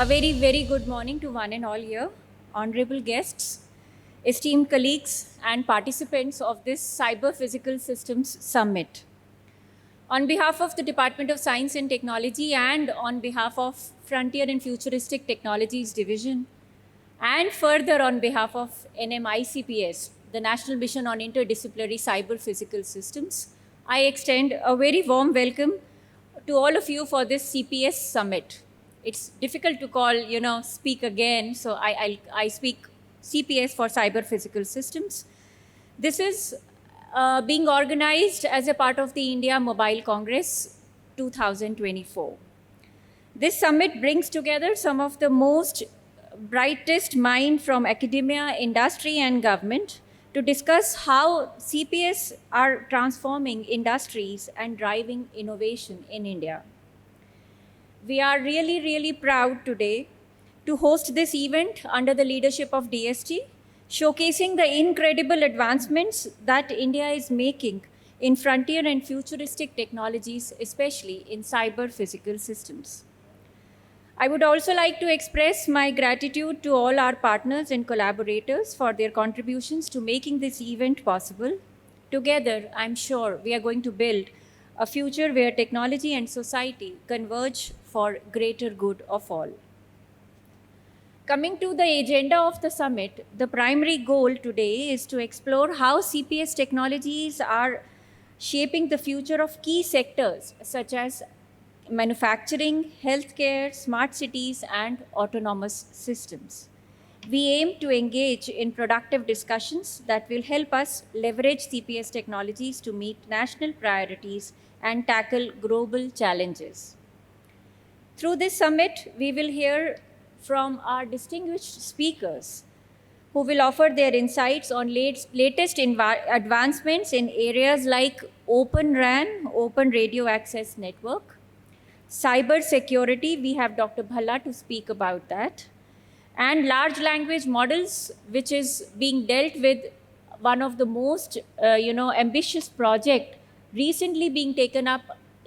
very, very good morning to one and all here, honorable guests, esteemed colleagues, and participants of this Cyber Physical Systems Summit. On behalf of the Department of Science and Technology and on behalf of Frontier and Futuristic Technologies Division, and further on behalf of NMICPS, the National Mission on Interdisciplinary Cyber Physical Systems, I extend a very warm welcome to all of you for this CPS Summit. It's difficult to speak again, so I speak CPS for Cyber Physical Systems. This is being organized as a part of the India Mobile Congress 2024. This summit brings together some of the most brightest minds from academia, industry, and government to discuss how CPS are transforming industries and driving innovation in India. We are really, really proud today to host this event under the leadership of DST, showcasing the incredible advancements that India is making in frontier and futuristic technologies, especially in cyber physical systems. I would also like to express my gratitude to all our partners and collaborators for their contributions to making this event possible. Together, I'm sure we are going to build a future where technology and society converge for greater good of all. Coming to the agenda of the summit, the primary goal today is to explore how CPS technologies are shaping the future of key sectors such as manufacturing, healthcare, smart cities, and autonomous systems. We aim to engage in productive discussions that will help us leverage CPS technologies to meet national priorities and tackle global challenges. Through this summit, we will hear from our distinguished speakers who will offer their insights on latest advancements in areas like Open RAN, Open Radio Access Network, cyber security. We have Dr. Bhalla to speak about that, and large language models, which is being dealt with one of the most ambitious project recently being taken up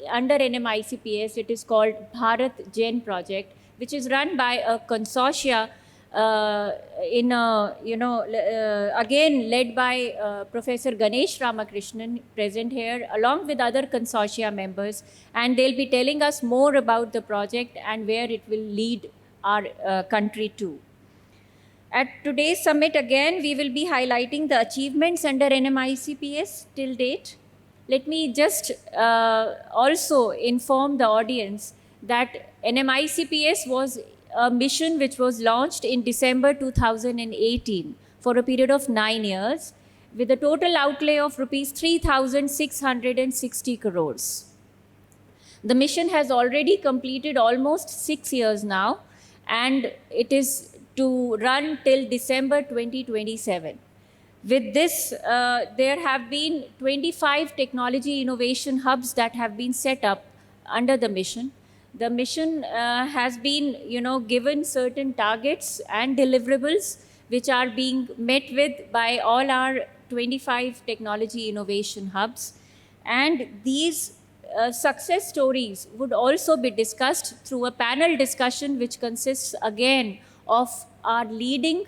under NMICPS. It is called Bharat Gen project, which is run by a consortia again led by Professor Ganesh Ramakrishnan, present here, along with other consortia members, and they'll be telling us more about the project and where it will lead our country to. At today's summit, again, we will be highlighting the achievements under NMICPS till date. Let me just also inform the audience that NMICPS was a mission which was launched in December 2018 for a period of 9 years with a total outlay of rupees 3,660 crores. The mission has already completed almost 6 years now, and it is to run till December 2027. With this, there have been 25 technology innovation hubs that have been set up under the mission. The mission has been, given certain targets and deliverables which are being met with by all our 25 technology innovation hubs. And these success stories would also be discussed through a panel discussion which consists again of our leading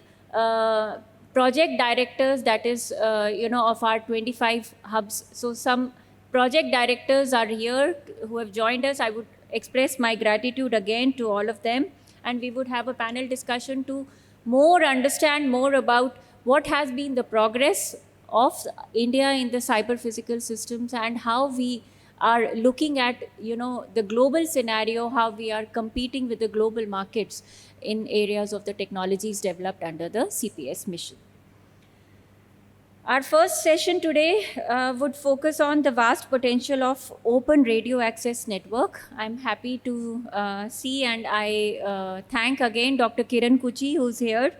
project directors, that is, of our 25 hubs. So some project directors are here who have joined us. I would express my gratitude again to all of them, and we would have a panel discussion to understand more about what has been the progress of India in the cyber physical systems and how we are looking at the global scenario, how we are competing with the global markets in areas of the technologies developed under the CPS mission. Our first session today would focus on the vast potential of Open Radio Access Network. I'm happy to see, and I thank again Dr. Kiran Kuchi, who's here.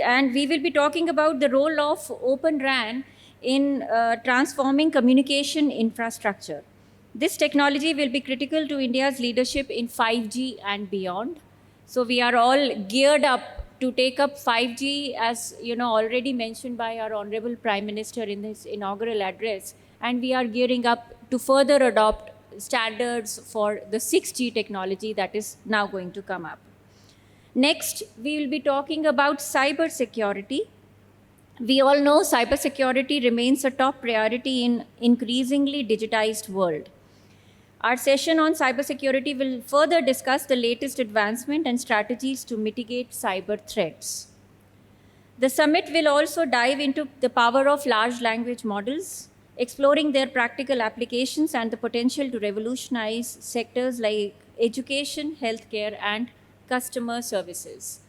And we will be talking about the role of Open RAN in transforming communication infrastructure. This technology will be critical to India's leadership in 5G and beyond. So we are all geared up to take up 5G, as already mentioned by our Honorable Prime Minister in his inaugural address, and we are gearing up to further adopt standards for the 6G technology that is now going to come up. Next, we will be talking about cybersecurity. We all know cybersecurity remains a top priority in increasingly digitized world. Our session on cybersecurity will further discuss the latest advancement and strategies to mitigate cyber threats. The summit will also dive into the power of large language models, exploring their practical applications and the potential to revolutionize sectors like education, healthcare, and customer services.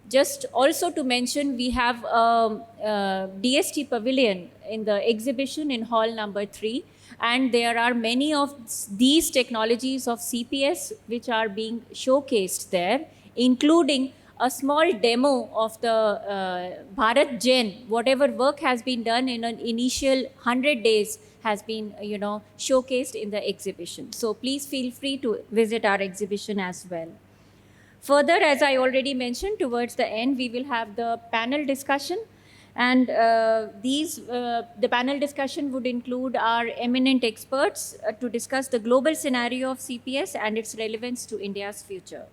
Just also to mention, we have a DST pavilion in the exhibition in hall number 3, and there are many of these technologies of CPS which are being showcased there, including a small demo of the Bharat Gen. Whatever work has been done in an initial 100 days has been, showcased in the exhibition. So please feel free to visit our exhibition as well. Further, as I already mentioned, towards the end, we will have the panel discussion. And the panel discussion would include our eminent experts to discuss the global scenario of CPS and its relevance to India's future.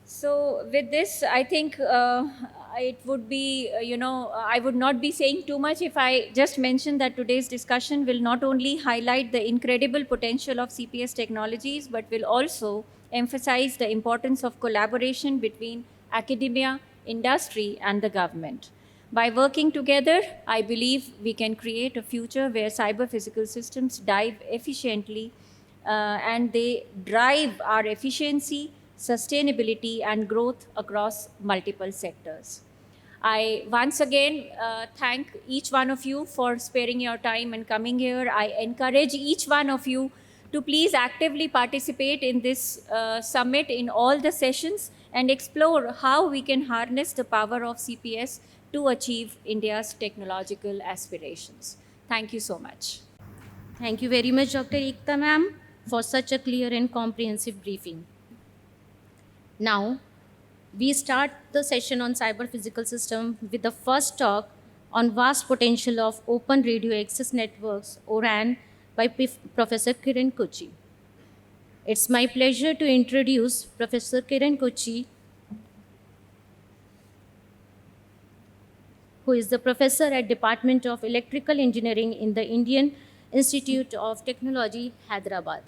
So with this, I think it would be, I would not be saying too much if I just mention that today's discussion will not only highlight the incredible potential of CPS technologies, but will also emphasize the importance of collaboration between academia, industry, and the government. By working together, I believe we can create a future where cyber-physical systems dive efficiently and they drive our efficiency, sustainability, and growth across multiple sectors. I once again thank each one of you for sparing your time and coming here. I encourage each one of you to please actively participate in this summit in all the sessions and explore how we can harness the power of CPS to achieve India's technological aspirations. Thank you so much. Thank you very much, Dr. Ekta ma'am, for such a clear and comprehensive briefing. Now, we start the session on cyber physical system with the first talk on vast potential of open radio access networks, ORAN, by Professor Kiran Kochi. It's my pleasure to introduce Professor Kiran Kochi, who is the professor at Department of Electrical Engineering in the Indian Institute of Technology, Hyderabad.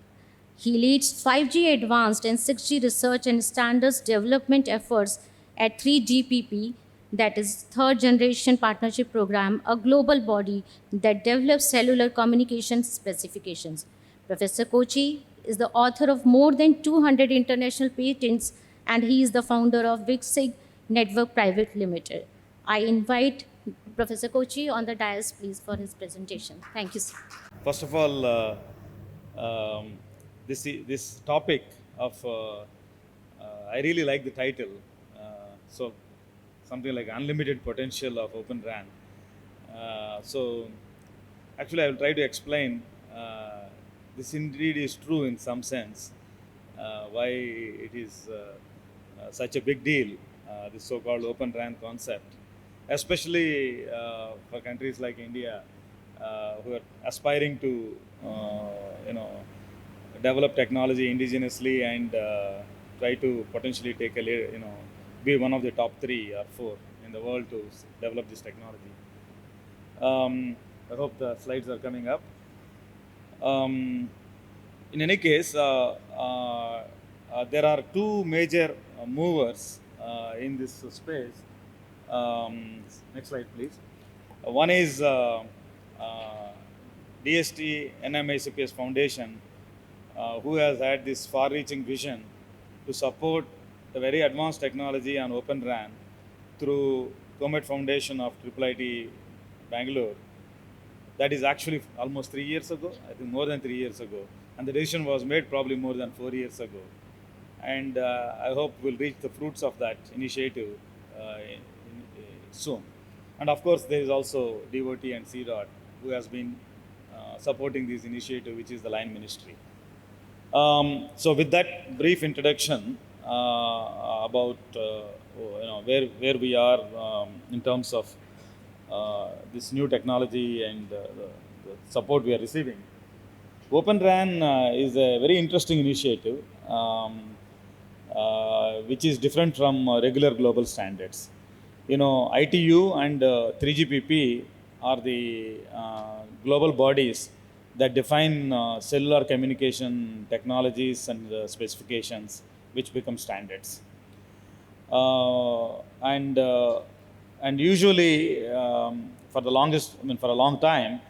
He leads 5G advanced and 6G research and standards development efforts at 3GPP, that is Third Generation Partnership Program, a global body that develops cellular communication specifications. Professor Kochi is the author of more than 200 international patents, and he is the founder of Vixig Network Private Limited. I invite Professor Kochi on the dais, please, for his presentation. Thank you, sir. First of all, this topic of I really like the title. So something like unlimited potential of Open RAN. So actually, I will try to explain. This indeed is true in some sense. Why it is such a big deal. This so-called Open RAN concept, especially for countries like India, who are aspiring to, develop technology indigenously and try to potentially take be one of the top 3 or 4 in the world to develop this technology. I hope the slides are coming up. In any case, there are 2 major movers in this space. Next slide, please. One is DST NMICPS Foundation, who has had this far-reaching vision to support the very advanced technology on Open RAN through Comet Foundation of IIIT Bangalore. That is actually almost 3 years ago, I think more than 3 years ago. And the decision was made probably more than 4 years ago. And I hope we'll reach the fruits of that initiative soon. And of course, there is also DOT and CDOT, who has been supporting this initiative, which is the line ministry. So with that brief introduction about where we are in terms of this new technology and the support we are receiving, Open RAN is a very interesting initiative. which is different from regular global standards. ITU and 3GPP are the global bodies that define cellular communication technologies and specifications which become standards. Uh, and uh, and usually for a long time,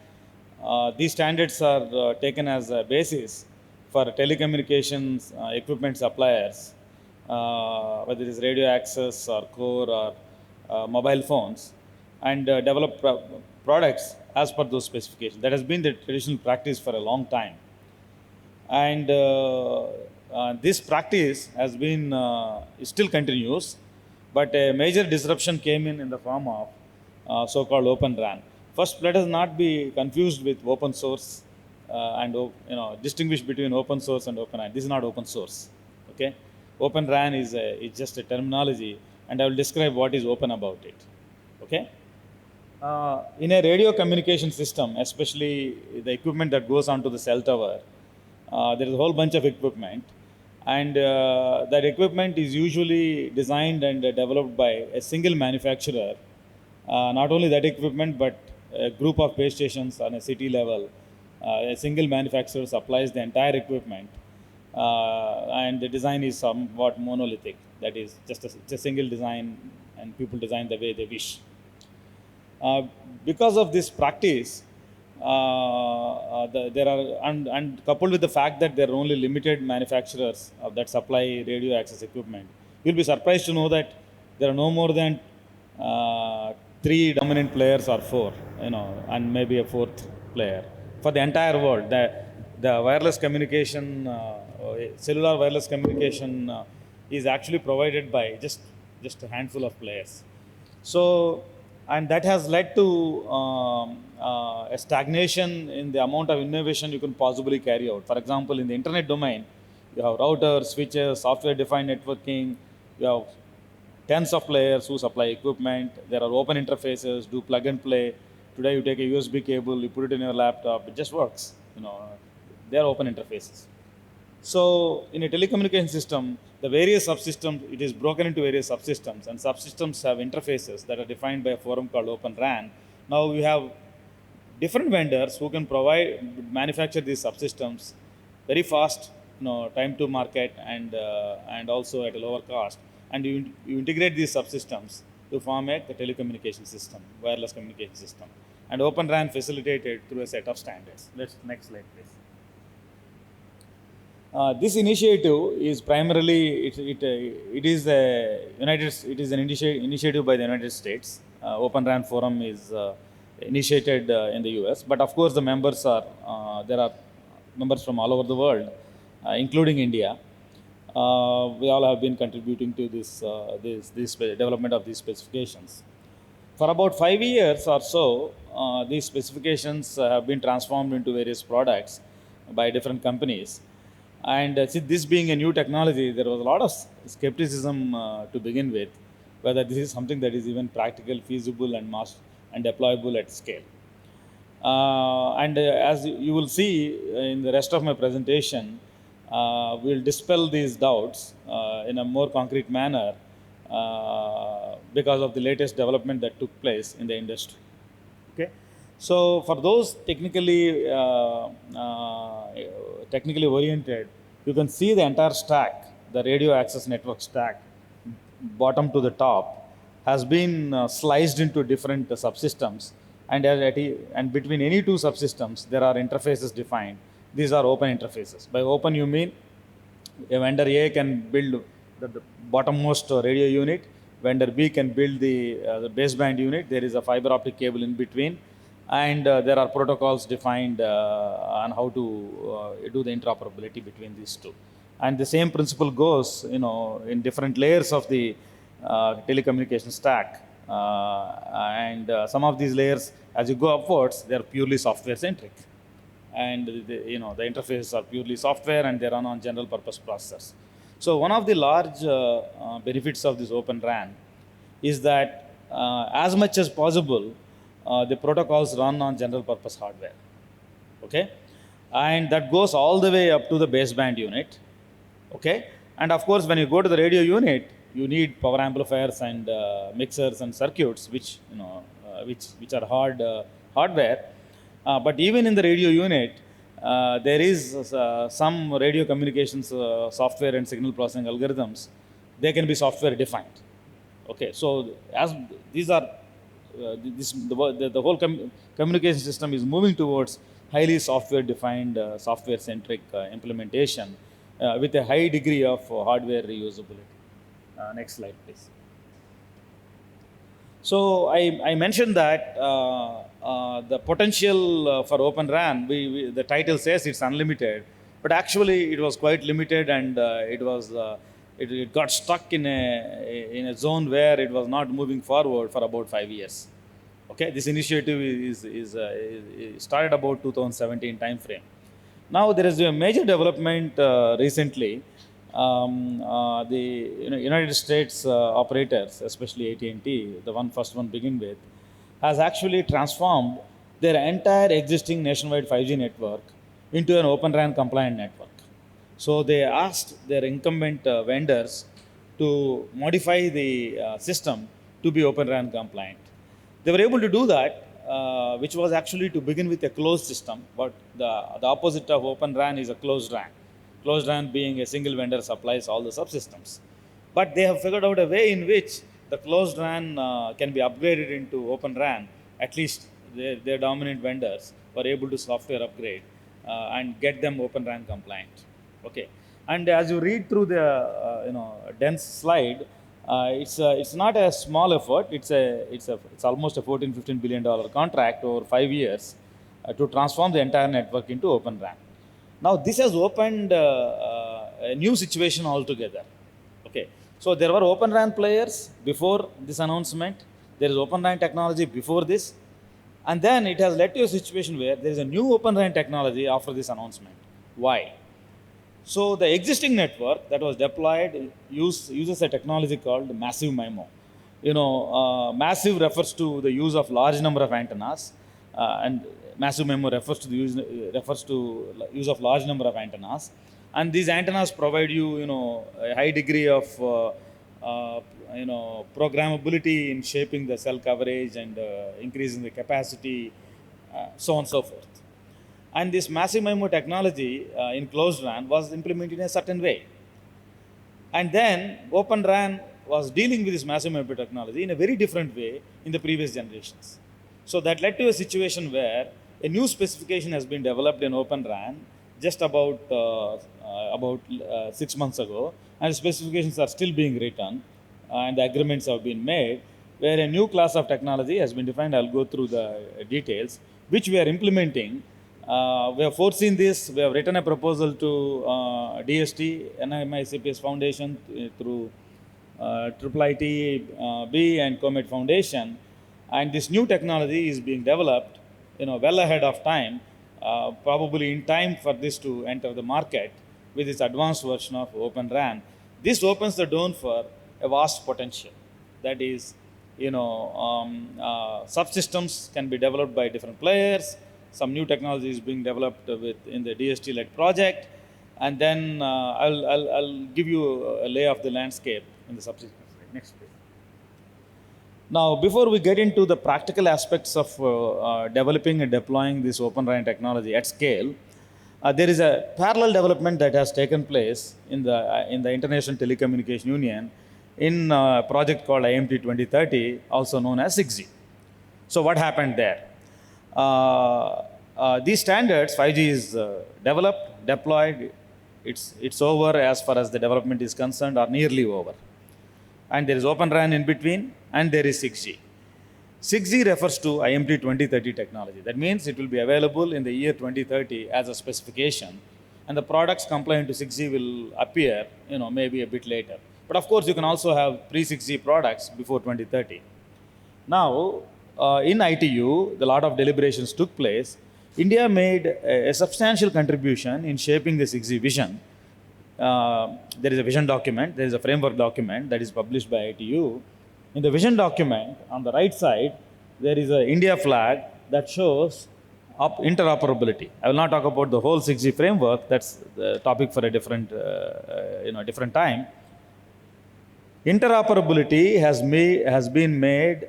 these standards are taken as a basis for telecommunications equipment suppliers, whether it is radio access or core or mobile phones, and develop products as per those specifications. That has been the traditional practice for a long time. And this practice has been still continues, but a major disruption came in the form of so-called open RAN. First, let us not be confused with open source and distinguish between open source and open RAN. This is not open source. Okay, open RAN is just a terminology, and I will describe what is open about it. Okay. In a radio communication system, especially the equipment that goes onto the cell tower, there is a whole bunch of equipment, and that equipment is usually designed and developed by a single manufacturer. Not only that equipment, but a group of base stations on a city level. A single manufacturer supplies the entire equipment, and the design is somewhat monolithic. That is, it's a single design, and people design the way they wish. Because of this practice, there are and coupled with the fact that there are only limited manufacturers that supply radio access equipment, you'll be surprised to know that there are no more than three dominant players or four, and maybe a fourth player for the entire world. The wireless communication, cellular wireless communication, is actually provided by just a handful of players. So, and that has led to a stagnation in the amount of innovation you can possibly carry out. For example, in the internet domain, you have routers, switches, software-defined networking. You have tens of players who supply equipment. There are open interfaces, do plug and play. Today, you take a USB cable, you put it in your laptop, it just works. They are open interfaces. So, in a telecommunication system, the various subsystems, it is broken into various subsystems, and subsystems have interfaces that are defined by a forum called Open RAN. Now, we have different vendors who can manufacture these subsystems very fast, time to market, and also at a lower cost. And you integrate these subsystems to form a telecommunication system, wireless communication system. And Open RAN facilitated through a set of standards. Next slide, please. This initiative is primarily it is an initiative by the United States. Open RAN Forum is initiated in the US, but of course the members there are members from all over the world, including India. We all have been contributing to this development of these specifications. For about 5 years or so, these specifications have been transformed into various products by different companies. And this being a new technology, there was a lot of skepticism to begin with, whether this is something that is even practical, feasible, and deployable at scale. As you will see in the rest of my presentation, we'll dispel these doubts in a more concrete manner because of the latest development that took place in the industry. Okay. So for those technically oriented, you can see the entire stack, the radio access network stack, bottom to the top, has been sliced into different subsystems, and between any two subsystems, there are interfaces defined. These are open interfaces. By open, you mean a vendor A can build the bottommost radio unit, vendor B can build the baseband unit. There is a fiber optic cable in between, and there are protocols defined on how to do the interoperability between these two. And the same principle goes, in different layers of the telecommunication stack. Some of these layers, as you go upwards, they are purely software centric, and the interfaces are purely software, and they run on general purpose processors. So one of the large benefits of this Open RAN is that as much as possible, the protocols run on general purpose hardware. Okay, and that goes all the way up to the baseband unit. Okay, And of course, when you go to the radio unit, you need power amplifiers and mixers and circuits, which which are hardware. But even in the radio unit, there is some radio communications software and signal processing algorithms. They can be software defined. Okay, so as these are the whole communication system is moving towards highly software defined, software centric implementation with a high degree of hardware reusability. Next slide, please. So I mentioned that the potential for Open RAN, the title says it's unlimited, but actually it was quite limited, and it got stuck in a zone where it was not moving forward for about 5 years. Okay, this initiative is started about 2017 time frame. Now there is a major development recently. The United States operators, especially AT&T, the first one begin with, has actually transformed their entire existing nationwide 5G network into an Open RAN compliant network. So they asked their incumbent vendors to modify the system to be Open RAN compliant. They were able to do that, which was actually to begin with a closed system, but the opposite of Open RAN is a closed RAN. Closed RAN being a single vendor supplies all the subsystems. But they have figured out a way in which the closed RAN can be upgraded into Open RAN. At least their dominant vendors were able to software upgrade and get them Open RAN compliant. Okay, and as you read through the dense slide, it's not a small effort. It's almost a $14-15 billion contract over 5 years to transform the entire network into Open RAN. Now this has opened a new situation altogether. Okay, so there were Open RAN players before this announcement. There is Open RAN technology before this, and then it has led to a situation where there is a new Open RAN technology after this announcement. Why? So the existing network that was deployed uses a technology called massive MIMO. Massive refers to the use of large number of antennas, and massive MIMO refers to use of large number of antennas. And these antennas provide a high degree of programmability in shaping the cell coverage and increasing the capacity, so on and so forth. And this massive MIMO technology in closed RAN was implemented in a certain way. And then Open RAN was dealing with this massive MIMO technology in a very different way in the previous generations. So that led to a situation where a new specification has been developed in Open RAN just about 6 months ago, and the specifications are still being written, and the agreements have been made, where a new class of technology has been defined. I'll go through the details, which we are implementing. We have foreseen this. We have written a proposal to DST, NIMICPS Foundation through IIIT-B and Comet Foundation, and this new technology is being developed, well ahead of time, probably in time for this to enter the market with its advanced version of Open RAN. This opens the door for a vast potential. That is, subsystems can be developed by different players. Some new technology is being developed in the DST-led project, and then I'll give you a lay of the landscape in the subsequent slide. Next slide. Now, before we get into the practical aspects of developing and deploying this Open RAN technology at scale, there is a parallel development that has taken place in the International Telecommunication Union in a project called IMT 2030, also known as 6G. So what happened there? These standards, 5G is developed, deployed, it's over as far as the development is concerned, or nearly over. And there is Open RAN in between, and there is 6G. 6G refers to IMT 2030 technology. That means it will be available in the year 2030 as a specification, and the products compliant to 6G will appear, maybe a bit later. But of course, you can also have pre-6G products before 2030. Now, in ITU, a lot of deliberations took place. India made a substantial contribution in shaping the 6G vision. There is a vision document, there is a framework document that is published by ITU. In the vision document, on the right side, there is an India flag that shows interoperability. I will not talk about the whole 6G framework. That's the topic for a different, different time. Interoperability has been made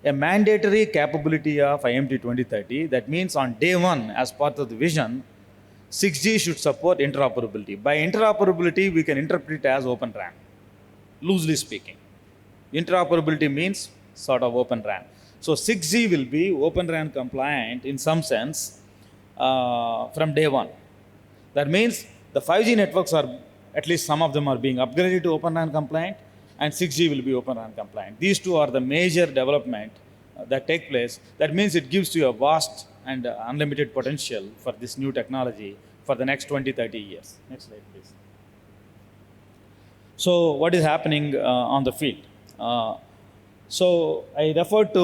a mandatory capability of IMT 2030. That means on day one, as part of the vision, 6G should support interoperability. By interoperability, we can interpret it as Open RAN, loosely speaking. Interoperability means sort of Open RAN. So 6G will be Open RAN compliant in some sense from day one. That means the 5G networks are, at least some of them are being upgraded to Open RAN compliant, and 6G will be Open RAN compliant. These two are the major development that take place. That means it gives you a vast and unlimited potential for this new technology for the next 20, 30 years. Next slide, please. So what is happening on the field? So I refer to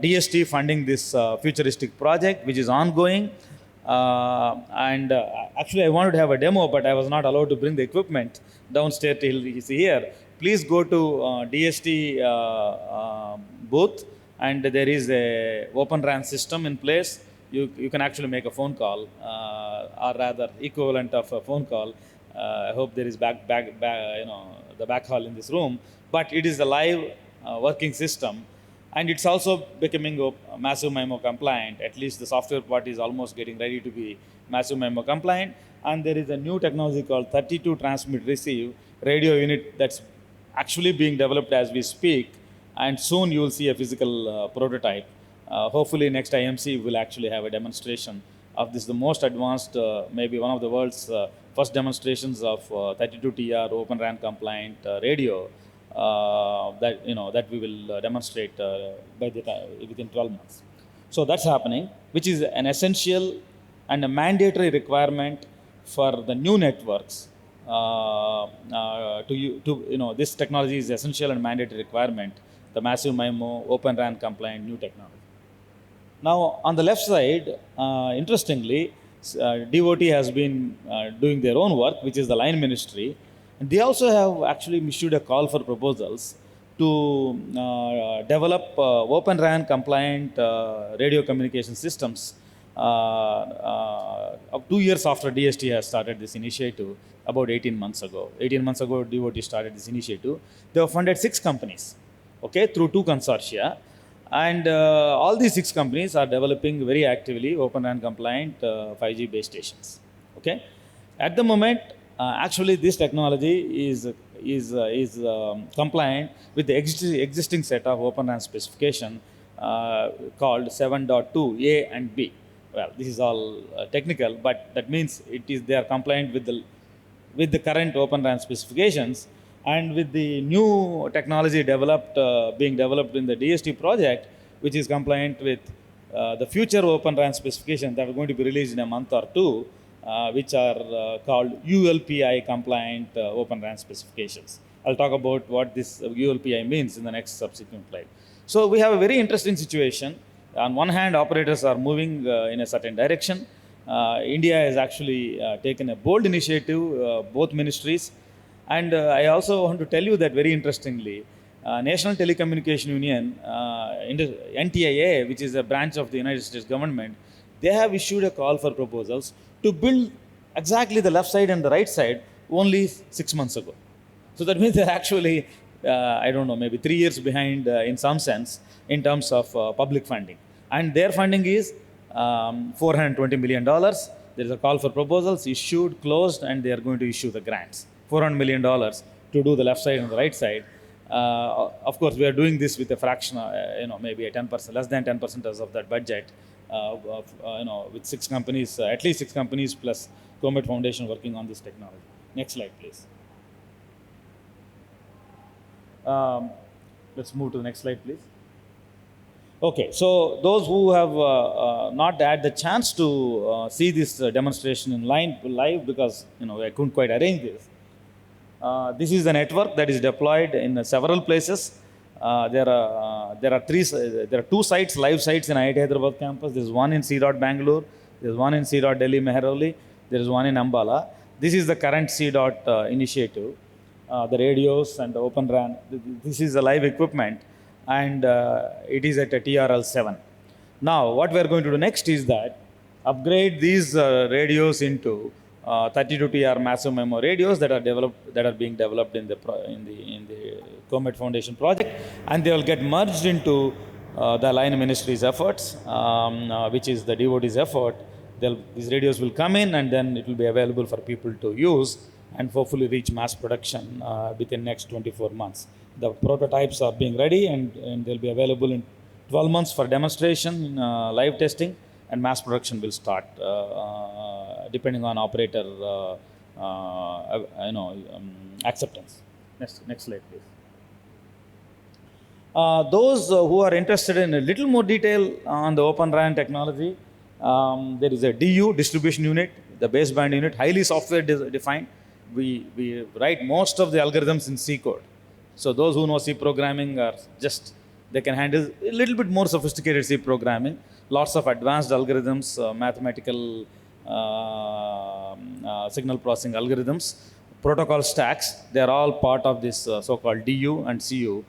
DST funding this futuristic project, which is ongoing. Actually, I wanted to have a demo, but I was not allowed to bring the equipment downstairs till he's here. Please go to DST booth, and there is a Open RAN system in place. You can actually make a phone call, or rather equivalent of a phone call. I hope there is the backhaul in this room, but it is a live working system, and it's also becoming massive MIMO compliant. At least the software part is almost getting ready to be massive MIMO compliant. And there is a new technology called 32 transmit receive radio unit that's actually being developed as we speak, and soon you will see a physical prototype. Hopefully next IMC will actually have a demonstration of this, the most advanced, maybe one of the world's first demonstrations of 32TR Open RAN compliant radio that we will demonstrate by the time, within 12 months. So that's happening, which is an essential and a mandatory requirement for the new networks. This technology is essential and mandatory requirement, the massive MIMO Open RAN compliant new technology. Now, on the left side, interestingly, DOT has been doing their own work, which is the line ministry. And they also have actually issued a call for proposals to develop Open RAN compliant radio communication systems 2 years after DST has started this initiative, about 18 months ago. 18 months ago, DOT started this initiative. They have funded 6 companies, okay, through 2 consortia. And all these 6 companies are developing very actively Open RAN compliant 5G base stations. Okay, at the moment, actually this technology is compliant with the existing set of Open RAN specification called 7.2 A and B. Well, this is all technical, but that means they are compliant with the current Open RAN specifications. And with the new technology being developed in the DST project, which is compliant with the future Open RAN specifications that are going to be released in a month or 2, which are called ULPI compliant Open RAN specifications. I'll talk about what this ULPI means in the next subsequent slide. So we have a very interesting situation. On one hand, operators are moving in a certain direction. India has actually taken a bold initiative, both ministries. And I also want to tell you that very interestingly, National Telecommunication Union, NTIA, which is a branch of the United States government, they have issued a call for proposals to build exactly the left side and the right side only 6 months ago. So that means they're actually, I don't know, maybe 3 years behind in some sense in terms of public funding. And their funding is $420 million. There is a call for proposals issued, closed, and they are going to issue the grants. $400 million to do the left side and the right side. Of course, we are doing this with a fraction, maybe a 10%, less than 10% of that budget, with 6 companies, at least 6 companies plus Comet Foundation working on this technology. Next slide, please. Let's move to the next slide, please. Okay, so those who have not had the chance to see this demonstration in live, because I couldn't quite arrange this. This is the network that is deployed in several places. There are 2 sites, live sites in IIT Hyderabad campus. There is one in CDOT Bangalore. There is one in CDOT Delhi Mehrauli. There is one in Ambala. This is the current CDOT initiative. The radios and the Open RAN. This is the live equipment, and it is at a TRL 7. Now, what we are going to do next is that upgrade these radios into 32TR massive MIMO radios that are being developed in the Comet Foundation project, and they will get merged into the Line Ministry's efforts, which is the devotees' effort. These radios will come in, and then it will be available for people to use, and hopefully reach mass production within next 24 months. The prototypes are being ready, and they'll be available in 12 months for demonstration, live testing, and mass production will start depending on operator acceptance. Next slide, please. Those who are interested in a little more detail on the Open RAN technology, there is a DU, distribution unit, the baseband unit, highly software defined. We write most of the algorithms in C code. So those who know C programming are just, they can handle a little bit more sophisticated C programming, lots of advanced algorithms, mathematical signal processing algorithms, protocol stacks. They are all part of this so-called DU and CU.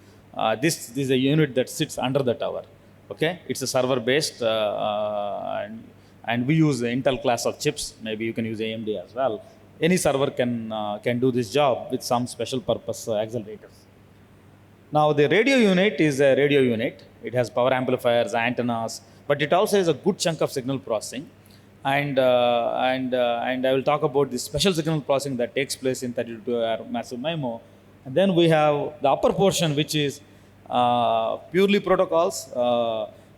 This is a unit that sits under the tower. Okay, it's a server-based, and we use the Intel class of chips. Maybe you can use AMD as well. Any server can do this job with some special purpose accelerators. Now, the radio unit is a radio unit. It has power amplifiers, antennas, but it also has a good chunk of signal processing. And I will talk about the special signal processing that takes place in 32R massive MIMO. And then we have the upper portion, which is purely protocols.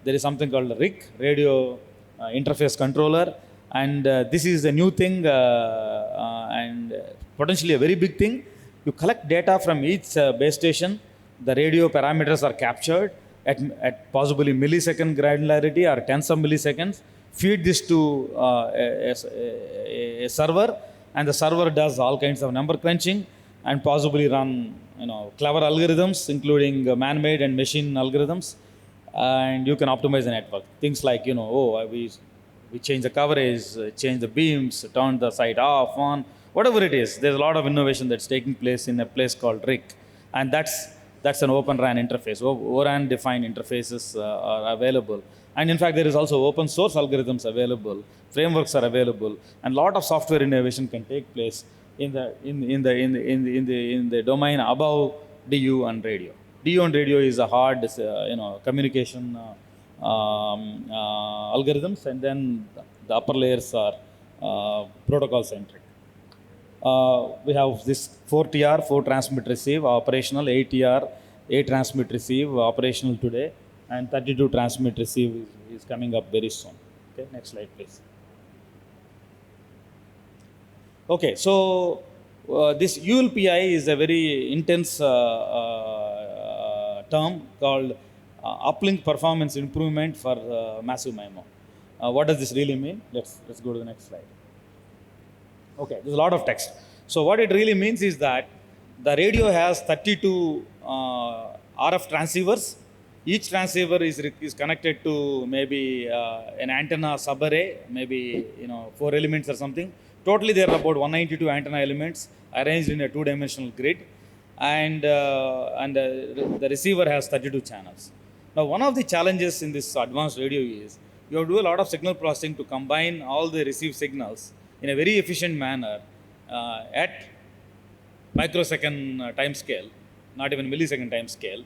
There is something called RIC, radio interface controller, and this is a new thing and potentially a very big thing. You collect data from each base station. The radio parameters are captured at possibly millisecond granularity or tens of milliseconds. Feed this to a server, and the server does all kinds of number crunching and possibly run clever algorithms, including man-made and machine algorithms, and you can optimize the network. Things like we change the coverage, change the beams, turn the site off, on, whatever it is. There's a lot of innovation that's taking place in a place called RIC, and that's an Open RAN interface. ORAN defined interfaces are available, and in fact there is also open source algorithms available, frameworks are available, and a lot of software innovation can take place in the domain above DU and radio. DU and radio is a hard communication algorithms, and then the upper layers are protocol centric. We have this 4TR, 4 transmit receive operational, 8TR, 8 transmit receive operational today, and 32 transmit receive is coming up very soon. Okay, next slide, please. Okay, so this ULPI is a very intense term called uplink performance improvement for massive MIMO. What does this really mean? Let's go to the next slide. Okay, there's a lot of text. So what it really means is that the radio has 32 RF transceivers. Each transceiver is connected to maybe an antenna subarray, maybe 4 elements or something. Totally, there are about 192 antenna elements arranged in a 2-dimensional grid, and the receiver has 32 channels. Now, one of the challenges in this advanced radio is you have to do a lot of signal processing to combine all the received signals in a very efficient manner at microsecond time scale, not even millisecond time scale,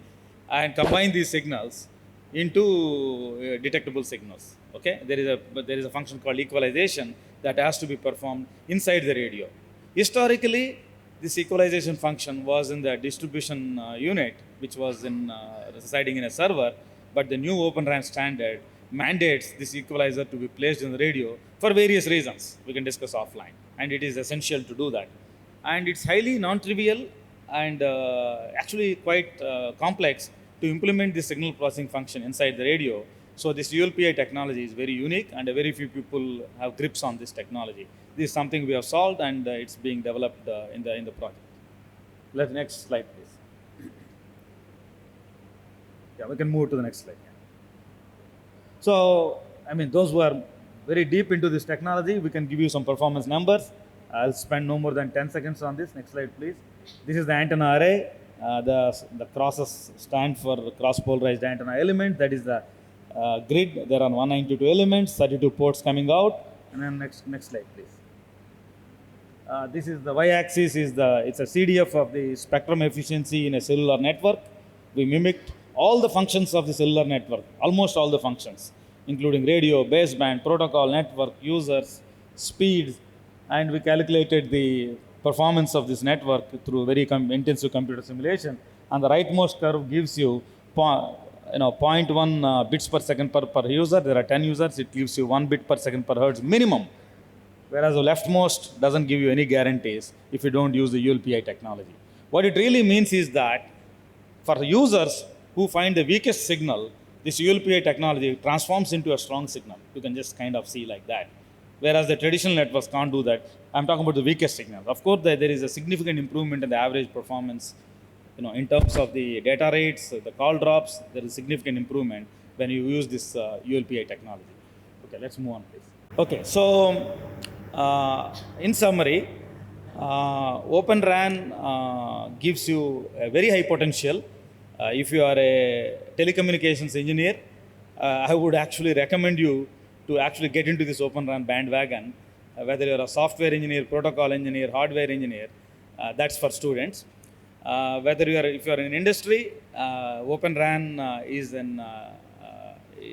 and combine these signals into detectable signals. Okay, there is a function called equalization that has to be performed inside the radio. Historically, this equalization function was in the distribution unit, which was residing in a server, but the new Open RAN standard mandates this equalizer to be placed in the radio for various reasons we can discuss offline, and it is essential to do that. And it's highly non-trivial and actually quite complex to implement this signal processing function inside the radio. So this ULPI technology is very unique, and very few people have grips on this technology. This is something we have solved, and it's being developed in the project. Next slide, please. Yeah, we can move to the next slide. So, those who are very deep into this technology, we can give you some performance numbers. I'll spend no more than 10 seconds on this. Next slide, please. This is the antenna array. The crosses stand for cross-polarized antenna element. That is the grid. There are 192 elements, 32 ports coming out. And then next slide, please. This is the y-axis is it's a CDF of the spectrum efficiency in a cellular network. We mimicked all the functions of the cellular network, almost all the functions, including radio, baseband, protocol, network, users, speeds, and we calculated the performance of this network through very intensive computer simulation. And the rightmost curve gives you, zero point 0.1 bits per second per user. There are 10 users. It gives you 1 bit per second per hertz minimum. Whereas the leftmost doesn't give you any guarantees if you don't use the ULPI technology. What it really means is that for users who find the weakest signal, this ULPI technology transforms into a strong signal. You can just kind of see like that. Whereas the traditional networks can't do that. I'm talking about the weakest signal. Of course, there is a significant improvement in the average performance. In terms of the data rates, the call drops, there is significant improvement when you use this ULPI technology. Okay, let's move on, please. Okay, so in summary, Open RAN gives you a very high potential. If you are a telecommunications engineer, I would actually recommend you to actually get into this Open RAN bandwagon. Whether you're a software engineer, protocol engineer, hardware engineer, that's for students. If you're in industry, Open RAN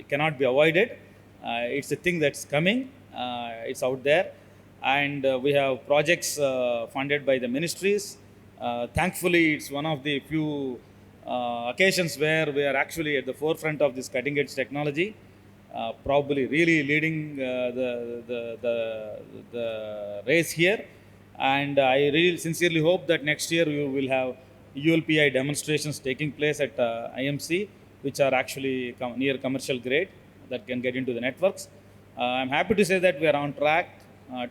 cannot be avoided. It's a thing that's coming. It's out there, and we have projects funded by the ministries. Thankfully, it's one of the few occasions where we are actually at the forefront of this cutting-edge technology, probably really leading the race here. And I really sincerely hope that next year we will have ULPI demonstrations taking place at IMC, which are actually near commercial grade that can get into the networks. I'm happy to say that we are on track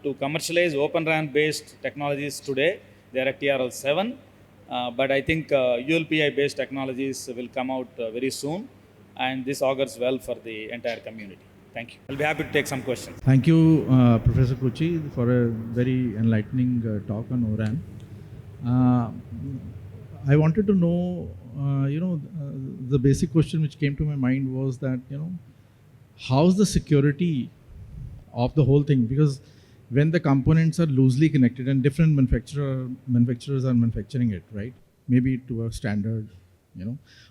to commercialize Open RAN based technologies today. They are at TRL 7, but I think ULPI based technologies will come out very soon, and this augurs well for the entire community. Thank you. I'll be happy to take some questions. Thank you, Professor Kochi, for a very enlightening talk on ORAN. I wanted to know, the basic question which came to my mind was that, how's the security of the whole thing? Because when the components are loosely connected and different manufacturers are manufacturing it, right? Maybe to a standard,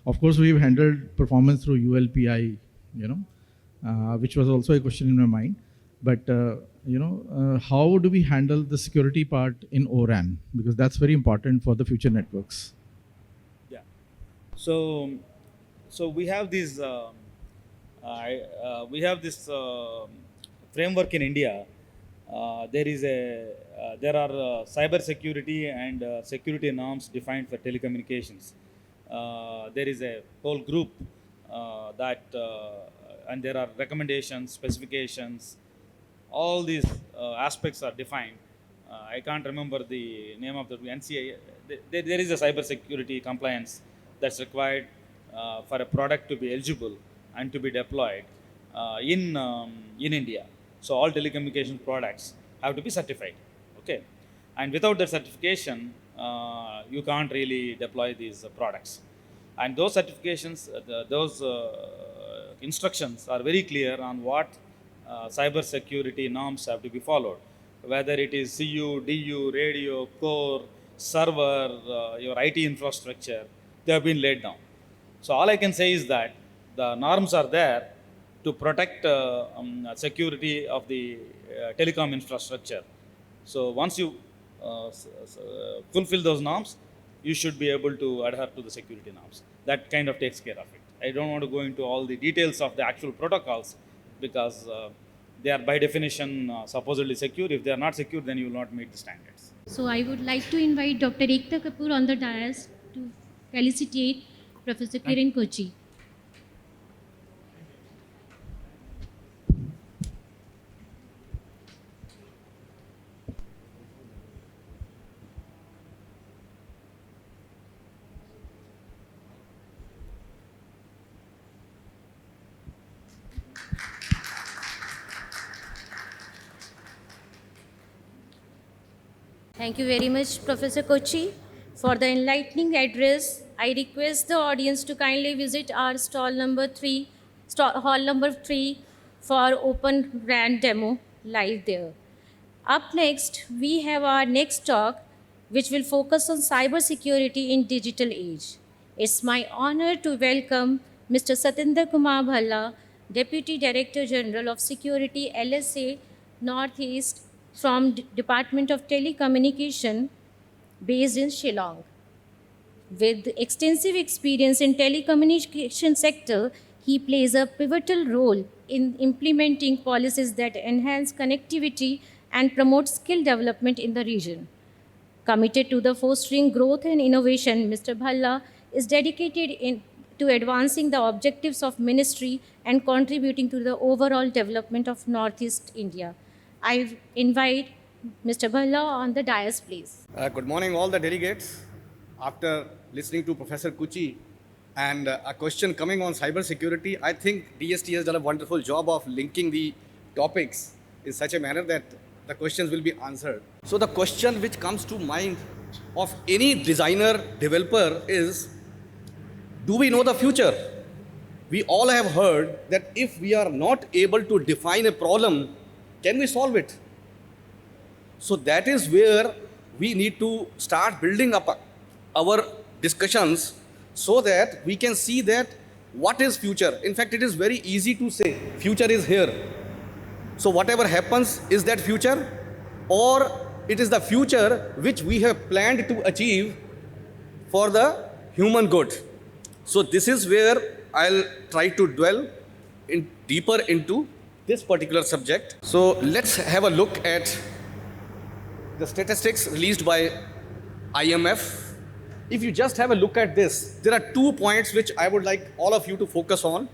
Of course, we've handled performance through ULPI, which was also a question in my mind. But, how do we handle the security part in ORAN? Because that's very important for the future networks. Yeah. So we have this framework in India. There are cyber security and security norms defined for telecommunications. There is a whole group and there are recommendations, specifications, all these aspects are defined. I can't remember the name of the NCA. There is a cyber security compliance that's required for a product to be eligible and to be deployed in India. So all telecommunication products have to be certified. Okay, and without that certification, you can't really deploy these products. And those certifications, those instructions are very clear on what cyber security norms have to be followed. Whether it is CU, DU, radio, core, server, your IT infrastructure, they have been laid down. So all I can say is that the norms are there to protect security of the telecom infrastructure. So once you fulfill those norms, you should be able to adhere to the security norms. That kind of takes care of it. I don't want to go into all the details of the actual protocols because they are by definition supposedly secure. If they are not secure, then you will not meet the standards. So I would like to invite Dr. Ekta Kapoor on the dais to felicitate Professor Kiran Kochi. Thank you very much, Professor Kochi, for the enlightening address. I request the audience to kindly visit our stall number 3, hall number 3 for Open RAN demo live there. Up next, we have our next talk, which will focus on cybersecurity in digital age. It's my honor to welcome Mr. Satinder Kumar Bhalla, Deputy Director General of Security LSA Northeast from Department of Telecommunication based in Shillong. With extensive experience in telecommunication sector, he plays a pivotal role in implementing policies that enhance connectivity and promote skill development in the region. Committed to the fostering growth and innovation, Mr. Bhalla is dedicated to advancing the objectives of ministry and contributing to the overall development of Northeast India. I invite Mr. Bhalla on the dais, please. Good morning, all the delegates. After listening to Professor Kuchi and a question coming on cybersecurity, I think DST has done a wonderful job of linking the topics in such a manner that the questions will be answered. So the question which comes to mind of any designer, developer is, do we know the future? We all have heard that if we are not able to define a problem, can we solve it? So that is where we need to start building up our discussions so that we can see that what is future. In fact, it is very easy to say future is here. So whatever happens is that future, or it is the future which we have planned to achieve for the human good. So this is where I'll try to dwell deeper into this particular subject. So let's have a look at the statistics released by IMF. If you just have a look at this, there are 2 points which I would like all of you to focus on.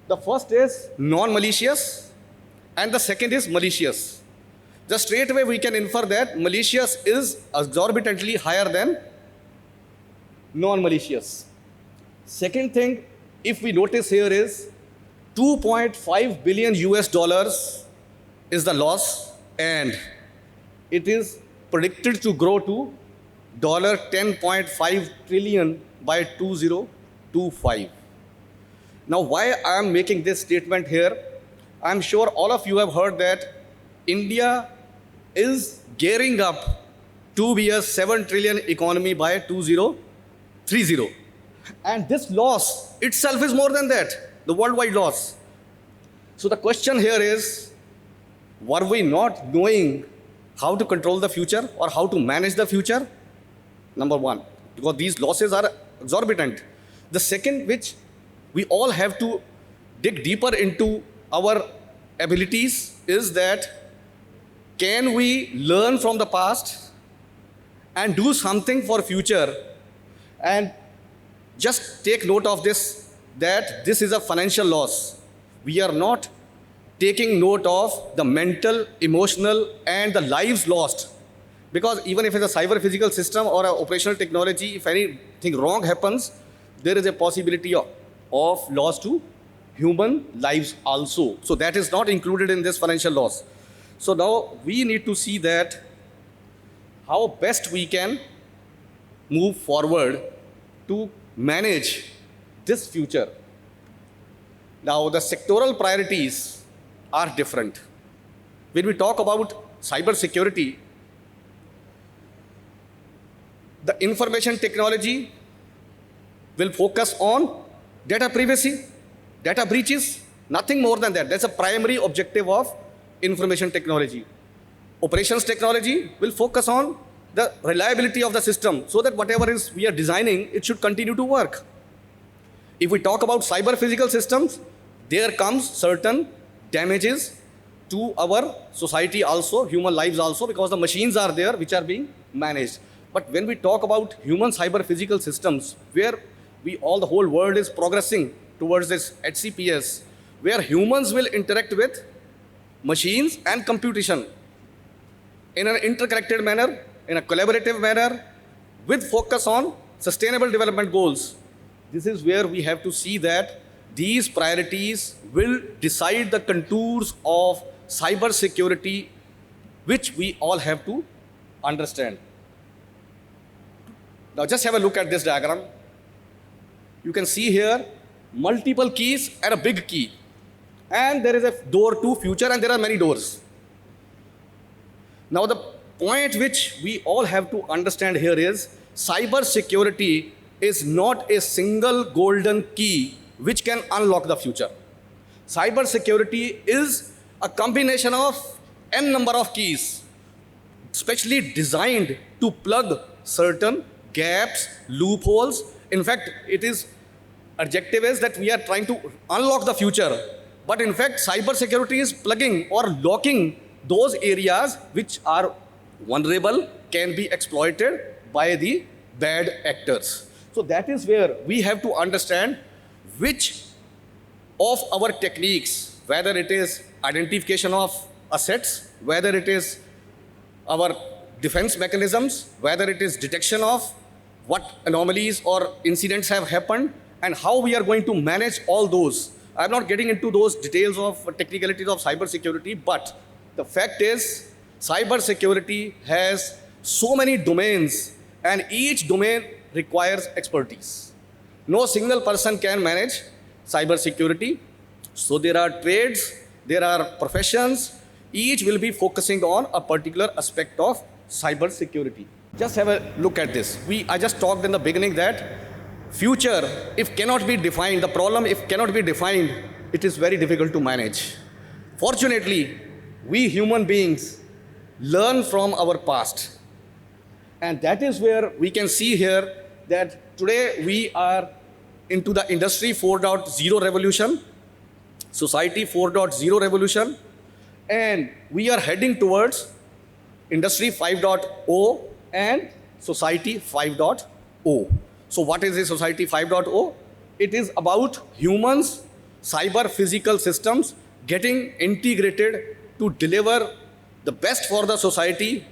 The first is non-malicious and the second is malicious. Just straight away we can infer that malicious is exorbitantly higher than non-malicious. Second thing, if we notice here is 2.5 billion US dollars is the loss, and it is predicted to grow to $10.5 trillion by 2025. Now, why I am making this statement here, I am sure all of you have heard that India is gearing up to be a 7 trillion economy by 2030. And this loss itself is more than that, the worldwide loss. So the question here is, were we not knowing how to control the future or how to manage the future? Number one, because these losses are exorbitant. The second, which we all have to dig deeper into our abilities, is that can we learn from the past and do something for future? And just take note of this, that this is a financial loss. We are not taking note of the mental, emotional, and the lives lost. Because even if it's a cyber physical system or an operational technology, if anything wrong happens, there is a possibility of loss to human lives also. So that is not included in this financial loss. So now we need to see that how best we can move forward to manage this future. Now the sectoral priorities are different. When we talk about cyber security, the information technology will focus on data privacy, data breaches, nothing more than that. That's a primary objective of information technology. Operations technology will focus on the reliability of the system so that whatever we are designing, it should continue to work. If we talk about cyber physical systems, there comes certain damages to our society also, human lives also, because the machines are there which are being managed. But when we talk about human cyber physical systems, where the whole world is progressing towards this HCPS, where humans will interact with machines and computation in an interconnected manner, in a collaborative manner, with focus on sustainable development goals. This is where we have to see that these priorities will decide the contours of cyber security, which we all have to understand. Now just have a look at this diagram. You can see here multiple keys and a big key. And there is a door to future, and there are many doors. Now, the point which we all have to understand here is cyber security is not a single golden key which can unlock the future. Cyber security is a combination of n number of keys, specially designed to plug certain gaps, loopholes. In fact, it is adjective is that we are trying to unlock the future. But in fact, cyber security is plugging or locking those areas which are vulnerable, can be exploited by the bad actors. So that is where we have to understand which of our techniques, whether it is identification of assets, whether it is our defense mechanisms, whether it is detection of what anomalies or incidents have happened, and how we are going to manage all those. I'm not getting into those details of technicalities of cyber security, but the fact is cyber security has so many domains, and each domain requires expertise. No single person can manage cyber security. So there are trades, there are professions, each will be focusing on a particular aspect of cyber security. Just have a look at this. I just talked in the beginning that future, if cannot be defined, the problem if cannot be defined, it is very difficult to manage. Fortunately, we human beings learn from our past. And that is where we can see here that today we are into the industry 4.0 revolution, society 4.0 revolution, and we are heading towards industry 5.0 and society 5.0. So what is the society 5.0? It is about humans, cyber physical systems getting integrated to deliver the best for the society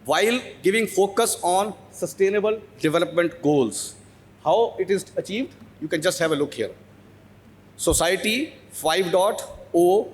while giving focus on sustainable development goals. How it is achieved? You can just have a look here. Society 5.0,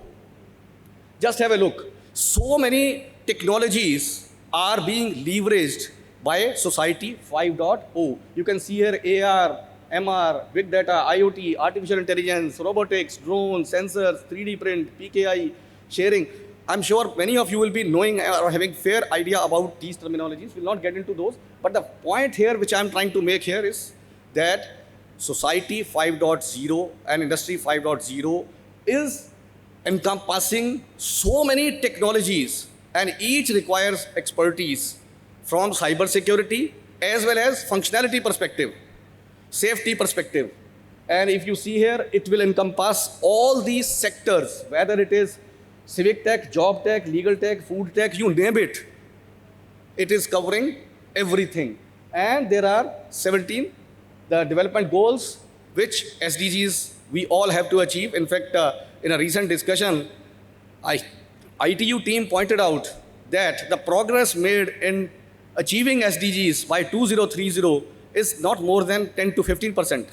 just have a look. So many technologies are being leveraged by society 5.0. You can see here AR, MR, big data, IoT, artificial intelligence, robotics, drones, sensors, 3D print, PKI, sharing. I'm sure many of you will be knowing or having fair idea about these terminologies. We'll not get into those. But the point here which I'm trying to make here is that society 5.0 and industry 5.0 is encompassing so many technologies, and each requires expertise from cyber security as well as functionality perspective, safety perspective. And if you see here, it will encompass all these sectors, whether it is civic tech, job tech, legal tech, food tech, you name it. It is covering everything. And there are 17 the development goals which SDGs we all have to achieve. In fact, in a recent discussion, ITU team pointed out that the progress made in achieving SDGs by 2030 is not more than 10 to 15%.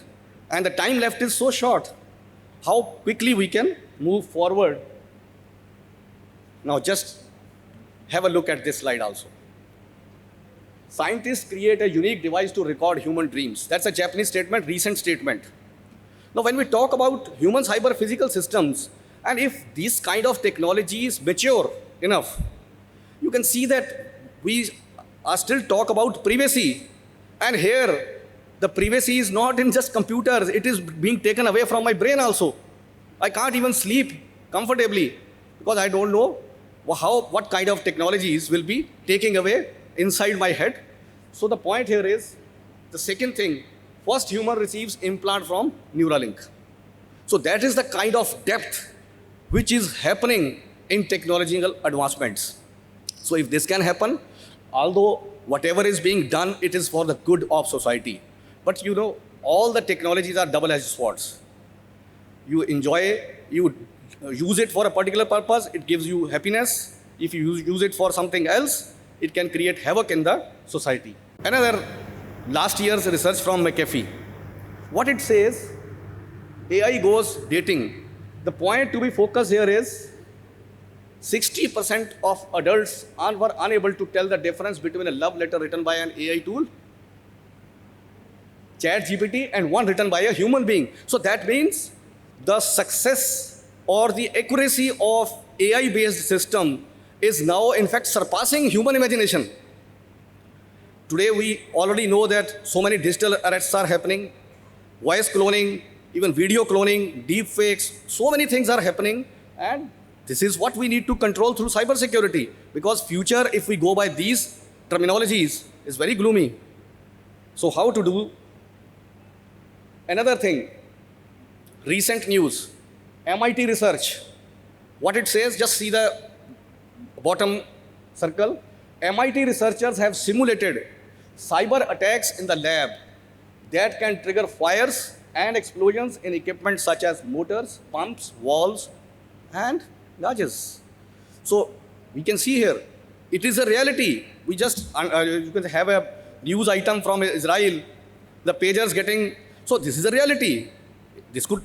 And the time left is so short. How quickly we can move forward. Now just have a look at this slide also. Scientists create a unique device to record human dreams. That's a Japanese statement, recent statement. Now when we talk about human cyber physical systems, and if this kind of technology is mature enough, you can see that we are still talk about privacy. And here, the privacy is not in just computers, it is being taken away from my brain also. I can't even sleep comfortably because I don't know what kind of technologies will be taking away inside my head. So the point here is, the second thing, first human receives implant from Neuralink. So that is the kind of depth which is happening in technological advancements. So if this can happen, although whatever is being done, it is for the good of society. But you know, all the technologies are double-edged swords. You enjoy, you use it for a particular purpose, it gives you happiness. If you use it for something else, it can create havoc in the society. Another last year's research from McAfee. What it says, AI goes dating. The point to be focused here is 60% of adults were unable to tell the difference between a love letter written by an AI tool chat GPT and one written by a human being. So that means the success or the accuracy of AI-based system is now in fact surpassing human imagination. Today we already know that so many digital arrests are happening, voice cloning, even video cloning, deep fakes, so many things are happening, and this is what we need to control through cybersecurity, because future, if we go by these terminologies, is very gloomy. So how to do? Another thing, recent news, MIT research. What it says, just see the bottom circle. MIT researchers have simulated cyber attacks in the lab that can trigger fires and explosions in equipment such as motors, pumps, valves, and gauges. So we can see here, it is a reality. We just, you can have a news item from Israel, the pagers getting, so this is a reality. This could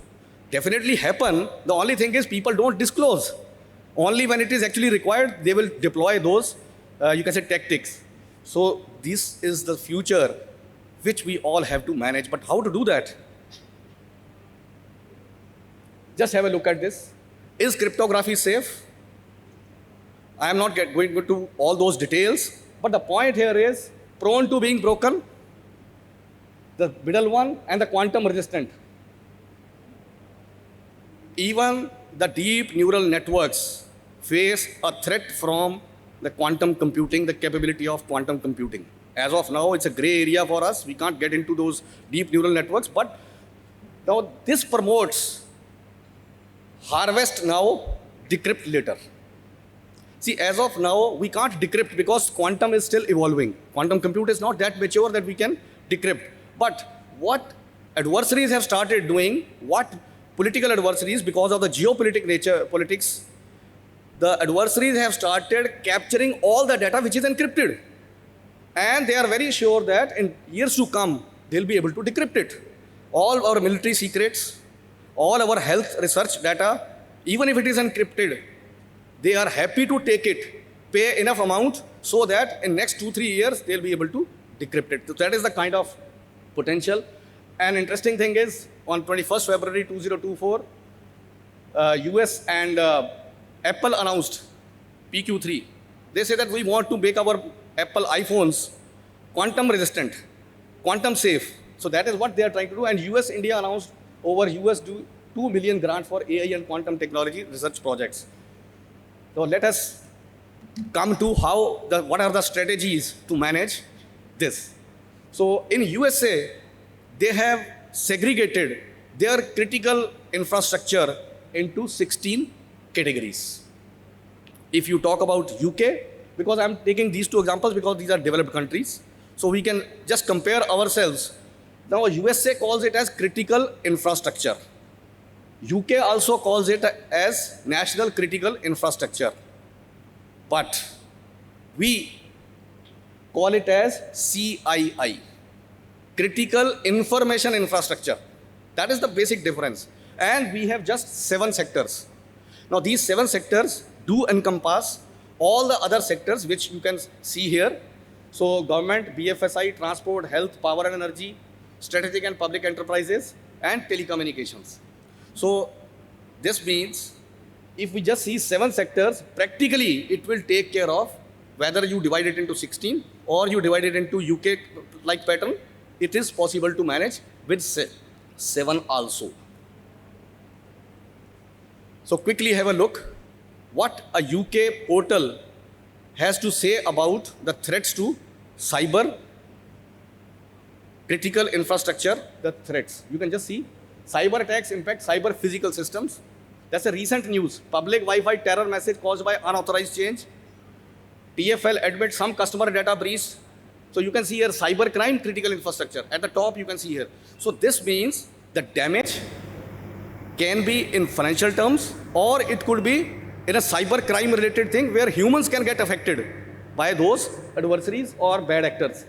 definitely happen. The only thing is people don't disclose. Only when it is actually required, they will deploy those, you can say, tactics. So this is the future which we all have to manage. But how to do that? Just have a look at this. Is cryptography safe? I am not going into all those details, but the point here is prone to being broken, the middle one, and the quantum resistant. Even the deep neural networks face a threat from the quantum computing, the capability of quantum computing. As of now, it's a gray area for us. We can't get into those deep neural networks, but now this promotes harvest now, decrypt later. See, as of now, we can't decrypt because quantum is still evolving. Quantum compute is not that mature that we can decrypt. But what adversaries have started doing, what political adversaries, because of the politics, the adversaries have started capturing all the data which is encrypted. And they are very sure that in years to come, they'll be able to decrypt it. All our military secrets, all our health research data, even if it is encrypted, they are happy to take it, pay enough amount so that in next 2-3 years, they'll be able to decrypt it. So that is the kind of potential. An interesting thing is, on 21st February 2024, US and Apple announced PQ3. They say that we want to make our Apple iPhones quantum resistant, quantum safe. So that is what they are trying to do. And US-India announced over $2 million grant for AI and quantum technology research projects. So let us come to what are the strategies to manage this. So in USA, they have segregated their critical infrastructure into 16 categories. If you talk about UK, because I'm taking these two examples because these are developed countries, so we can just compare ourselves. Now USA calls it as critical infrastructure. UK also calls it as national critical infrastructure. But we call it as CII, critical information infrastructure. That is the basic difference. And we have just 7 sectors. Now these 7 sectors do encompass all the other sectors which you can see here. So government, BFSI, transport, health, power and energy, strategic and public enterprises, and telecommunications. So this means if we just see 7 sectors, practically it will take care of whether you divide it into 16 or you divide it into UK-like pattern, it is possible to manage with 7 also. So quickly have a look what a UK portal has to say about the threats to cyber critical infrastructure, the threats. You can just see cyber attacks impact cyber physical systems. That's a recent news. Public Wi-Fi terror message caused by unauthorized change. TFL admits some customer data breach. So you can see here cyber crime critical infrastructure. At the top you can see here. So this means the damage can be in financial terms or it could be in a cyber crime related thing where humans can get affected by those adversaries or bad actors.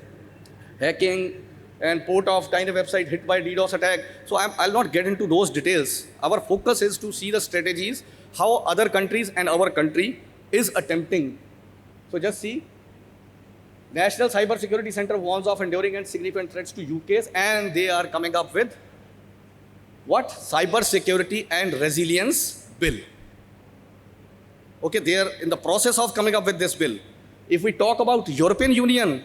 Hacking and port of kind of website hit by DDoS attack. So I'll not get into those details. Our focus is to see the strategies, how other countries and our country is attempting. So just see, National Cyber Security Center warns of enduring and significant threats to UKs, and they are coming up with what? Cyber Security and Resilience Bill. Okay, they are in the process of coming up with this bill. If we talk about European Union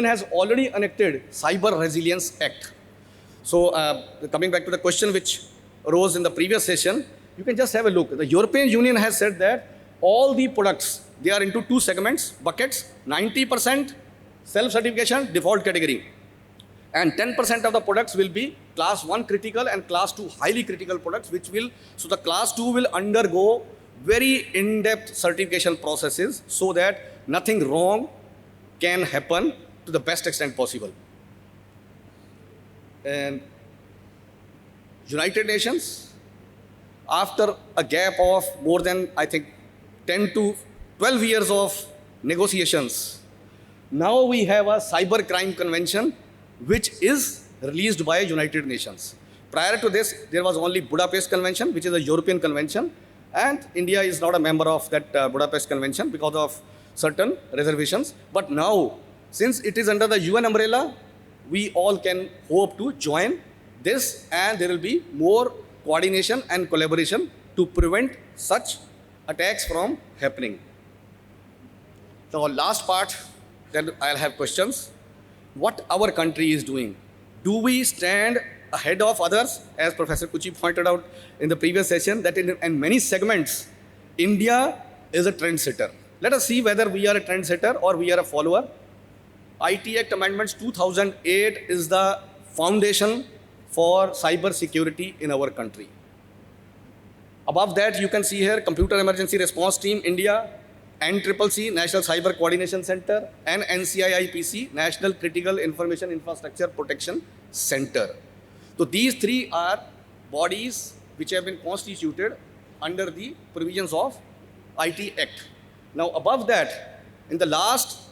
has already enacted Cyber Resilience Act. So coming back to the question which arose in the previous session, you can just have a look. The European Union has said that all the products, they are into two segments, buckets, 90% self-certification default category. And 10% of the products will be class 1 critical and class 2 highly critical products, so the class 2 will undergo very in-depth certification processes so that nothing wrong can happen to the best extent possible. And United Nations, after a gap of more than, I think, 10 to 12 years of negotiations, now we have a cyber crime convention which is released by United Nations. Prior to this, there was only Budapest Convention, which is a European convention, and India is not a member of that Budapest Convention because of certain reservations. But now, since it is under the UN umbrella, we all can hope to join this, and there will be more coordination and collaboration to prevent such attacks from happening. The last part, then I'll have questions. What our country is doing. Do we stand ahead of others? As Professor Kuchi pointed out in the previous session, that in many segments, India is a trendsetter. Let us see whether we are a trendsetter or we are a follower. IT Act Amendments 2008 is the foundation for cyber security in our country. Above that, you can see here, Computer Emergency Response Team, India, NCCC, National Cyber Coordination Center, and NCIIPC, National Critical Information Infrastructure Protection Center. So these three are bodies which have been constituted under the provisions of IT Act. Now above that, in the last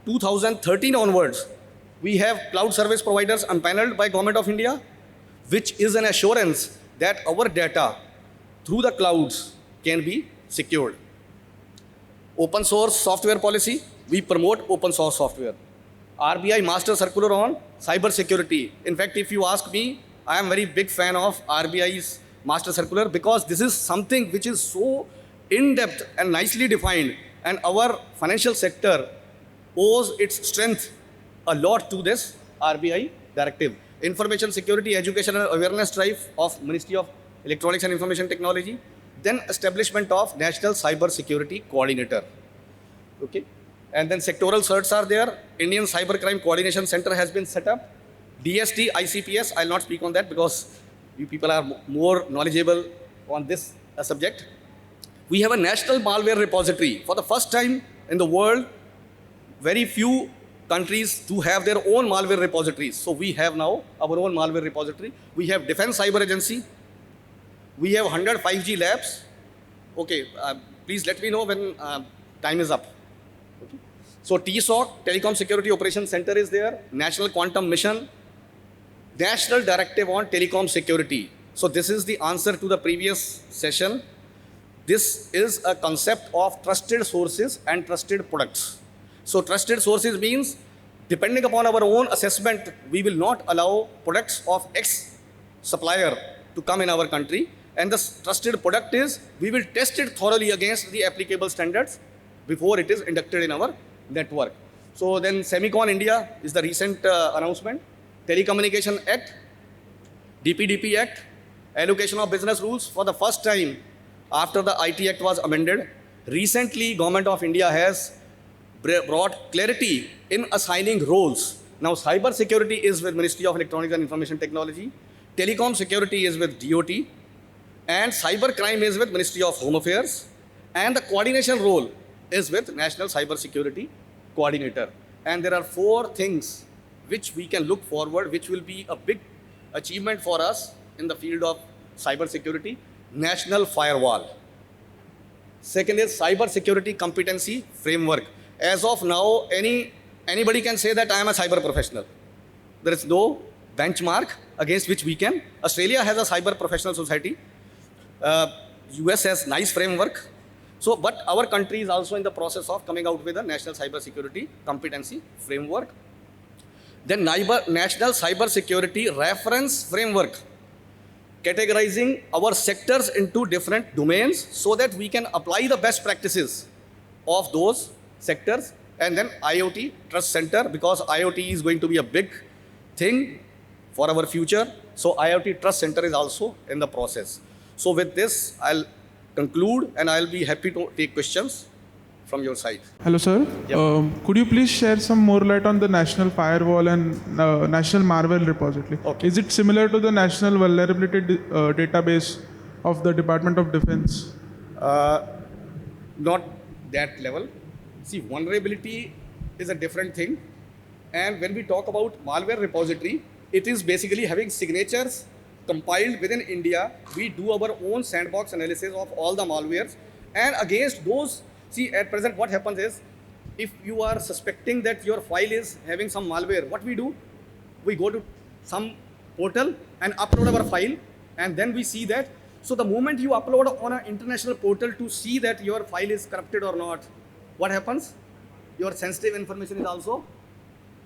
2013 onwards, we have cloud service providers empaneled by Government of India, which is an assurance that our data through the clouds can be secured. Open source software policy, we promote open source software. RBI Master Circular on cyber security. In fact, if you ask me, I am very big fan of RBI's Master Circular because this is something which is so in-depth and nicely defined, and our financial sector owes its strength a lot to this RBI directive. Information security, education and awareness drive of Ministry of Electronics and Information Technology. Then establishment of National Cyber Security Coordinator. Okay. And then sectoral certs are there. Indian Cybercrime Coordination Center has been set up. DST, ICPS, I'll not speak on that because you people are more knowledgeable on this subject. We have a national malware repository. For the first time in the world, very few countries do have their own malware repositories. So we have now our own malware repository. We have Defense Cyber Agency. We have 100 5G labs. Okay, please let me know when time is up. Okay. So TSOC, Telecom Security Operations Center is there. National Quantum Mission. National Directive on Telecom Security. So this is the answer to the previous session. This is a concept of trusted sources and trusted products. So trusted sources means, depending upon our own assessment, we will not allow products of X supplier to come in our country. And the trusted product is, we will test it thoroughly against the applicable standards before it is inducted in our network. So then Semicon India is the recent announcement. Telecommunication Act, DPDP Act, allocation of business rules for the first time after the IT Act was amended. Recently, Government of India has brought clarity in assigning roles. Now, cyber security is with Ministry of Electronics and Information Technology. Telecom security is with DOT. And cyber crime is with Ministry of Home Affairs. And the coordination role is with National Cyber Security Coordinator. And there are 4 things which we can look forward, which will be a big achievement for us in the field of cyber security. National firewall. Second is cyber security competency framework. As of now, anybody can say that I am a cyber professional. There is no benchmark against which we can. Australia has a cyber professional society. US has nice framework. So, but our country is also in the process of coming out with a national cybersecurity competency framework. Then national cybersecurity reference framework, categorizing our sectors into different domains so that we can apply the best practices of those sectors. And then IoT Trust Center, because IoT is going to be a big thing for our future. So IoT Trust Center is also in the process. So with this, I'll conclude and I'll be happy to take questions from your side. Hello, sir. Yep. Could you please share some more light on the National Firewall and National Marvel Repository? Okay. Is it similar to the National Vulnerability Database of the Department of Defense? Not that level. See, vulnerability is a different thing. And when we talk about malware repository, it is basically having signatures compiled within India. We do our own sandbox analysis of all the malwares. And against those, see, at present, what happens is, if you are suspecting that your file is having some malware, what we do? We go to some portal and upload our file, and then we see that. So the moment you upload on an international portal to see that your file is corrupted or not, what happens? Your sensitive information is also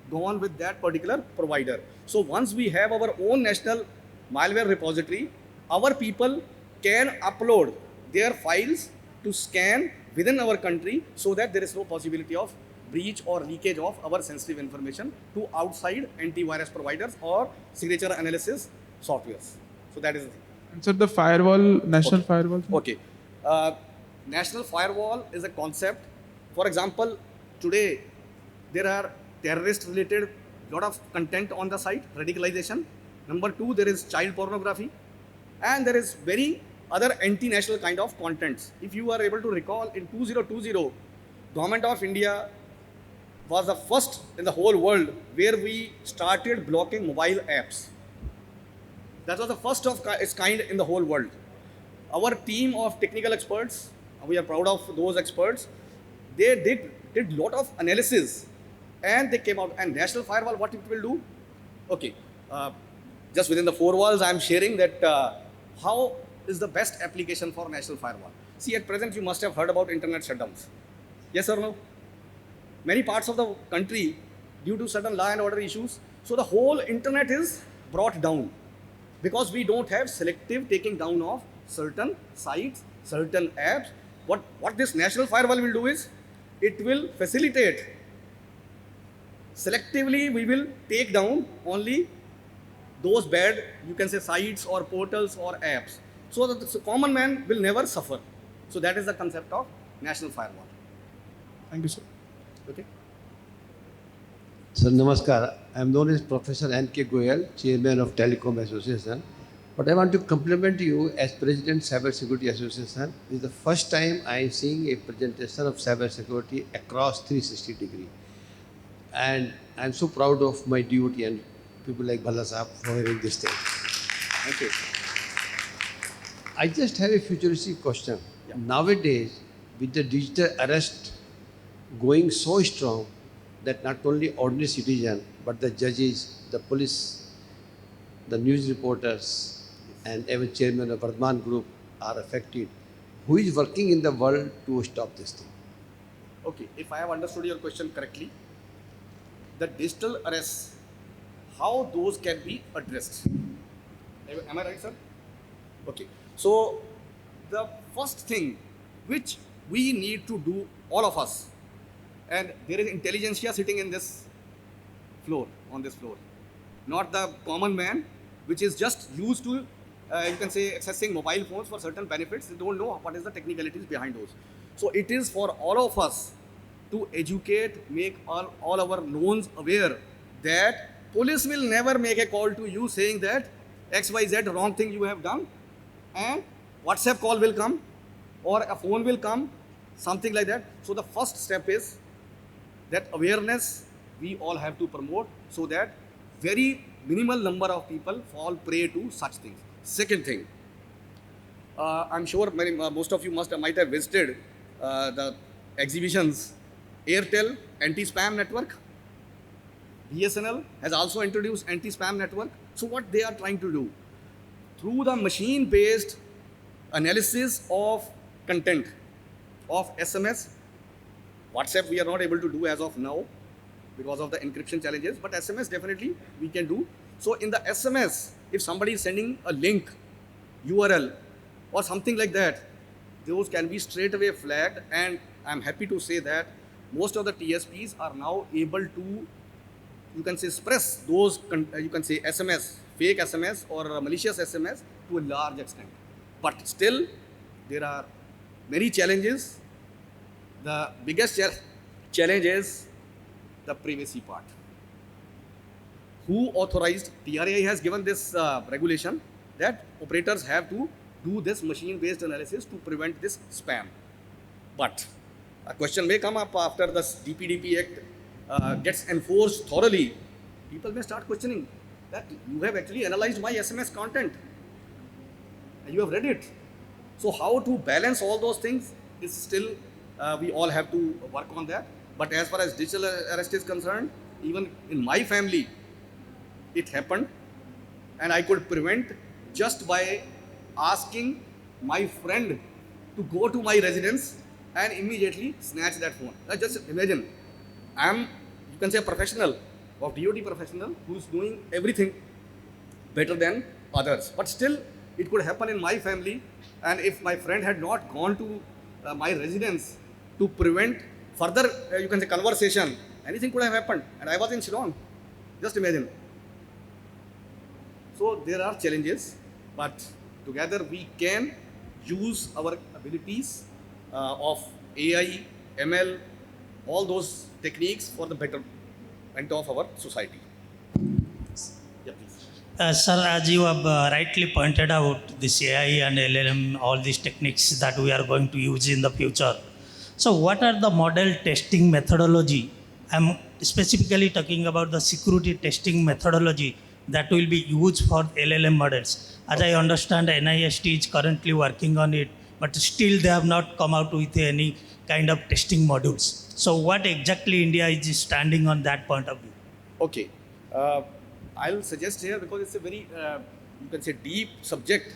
gone with that particular provider. So once we have our own national malware repository, our people can upload their files to scan within our country so that there is no possibility of breach or leakage of our sensitive information to outside antivirus providers or signature analysis softwares. So that is the thing. And sir, the firewall, National Firewall? Okay. National firewall is a concept. For example, today there are terrorist-related lot of content on the site, radicalization. Number two, there is child pornography, and there is very other anti-national kind of contents. If you are able to recall, in 2020, Government of India was the first in the whole world where we started blocking mobile apps. That was the first of its kind in the whole world. Our team of technical experts, we are proud of those experts, they did lot of analysis and they came out. And National Firewall, what it will do? Okay, just within the four walls, I am sharing that how is the best application for National Firewall. See, at present, you must have heard about internet shutdowns. Yes or no? Many parts of the country, due to certain law and order issues, so the whole internet is brought down because we don't have selective taking down of certain sites, certain apps. What this National Firewall will do is, it will facilitate. Selectively, we will take down only those bad, you can say, sites or portals or apps, so that the common man will never suffer. So that is the concept of National Firewall. Thank you, sir. Okay. Sir, namaskar. I am known as Professor N.K. Goyal, Chairman of Telecom Association. But I want to compliment you as President Cyber Security Association. This is the first time I am seeing a presentation of cyber security across 360 degree. And I am so proud of my DOT and people like Bhala Saab for having this thing. Thank you. I just have a futuristic question. Yeah. Nowadays, with the digital arrest going so strong that not only ordinary citizen, but the judges, the police, the news reporters, and even chairman of Vardhan Group are affected. Who is working in the world to stop this thing? Okay, if I have understood your question correctly, the digital arrests, how those can be addressed? Am I right, sir? Okay. So the first thing which we need to do, all of us, and there is intelligentsia sitting in this floor, on this floor, not the common man, which is just used to, you can say, accessing mobile phones for certain benefits. They don't know what is the technicalities behind those. So it is for all of us to educate, make all our knowns aware that police will never make a call to you saying that XYZ wrong thing you have done, and WhatsApp call will come or a phone will come, something like that. So the first step is that awareness we all have to promote so that very minimal number of people fall prey to such things. Second thing, I'm sure most of you might have visited the exhibitions. Airtel anti-spam network, BSNL has also introduced anti-spam network. So what they are trying to do, through the machine-based analysis of content, of SMS. WhatsApp we are not able to do as of now because of the encryption challenges, but SMS definitely we can do. So in the SMS, if somebody is sending a link, URL or something like that, those can be straight away flagged, and I'm happy to say that most of the TSPs are now able to, you can say, suppress those, you can say SMS, fake SMS or malicious SMS to a large extent. But still, there are many challenges. The biggest challenge is the privacy part. Who authorized? TRAI has given this regulation that operators have to do this machine-based analysis to prevent this spam. But a question may come up after the DPDP Act gets enforced thoroughly. People may start questioning that you have actually analyzed my SMS content and you have read it. So how to balance all those things is still, we all have to work on that. But as far as digital arrest is concerned, even in my family, it happened, and I could prevent just by asking my friend to go to my residence and immediately snatch that phone. Now just imagine, I am, you can say, a professional, of DOT professional who's doing everything better than others. But still, it could happen in my family, and if my friend had not gone to my residence to prevent further, you can say, conversation, anything could have happened. And I was in Shillong. Just imagine. So there are challenges, but together we can use our abilities of AI, ML, all those techniques for the betterment of our society. Yeah, please. Sir, as you have rightly pointed out, this AI and LLM, all these techniques that we are going to use in the future. So what are the model testing methodology? I'm specifically talking about the security testing methodology that will be used for LLM models. As I understand, NIST is currently working on it, but still they have not come out with any kind of testing modules. So what exactly India is standing on that point of view? Okay. I'll suggest here, because it's a very, you can say, deep subject.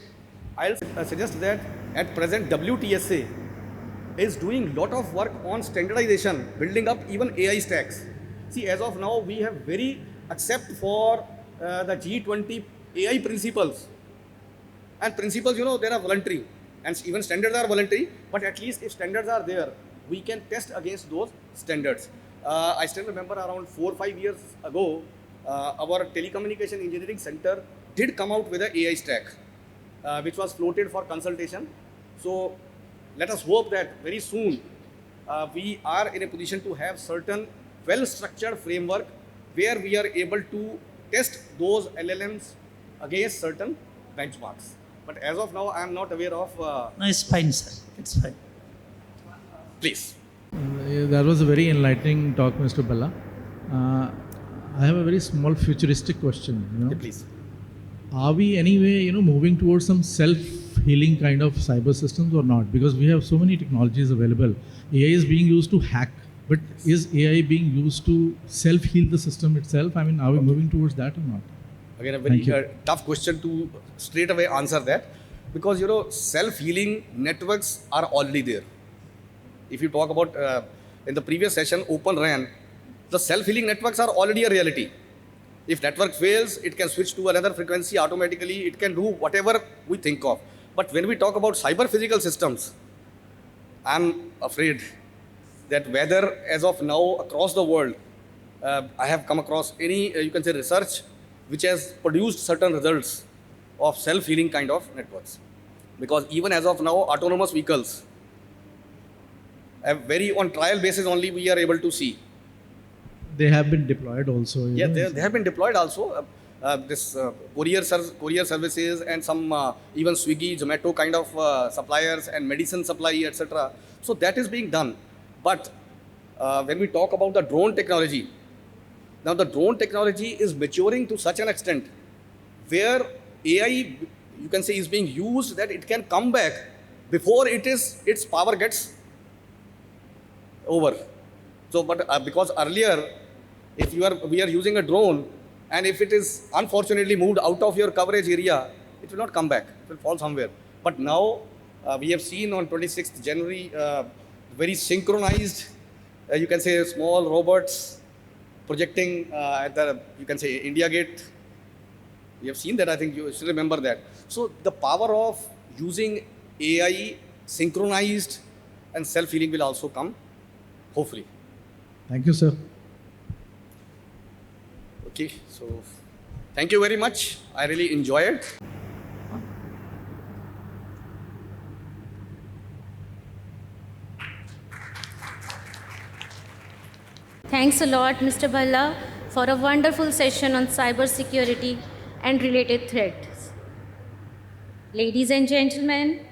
I'll suggest that at present WTSA is doing lot of work on standardization, building up even AI stacks. See, as of now, we have except for the G20 AI principles. And principles, you know, they are voluntary. And even standards are voluntary. But at least if standards are there, we can test against those standards. I still remember around 4 or 5 years ago, our telecommunication engineering center did come out with an AI stack, which was floated for consultation. So let us hope that very soon we are in a position to have certain well-structured framework where we are able to test those LLMs against certain benchmarks. But as of now, I am not aware of. No, it's fine, sir. It's fine. Please. That was a very enlightening talk, Mr. Balla. I have a very small futuristic question. Yeah, please. Are we anyway, moving towards some self-healing kind of cyber systems or not? Because we have so many technologies available. AI is being used to hack, but is AI being used to self-heal the system itself? I mean, are we moving towards that or not? Again, a very tough question to straight away answer that, because self-healing networks are already there. If you talk about in the previous session, Open RAN, the self-healing networks are already a reality. If network fails, it can switch to another frequency automatically. It can do whatever we think of. But when we talk about cyber physical systems, I'm afraid that whether as of now across the world, I have come across any, you can say, research which has produced certain results of self-healing kind of networks. Because even as of now, autonomous vehicles, very on trial basis only we are able to see. They have been deployed also. Yeah, they have been deployed also. This courier services and some even Swiggy, Zomato kind of suppliers and medicine supply, etc. So that is being done. But when we talk about the drone technology, now the drone technology is maturing to such an extent where AI, you can say, is being used that it can come back before its power gets over. So, but because earlier, if we are using a drone, and if it is unfortunately moved out of your coverage area, it will not come back. It will fall somewhere. But now we have seen on 26th January, very synchronized, you can say small robots projecting at the, you can say, India Gate. You have seen that, I think you still remember that. So the power of using AI synchronized and self-healing will also come, hopefully. Thank you, sir. Okay, so thank you very much. I really enjoy it. Thanks a lot, Mr. Bhalla, for a wonderful session on cybersecurity and related threats. Ladies and gentlemen,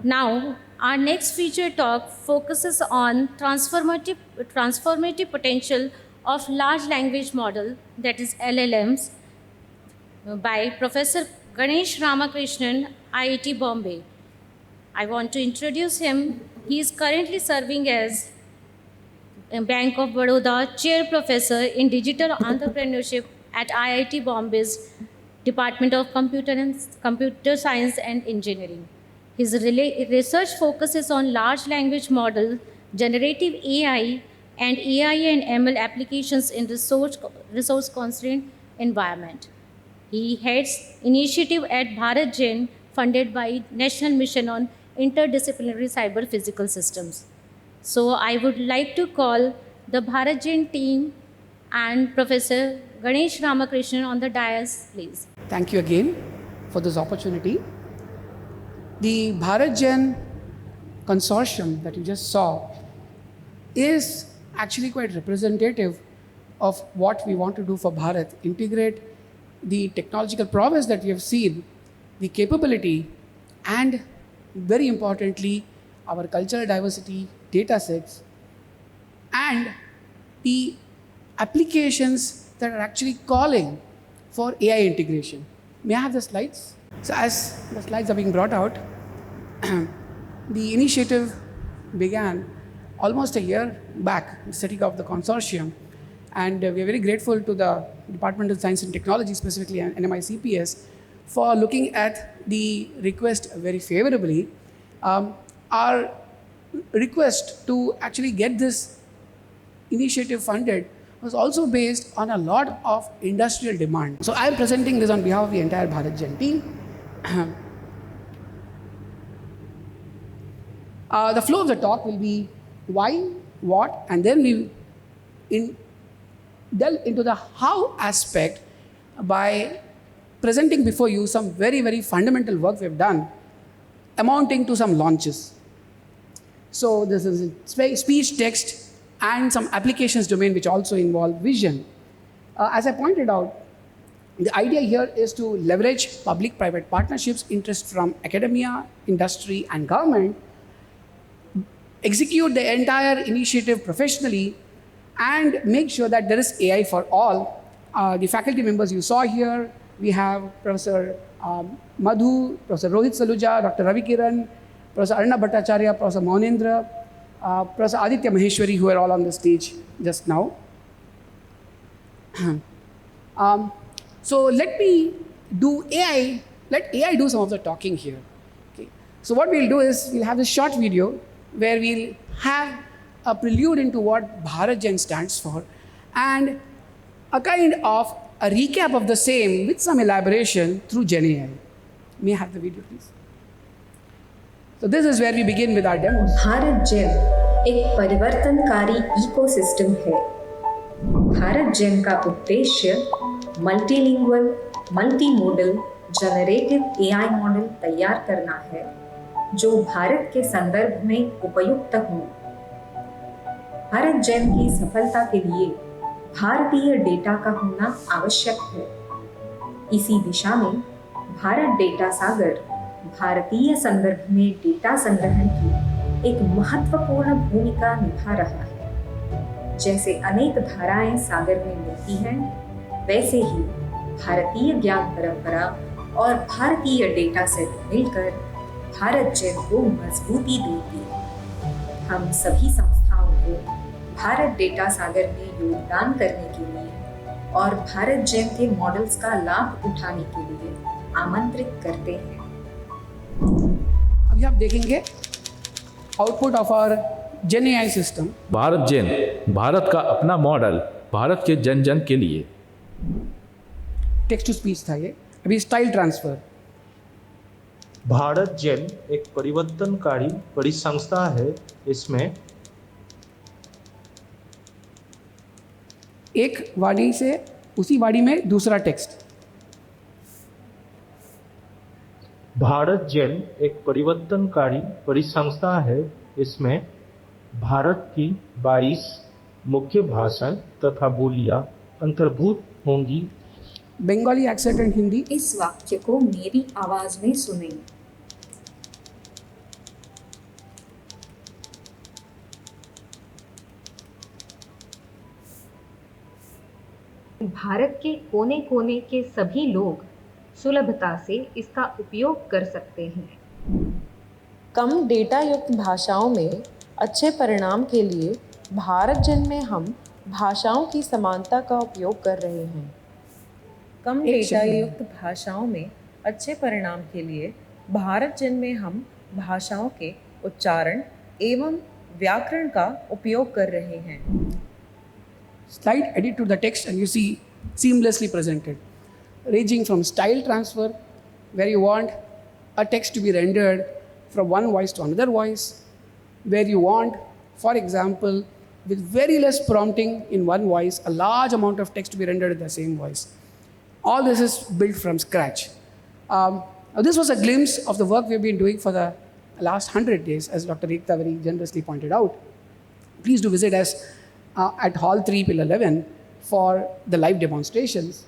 now our next feature talk focuses on transformative potential of large language model, that is LLMs, by Professor Ganesh Ramakrishnan, IIT Bombay. I want to introduce him. He is currently serving as Bank of Baroda Chair Professor in Digital Entrepreneurship at IIT Bombay's Department of Computer Science and Engineering. His research focuses on large language model, generative AI, and AI and ML applications in resource-constrained environment. He heads initiative at Bharat Gen, funded by National Mission on Interdisciplinary Cyber Physical Systems. So I would like to call the Bharat Gen team and Professor Ganesh Ramakrishnan on the dais, please. Thank you again for this opportunity. The Bharat Gen consortium that you just saw is actually quite representative of what we want to do for Bharat, integrate the technological prowess that we have seen, the capability, and very importantly, our cultural diversity, data sets, and the applications that are actually calling for AI integration. May I have the slides? So as the slides are being brought out, the initiative began almost a year back, the setting of the consortium, and we are very grateful to the Department of Science and Technology, specifically NMICPS, for looking at the request very favorably. Our request to actually get this initiative funded was also based on a lot of industrial demand. So I am presenting this on behalf of the entire Bharat Gen team. The flow of the talk will be why, what, and then we delve into the how aspect by presenting before you some very, very fundamental work we have done, amounting to some launches. So this is speech, text, and some applications domain which also involve vision. As I pointed out, the idea here is to leverage public-private partnerships, interest from academia, industry, and government, execute the entire initiative professionally, and make sure that there is AI for all. The faculty members you saw here, we have Professor Madhu, Professor Rohit Saluja, Dr. Ravi Kiran, Professor Arnab Bhattacharya, Professor Maunendra, Professor Aditya Maheshwari, who are all on the stage just now. So let me do AI, let AI do some of the talking here. Okay. So what we'll do is we'll have this short video where we'll have a prelude into what Bharat Gen stands for and a kind of a recap of the same with some elaboration through Gen AI. May I have the video, please? So this is where we begin with our demos. Bharat जेन एक परिवर्तनकारी ecosystem है। भारत जेन का उद्देश्य multilingual, multimodal, generative AI model तैयार करना है जो भारत के संदर्भ में उपयुक्त हों। भारत जेन की सफलता के लिए भारतीय डेटा का होना आवश्यक है। इसी दिशा में भारत डेटा सागर भारतीय संदर्भ में डेटा संग्रहण की एक महत्वपूर्ण भूमिका निभा रहा है। जैसे अनेक धाराएं सागर में मिलती हैं, वैसे ही भारतीय ज्ञान परंपरा और भारतीय डेटा सेट मिलकर भारत जेन को मजबूती देगी। हम सभी संस्थाओं को भारत डेटा सागर में योगदान करने के लिए और भारत जेन के मॉडल्स का लाभ उठाने के लिए आमंत्रित करते हैं। अभी आप देखेंगे output of our Gen AI system. Bharat Gen, Bharat का अपना मॉडल, भारत के जन जन के लिए। टेक्स्ट टू स्पीच था ये। अभी स्टाइल ट्रांसफर। भारत जेन एक परिवर्तनकारी परिसंस्था है। इसमें एक वाणी से उसी वाणी में दूसरा टेक्स्ट। भारत जेन एक परिवर्तनकारी परिसंस्था है। इसमें भारत की 22 मुख्य भाषा तथा बोलियां अंतर्भूत होंगी। Bengali accent and Hindi. इस वाक्य को मेरी आवाज में सुने। भारत के कोने कोने के सभी लोग सुलभता से इसका उपयोग कर सकते हैं। कम डेटा युक्त भाषाओं में अच्छे परिणाम के लिए भारत जिन में हम भाषाओं की समानता का उपयोग कर रहे हैं। कम डेटा युक्त भाषाओं में अच्छे परिणाम के लिए भारत जिन में हम भाषाओं के उच्चारण एवं व्याकरण का उपयोग कर रहे हैं। Slide edit to the text and you see seamlessly presented, ranging from style transfer, where you want a text to be rendered from one voice to another voice, where you want, for example, with very less prompting in one voice, a large amount of text to be rendered in the same voice. All this is built from scratch. This was a glimpse of the work we've been doing for the last 100 days, as Dr. Ekta very generously pointed out. Please do visit us at Hall 3, Pillar 11 for the live demonstrations.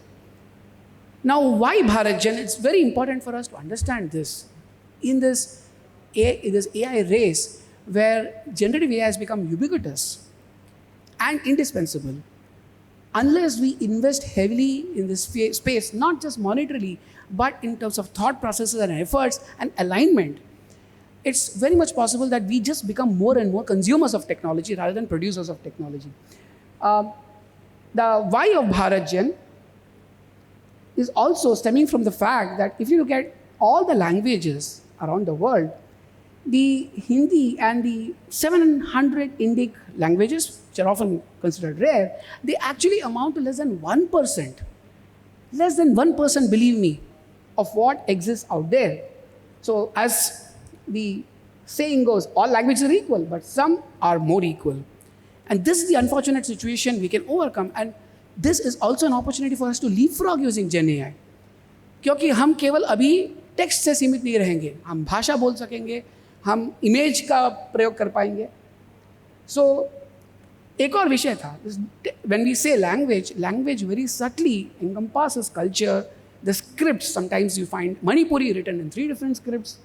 Now, why Bharat Gen? It's very important for us to understand this. In this AI race, where generative AI has become ubiquitous and indispensable, unless we invest heavily in this space, not just monetarily, but in terms of thought processes and efforts and alignment, it's very much possible that we just become more and more consumers of technology rather than producers of technology. The why of Bharat Gen is also stemming from the fact that if you look at all the languages around the world, the Hindi and the 700 Indic languages, which are often considered rare, they actually amount to less than 1%. Less than 1%, believe me, of what exists out there. So as the saying goes, all languages are equal, but some are more equal. And this is the unfortunate situation we can overcome. And this is also an opportunity for us to leapfrog using Gen AI. क्योंकि हम केवल अभी text से सीमित नहीं रहेंगे, हम भाषा बोल सकेंगे, हम इमेज का प्रयोग कर पाएंगे. So एक और विषय था, when we say language, language very subtly encompasses culture, the scripts. Sometimes you find Manipuri written in 3 different scripts,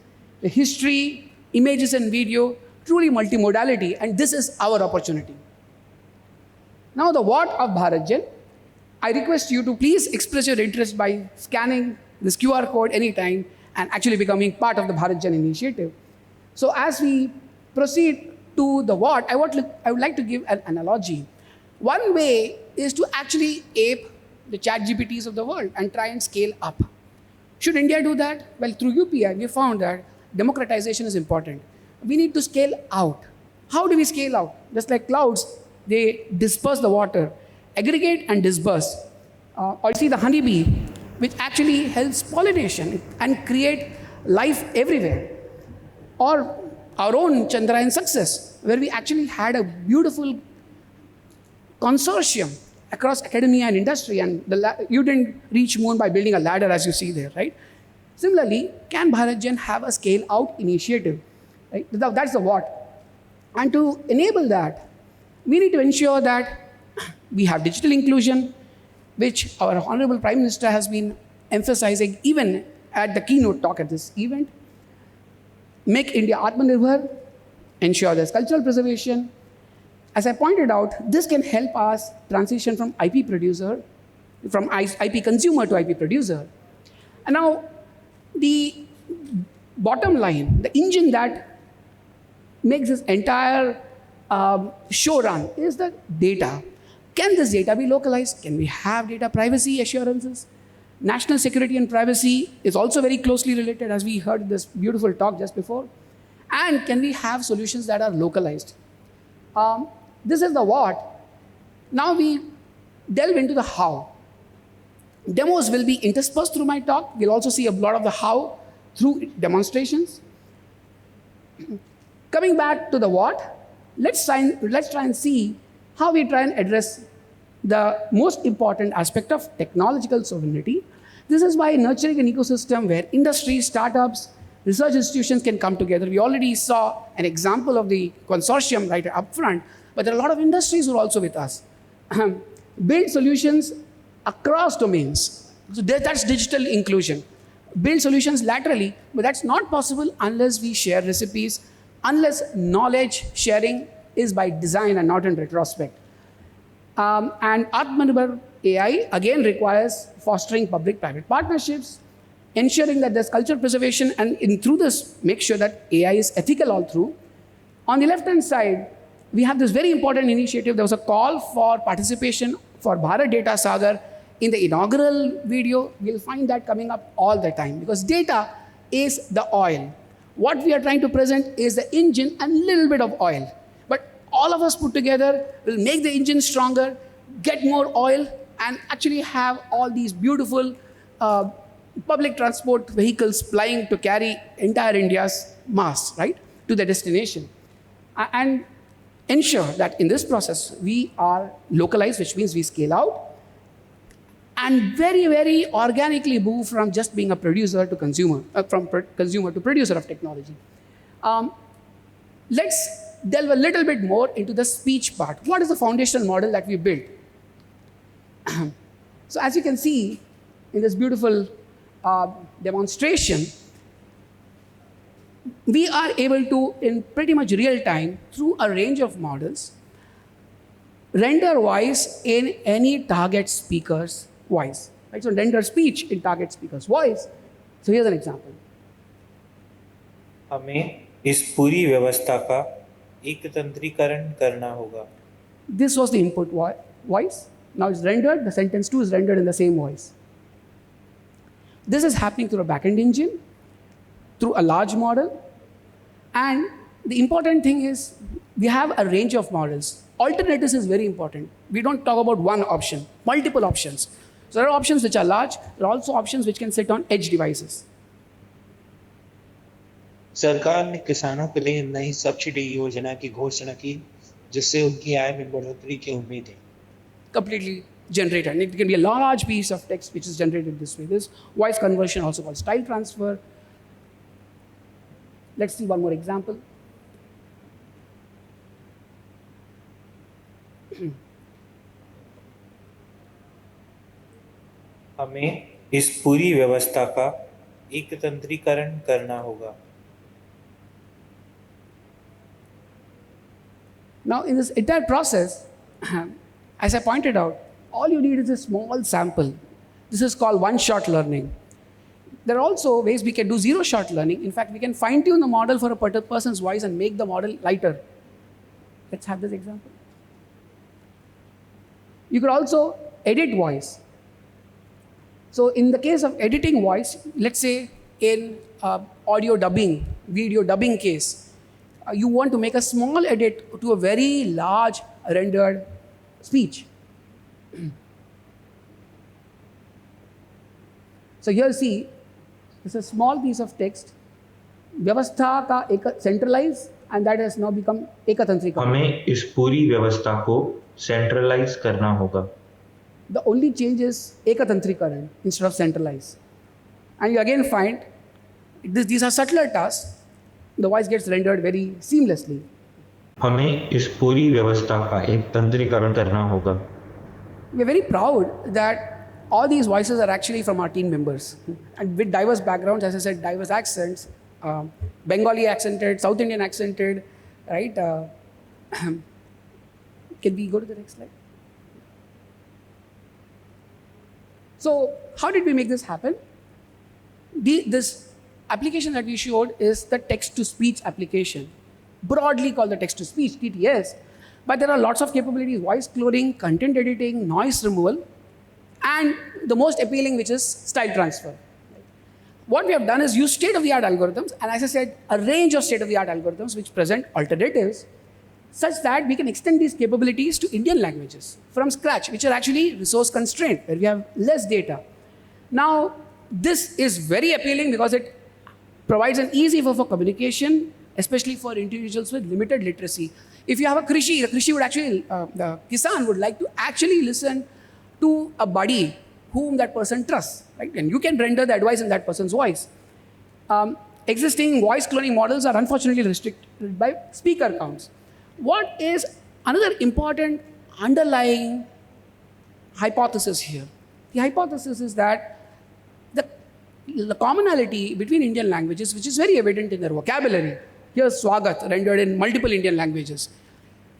the history, images and video, truly multimodality, and this is our opportunity. Now the what of Bharat Gen, I request you to please express your interest by scanning this QR code anytime and actually becoming part of the Bharat Gen initiative. So as we proceed to the what, I would like to give an analogy. One way is to actually ape the chat GPTs of the world and try and scale up. Should India do that? Well, through UPI, we found that democratization is important. We need to scale out. How do we scale out? Just like clouds, they disperse the water, aggregate and disperse. Or see the honeybee, which actually helps pollination and create life everywhere. Or our own Chandrayaan success, where we actually had a beautiful consortium across academia and industry, and you didn't reach moon by building a ladder as you see there, right? Similarly, can Bharat Gen have a scale-out initiative? Right? That's the what. And to enable that, we need to ensure that we have digital inclusion, which our Honorable Prime Minister has been emphasizing even at the keynote talk at this event. Make India Atmanirbhar, ensure there's cultural preservation. As I pointed out, this can help us transition from IP producer, from IP consumer to IP producer. And now, the bottom line, the engine that makes this entire show run is the data. Can this data be localized? Can we have data privacy assurances? National security and privacy is also very closely related, as we heard this beautiful talk just before. And can we have solutions that are localized? This is the what. Now we delve into the how. Demos will be interspersed through my talk. We'll also see a lot of the how through demonstrations. Coming back to the what, let's try and see how we try and address the most important aspect of technological sovereignty. This is by nurturing an ecosystem where industry, startups, research institutions can come together. We already saw an example of the consortium right up front, but there are a lot of industries who are also with us. Build solutions across domains. So that's digital inclusion. Build solutions laterally, but that's not possible unless we share recipes, unless knowledge sharing is by design and not in retrospect. And Atmanirbhar AI again requires fostering public-private partnerships, ensuring that there's culture preservation, and through this, make sure that AI is ethical all through. On the left-hand side, we have this very important initiative. There was a call for participation for Bharat Data Sagar. In the inaugural video, we'll find that coming up all the time because data is the oil. What we are trying to present is the engine and a little bit of oil. But all of us put together will make the engine stronger, get more oil, and actually have all these beautiful public transport vehicles flying to carry entire India's mass, right, to the destination. And ensure that in this process, we are localized, which means we scale out, and very, very organically move from just being a producer to consumer, consumer to producer of technology. Let's delve a little bit more into the speech part. What is the foundational model that we built? So as you can see in this beautiful demonstration, we are able to, in pretty much real time, through a range of models, render voice in any target speaker's voice. Right? So render speech in target speaker's voice. So here's an example. हमें इस पूरी व्यवस्था का एकत्रीकरण करना होगा. This was the input voice. Now it's rendered, the sentence 2 is rendered in the same voice. This is happening through a backend engine, through a large model. And the important thing is we have a range of models. Alternatives is very important. We don't talk about one option, multiple options. So there are options which are large. There are also options which can sit on edge devices. सरकार ने किसानों के लिए नई subsidy योजना की घोषणा की जिससे उनकी आय में बढ़ोतरी की उम्मीद है. Completely generated. And it can be a large piece of text which is generated this way. This voice conversion, also called style transfer. Let's see one more example. हमें इस पूरी व्यवस्था का एकत्रीकरण करना होगा. Now, in this entire process, as I pointed out, all you need is a small sample. This is called one-shot learning. There are also ways we can do zero-shot learning. In fact, we can fine-tune the model for a person's voice and make the model lighter. Let's have this example. You could also edit voice. So in the case of editing voice, let's say in audio dubbing, video dubbing case, you want to make a small edit to a very large rendered speech. So here see, this is a small piece of text. Vyavastha ka centralize, and that has now become ekatantrika. हमें इस पूरी व्यवस्था को centralise करना होगा. The only change is ekatantrikaran instead of centralize. And you again find these are subtler tasks. The voice gets rendered very seamlessly. हमें इस पूरी व्यवस्था का एकत्रीकरण करना होगा. We're very proud that all these voices are actually from our team members. And with diverse backgrounds, as I said, diverse accents, Bengali accented, South Indian accented, right? Can we go to the next slide? So how did we make this happen? This application that we showed is the text-to-speech application, broadly called the text-to-speech, TTS. But there are lots of capabilities: voice cloning, content editing, noise removal, and the most appealing, which is style transfer. What we have done is use state-of-the-art algorithms, and as I said, a range of state-of-the-art algorithms which present alternatives such that we can extend these capabilities to Indian languages from scratch, which are actually resource constrained, where we have less data. Now, this is very appealing because it provides an easy way for communication, especially for individuals with limited literacy. If you have a Krishi, the Krishi would actually, the Kisan would like to actually listen to a buddy whom that person trusts, right? And you can render the advice in that person's voice. Existing voice cloning models are unfortunately restricted by speaker counts. What is another important underlying hypothesis here? The hypothesis is that the commonality between Indian languages, which is very evident in their vocabulary, here's Swagat rendered in multiple Indian languages.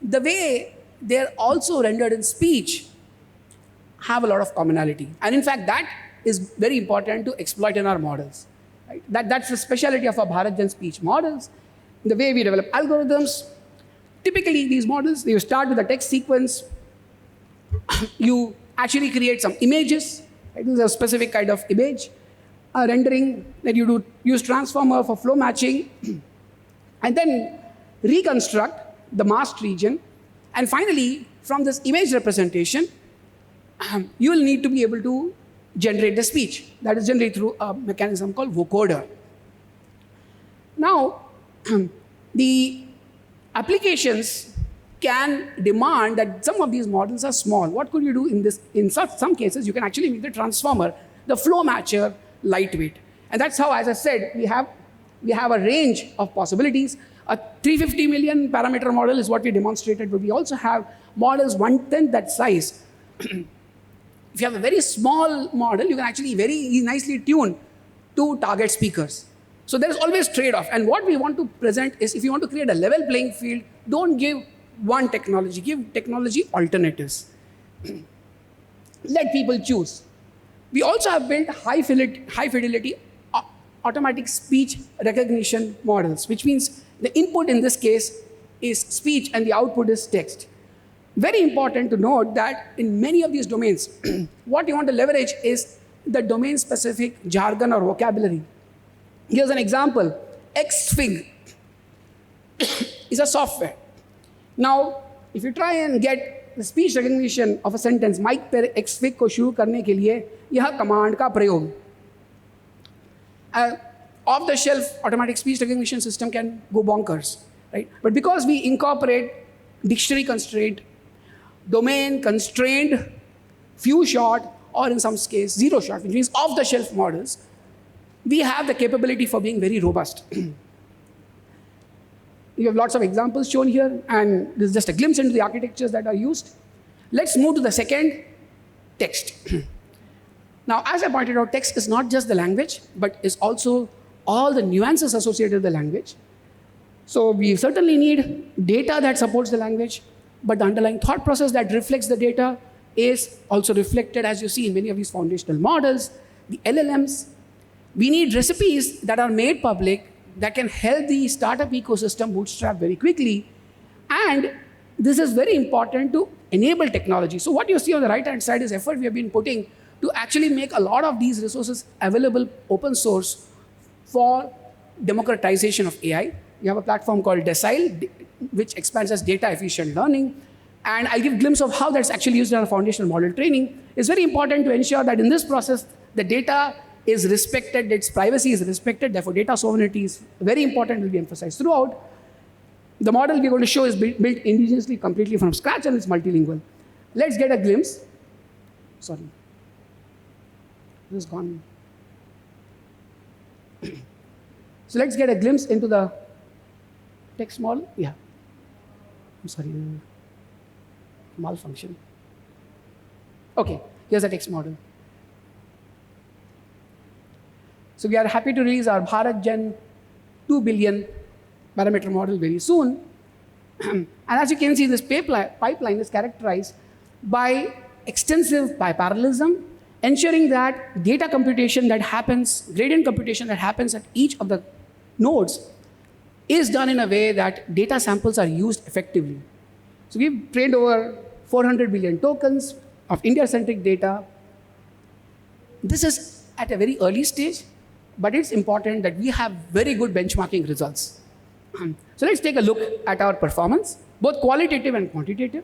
The way they're also rendered in speech have a lot of commonality. And in fact, that is very important to exploit in our models. Right? That's the specialty of our BharatGen speech models. The way we develop algorithms, typically these models, you start with a text sequence, you actually create some images, right? This is a specific kind of image, rendering, then you do use transformer for flow matching, and then reconstruct the masked region. And finally, from this image representation, you will need to be able to generate the speech. That is generally through a mechanism called vocoder. Now, the applications can demand that some of these models are small. What could you do in this? In some cases, you can actually make the transformer, the flow matcher, lightweight. And that's how, as I said, we have a range of possibilities. A 350 million parameter model is what we demonstrated, but we also have models 1/10 that size. If you have a very small model, you can actually very nicely tune to target speakers. So there's always trade-off. And what we want to present is, if you want to create a level playing field, don't give one technology, give technology alternatives. Let people choose. We also have built high fidelity automatic speech recognition models, which means the input in this case is speech and the output is text. Very important to note that in many of these domains, what you want to leverage is the domain-specific jargon or vocabulary. Here's an example. Xfig is a software. Now, if you try and get the speech recognition of a sentence, mic per Xfig को शुरू करने के लिए यह command का प्रयोग. Off-the-shelf automatic speech recognition system can go bonkers, right? But because we incorporate dictionary constraint, domain constrained, few shot, or in some case zero shot, which means off-the-shelf models, we have the capability for being very robust. You have lots of examples shown here, and this is just a glimpse into the architectures that are used. Let's move to the second, text. Now, as I pointed out, text is not just the language, but is also all the nuances associated with the language. So we certainly need data that supports the language, but the underlying thought process that reflects the data is also reflected, as you see, in many of these foundational models, the LLMs. We need recipes that are made public that can help the startup ecosystem bootstrap very quickly. And this is very important to enable technology. So what you see on the right-hand side is effort we have been putting to actually make a lot of these resources available open source for democratization of AI. You have a platform called Decile, which expands as data efficient learning. And I'll give a glimpse of how that's actually used in our foundational model training. It's very important to ensure that in this process, the data is respected, its privacy is respected, therefore data sovereignty is very important, will be emphasized throughout. The model we're going to show is built indigenously, completely from scratch, and it's multilingual. Let's get a glimpse. Sorry. This is gone. So let's get a glimpse into the text model. Yeah. I'm sorry. Malfunction. Okay, here's the text model. So we are happy to release our BharatGen 2 billion parameter model very soon. And as you can see, this pipeline is characterized by extensive biparallelism, ensuring that data computation that happens, gradient computation that happens at each of the nodes is done in a way that data samples are used effectively. So we've trained over 400 billion tokens of India-centric data. This is at a very early stage, but it's important that we have very good benchmarking results. So let's take a look at our performance, both qualitative and quantitative.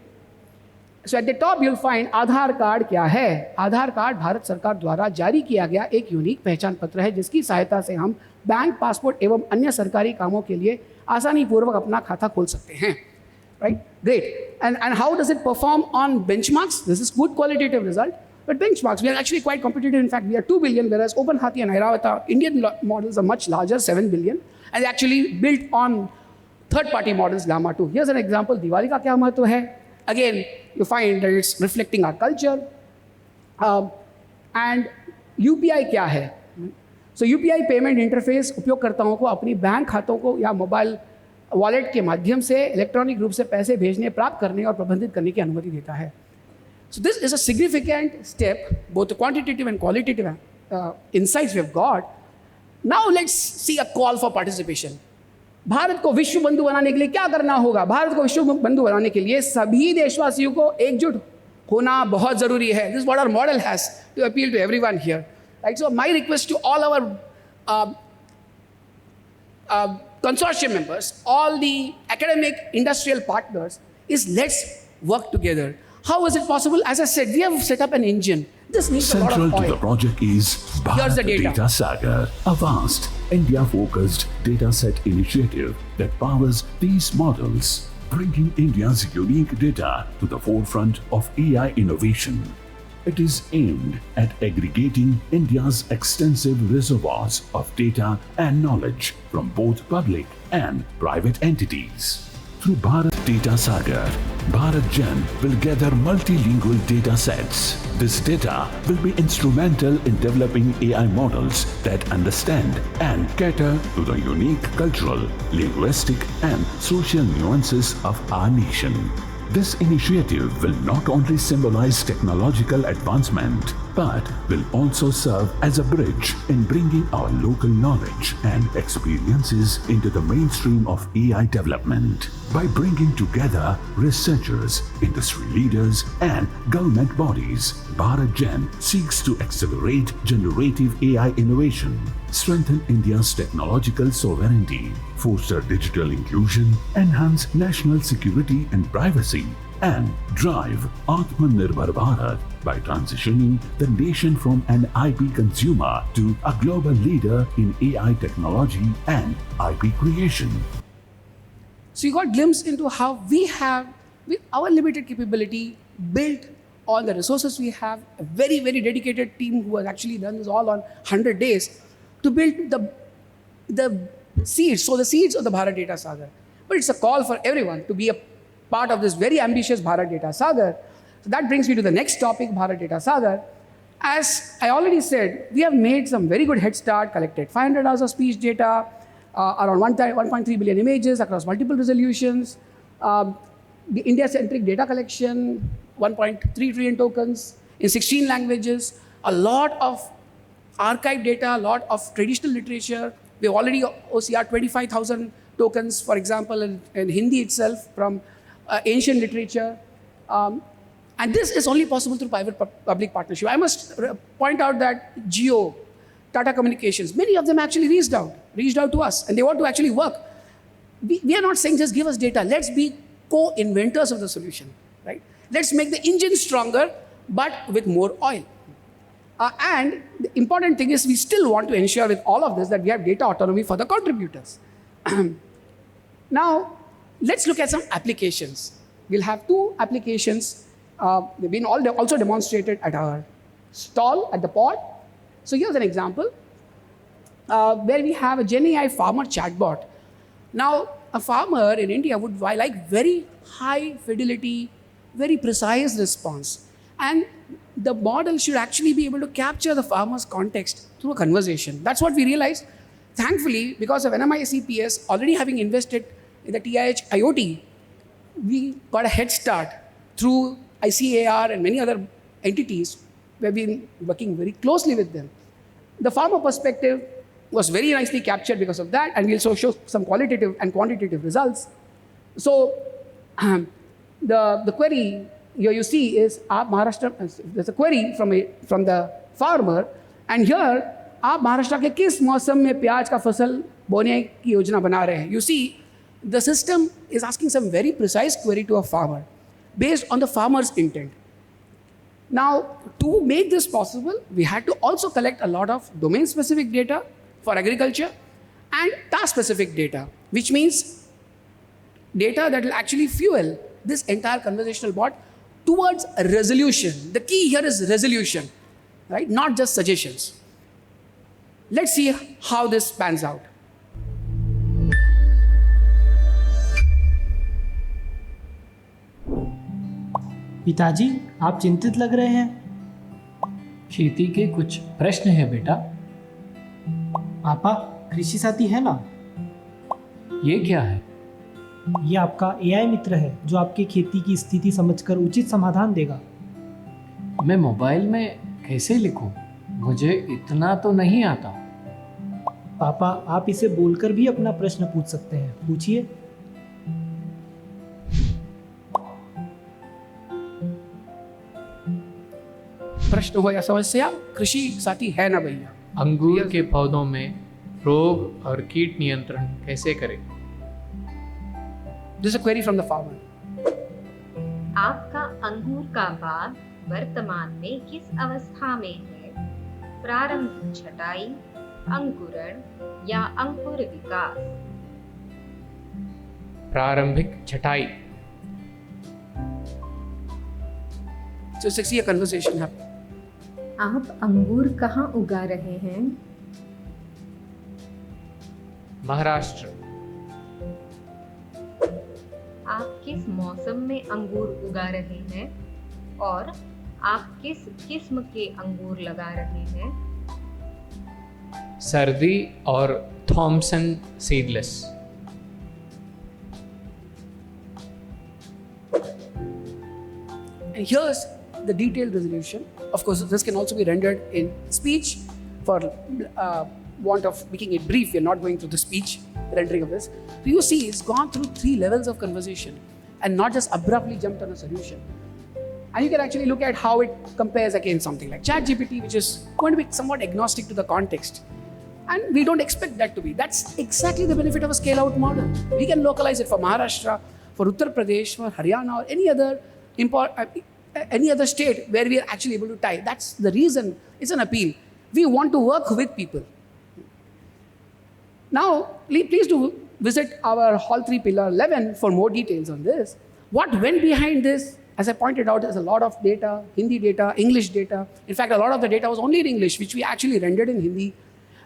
So at the top you'll find Aadhaar card क्या है. आधार card Bharat सरकार द्वारा जारी किया गया एक unique पहचान पत्र है जिसकी सहायता से हम बैंक, पासपोर्ट एवं अन्य सरकारी कामों के लिए आसानी पूर्वक अपना खाता खोल सकते हैं. Right? Great. And how does it perform on benchmarks? This is good qualitative result. But benchmarks, we are actually quite competitive. In fact, we are 2 billion, whereas OpenHati and Airavata, Indian models are much larger, 7 billion, and actually built on third-party models, Llama 2. Here's an example. Diwali ka kya mahatva hai? Again, you find that it's reflecting our culture. And UPI kya hai? So UPI payment interface उपयोगकर्ताओं को अपनी bank खातों को या mobile wallet के माध्यम से electronic रूप से पैसे भेजने, प्राप्त करने और प्रबंधित करने की अनुमति देता है. So this is a significant step, both the quantitative and qualitative insights we have got. Now let's see a call for participation. Bharat को विश्व बंधु बनाने के लिए क्या करना होगा? भारत को विश्व बंधु बनाने के लिए सभी देशवासियों को एकजुट होना बहुत ज़रूरी है. This is what our model has to appeal to everyone here. Right? So my request to all our consortium members, all the academic industrial partners is let's work together. How is it possible? As I said, we have set up an engine. This needs a lot of oil. Central to the project is Here's the Bharat data. Data Sagar, a vast India-focused data set initiative that powers these models, bringing India's unique data to the forefront of AI innovation. It is aimed at aggregating India's extensive reservoirs of data and knowledge from both public and private entities. Through Bharat Data Sagar, Bharat Gen will gather multilingual data sets. This data will be instrumental in developing AI models that understand and cater to the unique cultural, linguistic, and social nuances of our nation. This initiative will not only symbolize technological advancement, but will also serve as a bridge in bringing our local knowledge and experiences into the mainstream of AI development. By bringing together researchers, industry leaders, and government bodies, Bharat Gen seeks to accelerate generative AI innovation, strengthen India's technological sovereignty, foster digital inclusion, enhance national security and privacy, and drive Atmanirbhar Bharat by transitioning the nation from an IP consumer to a global leader in AI technology and IP creation. So you got a glimpse into how we have, with our limited capability, built all the resources we have, a very, very dedicated team who has actually done this all on 100 days to build the seeds, so the seeds of the Bharat Data Sagar. But it's a call for everyone to be a part of this very ambitious Bharat Data Sagar. So that brings me to the next topic, Bharat Data Sagar. As I already said, we have made some very good head start, collected 500 hours of speech data, around 1.3 billion images across multiple resolutions, the India-centric data collection, 1.3 trillion tokens in 16 languages, a lot of archive data, a lot of traditional literature. We've already OCR 25,000 tokens, for example, in Hindi itself from ancient literature. And this is only possible through private-public partnership. I must point out that Jio, Tata Communications, many of them actually reached out to us, and they want to actually work. We are not saying just give us data. Let's be co-inventors of the solution, right? Let's make the engine stronger, but with more oil. And the important thing is we still want to ensure with all of this that we have data autonomy for the contributors. Now, let's look at some applications. We'll have two applications. They've been also demonstrated at our stall at the pod. So here's an example where we have a GenAI farmer chatbot. Now, a farmer in India would like very high fidelity, very precise response. And the model should actually be able to capture the farmer's context through a conversation. That's what we realized. Thankfully, because of NMICPS already having invested in the TIH IoT, we got a head start through ICAR and many other entities. We've been working very closely with them. The farmer perspective was very nicely captured because of that, and we'll also show some qualitative and quantitative results. So the query here you see is Aap Maharashtra. There's a query from the farmer, and here आप महाराष्ट्र के किस मौसम में प्याज का फसल बोने की योजना बना रहे हैं? You see, the system is asking some very precise query to a farmer based on the farmer's intent. Now, to make this possible, we had to also collect a lot of domain-specific data for agriculture and task-specific data, which means data that will actually fuel this entire conversational bot towards a resolution. The key here is resolution, right? Not just suggestions. Let's see how this pans out. पिताजी, आप चिंतित लग रहे हैं। खेती के कुछ प्रश्न है बेटा। पापा, कृषि साथी है ना? ये क्या है? ये आपका एआई मित्र है जो आपकी खेती की स्थिति समझकर उचित समाधान देगा। मैं मोबाइल में कैसे लिखूं? मुझे इतना तो नहीं आता। पापा, आप इसे बोलकर भी अपना प्रश्न पूछ सकते हैं। पूछिए। प्रश्न हो या समस्या, कृषि साथी है ना भैया? अंगूर के पौधों में रोग और कीट नियंत्रण कैसे करें? This is a query from the farmer. आपका अंगूर का बाग वर्तमान में किस अवस्था में है? प्रारंभिक छटाई, अंकुरण या अंकुर विकास? प्रारंभिक छटाई। So see a conversation happen. आप अंगूर कहाँ उगा रहे हैं? महाराष्ट्र। आप किस मौसम में अंगूर उगा रहे हैं और आप किस किस्म के अंगूर लगा रहे हैं? सर्दी और Thompson seedless. And here's the detailed resolution. Of course, this can also be rendered in speech for want of making it brief. We're not going through the speech rendering of this. So you see, it's gone through 3 levels of conversation and not just abruptly jumped on a solution. And you can actually look at how it compares against something like ChatGPT, which is going to be somewhat agnostic to the context. And we don't expect that to be. That's exactly the benefit of a scale-out model. We can localize it for Maharashtra, for Uttar Pradesh, for Haryana, or any other state where we are actually able to tie. That's the reason it's an appeal. We want to work with people. Now, please do visit our Hall 3 Pillar 11 for more details on this. What went behind this, as I pointed out, is a lot of data, Hindi data, English data. In fact, a lot of the data was only in English, which we actually rendered in Hindi.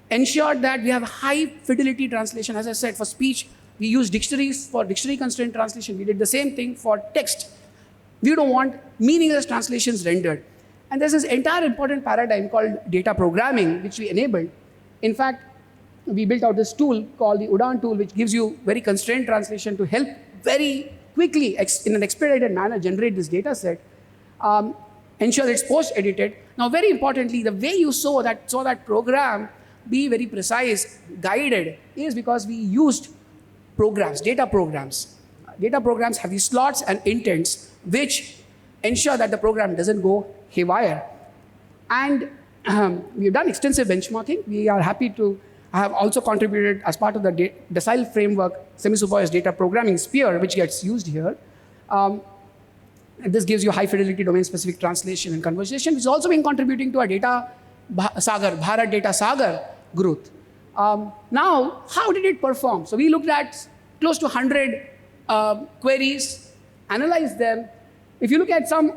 Ensured that we have high fidelity translation. As I said, for speech, we use dictionaries for dictionary constraint translation. We did the same thing for text. We don't want meaningless translations rendered. And there's this entire important paradigm called data programming, which we enabled. In fact, we built out this tool called the Udan tool, which gives you very constrained translation to help very quickly, in an expedited manner, generate this data set, ensure it's post-edited. Now, very importantly, the way you saw that program be very precise, guided, is because we used programs, data programs. Data programs have these slots and intents which ensure that the program doesn't go haywire. And we've done extensive benchmarking. We are happy to have also contributed as part of the Decile framework, semi-supervised data programming sphere, which gets used here. This gives you high fidelity domain-specific translation and conversation, which is also been contributing to our data Sagar, Bharat Data Sagar growth. Now, how did it perform? So we looked at close to 100 queries, analyzed them. If you look at some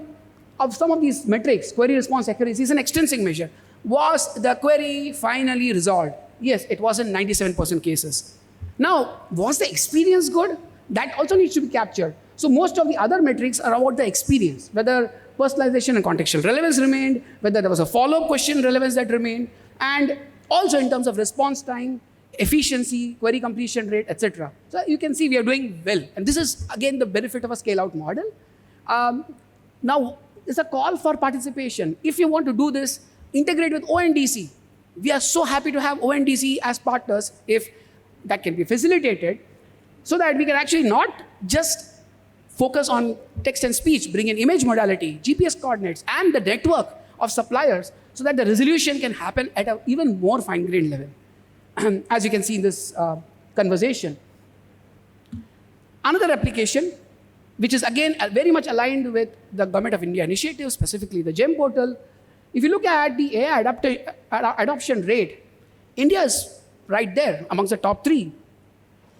of these metrics, query response accuracy is an extrinsic measure. Was the query finally resolved? Yes, it was in 97% cases. Now, was the experience good? That also needs to be captured. So most of the other metrics are about the experience, whether personalization and contextual relevance remained, whether there was a follow-up question relevance that remained, and also in terms of response time, efficiency, query completion rate, etc. So you can see we are doing well. And this is, again, the benefit of a scale-out model. Now, it's a call for participation. If you want to do this, integrate with ONDC. We are so happy to have ONDC as partners if that can be facilitated, so that we can actually not just focus on text and speech, bring in image modality, GPS coordinates, and the network of suppliers, so that the resolution can happen at an even more fine-grained level, as you can see in this conversation. Another application, which is again very much aligned with the Government of India initiative, specifically the GEM portal. If you look at the AI adoption rate, India is right there amongst the top 3.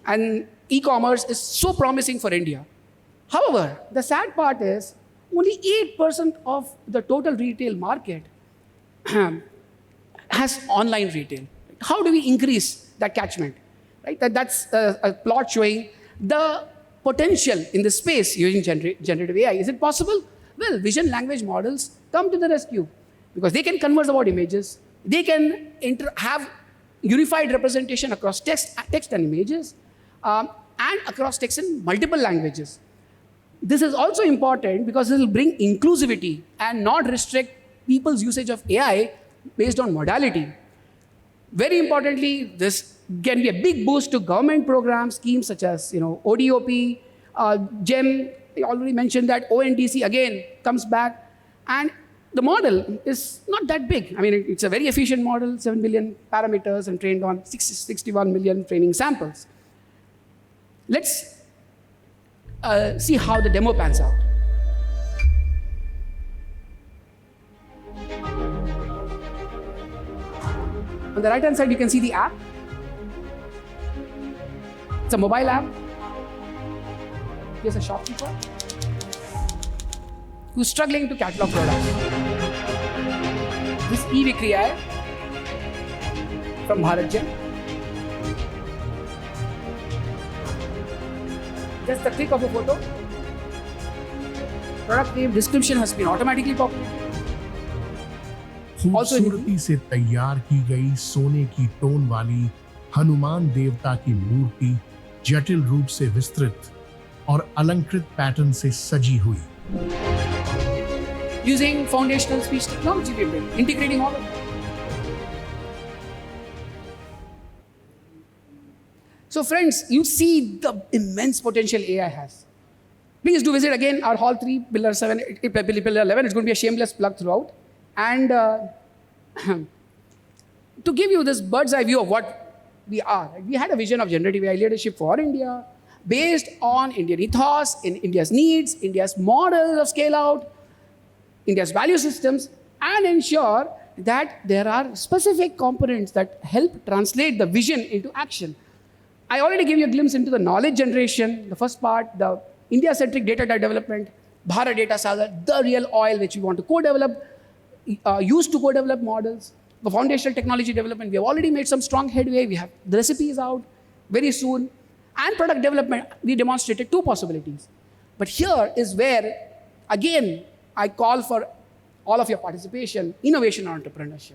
And e-commerce is so promising for India. However, the sad part is only 8% of the total retail market has online retail. How do we increase that catchment? Right? That's a plot showing the potential in the space using generative AI. Is it possible? Well, vision language models come to the rescue because they can converse about images. They can have unified representation across text and images, and across text in multiple languages. This is also important because it will bring inclusivity and not restrict people's usage of AI based on modality. Very importantly, this can be a big boost to government program schemes such as ODOP, GEM. I already mentioned that ONDC again comes back, and the model is not that big. I mean, it's a very efficient model, 7 billion parameters and trained on 61 million training samples. Let's see how the demo pans out. On the right-hand side, you can see the app. It's a mobile app. Here's a shopkeeper who's struggling to catalog products. This e-Vikri hai from BharatJen. Just the click of a photo. Product name, description has been automatically populated. खूबसूरती से तैयार की गई सोने की tone वाली हनुमान देवता की मूर्ति जटिल रूप से विस्तृत और अलंकृत पैटर्न से सजी हुई. Using foundational speech technology, we've been integrating all of them. So friends, you see the immense potential AI has. Please do visit again our Hall 3, Pillar 7, Pillar 11. It's going to be a shameless plug throughout. And to give you this bird's eye view of what we are, we had a vision of generative AI leadership for India based on Indian ethos, in India's needs, India's models of scale out, India's value systems, and ensure that there are specific components that help translate the vision into action. I already gave you a glimpse into the knowledge generation, the first part, the India-centric data development, Bharat Data Sagar, the real oil which we want to co-develop, used to co-develop models. The foundational technology development, we have already made some strong headway. We have the recipes out very soon. And product development, we demonstrated 2 possibilities. But here is where, again, I call for all of your participation, innovation and entrepreneurship.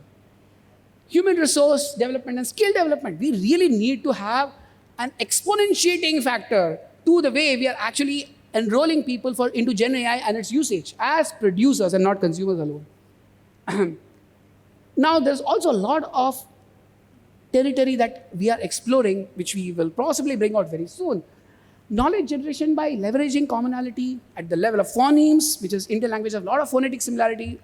Human resource development and skill development, we really need to have an exponentiating factor to the way we are actually enrolling people into Gen AI and its usage as producers and not consumers alone. Now, there's also a lot of territory that we are exploring, which we will possibly bring out very soon. Knowledge generation by leveraging commonality at the level of phonemes, which is Indian language have a lot of phonetic similarity,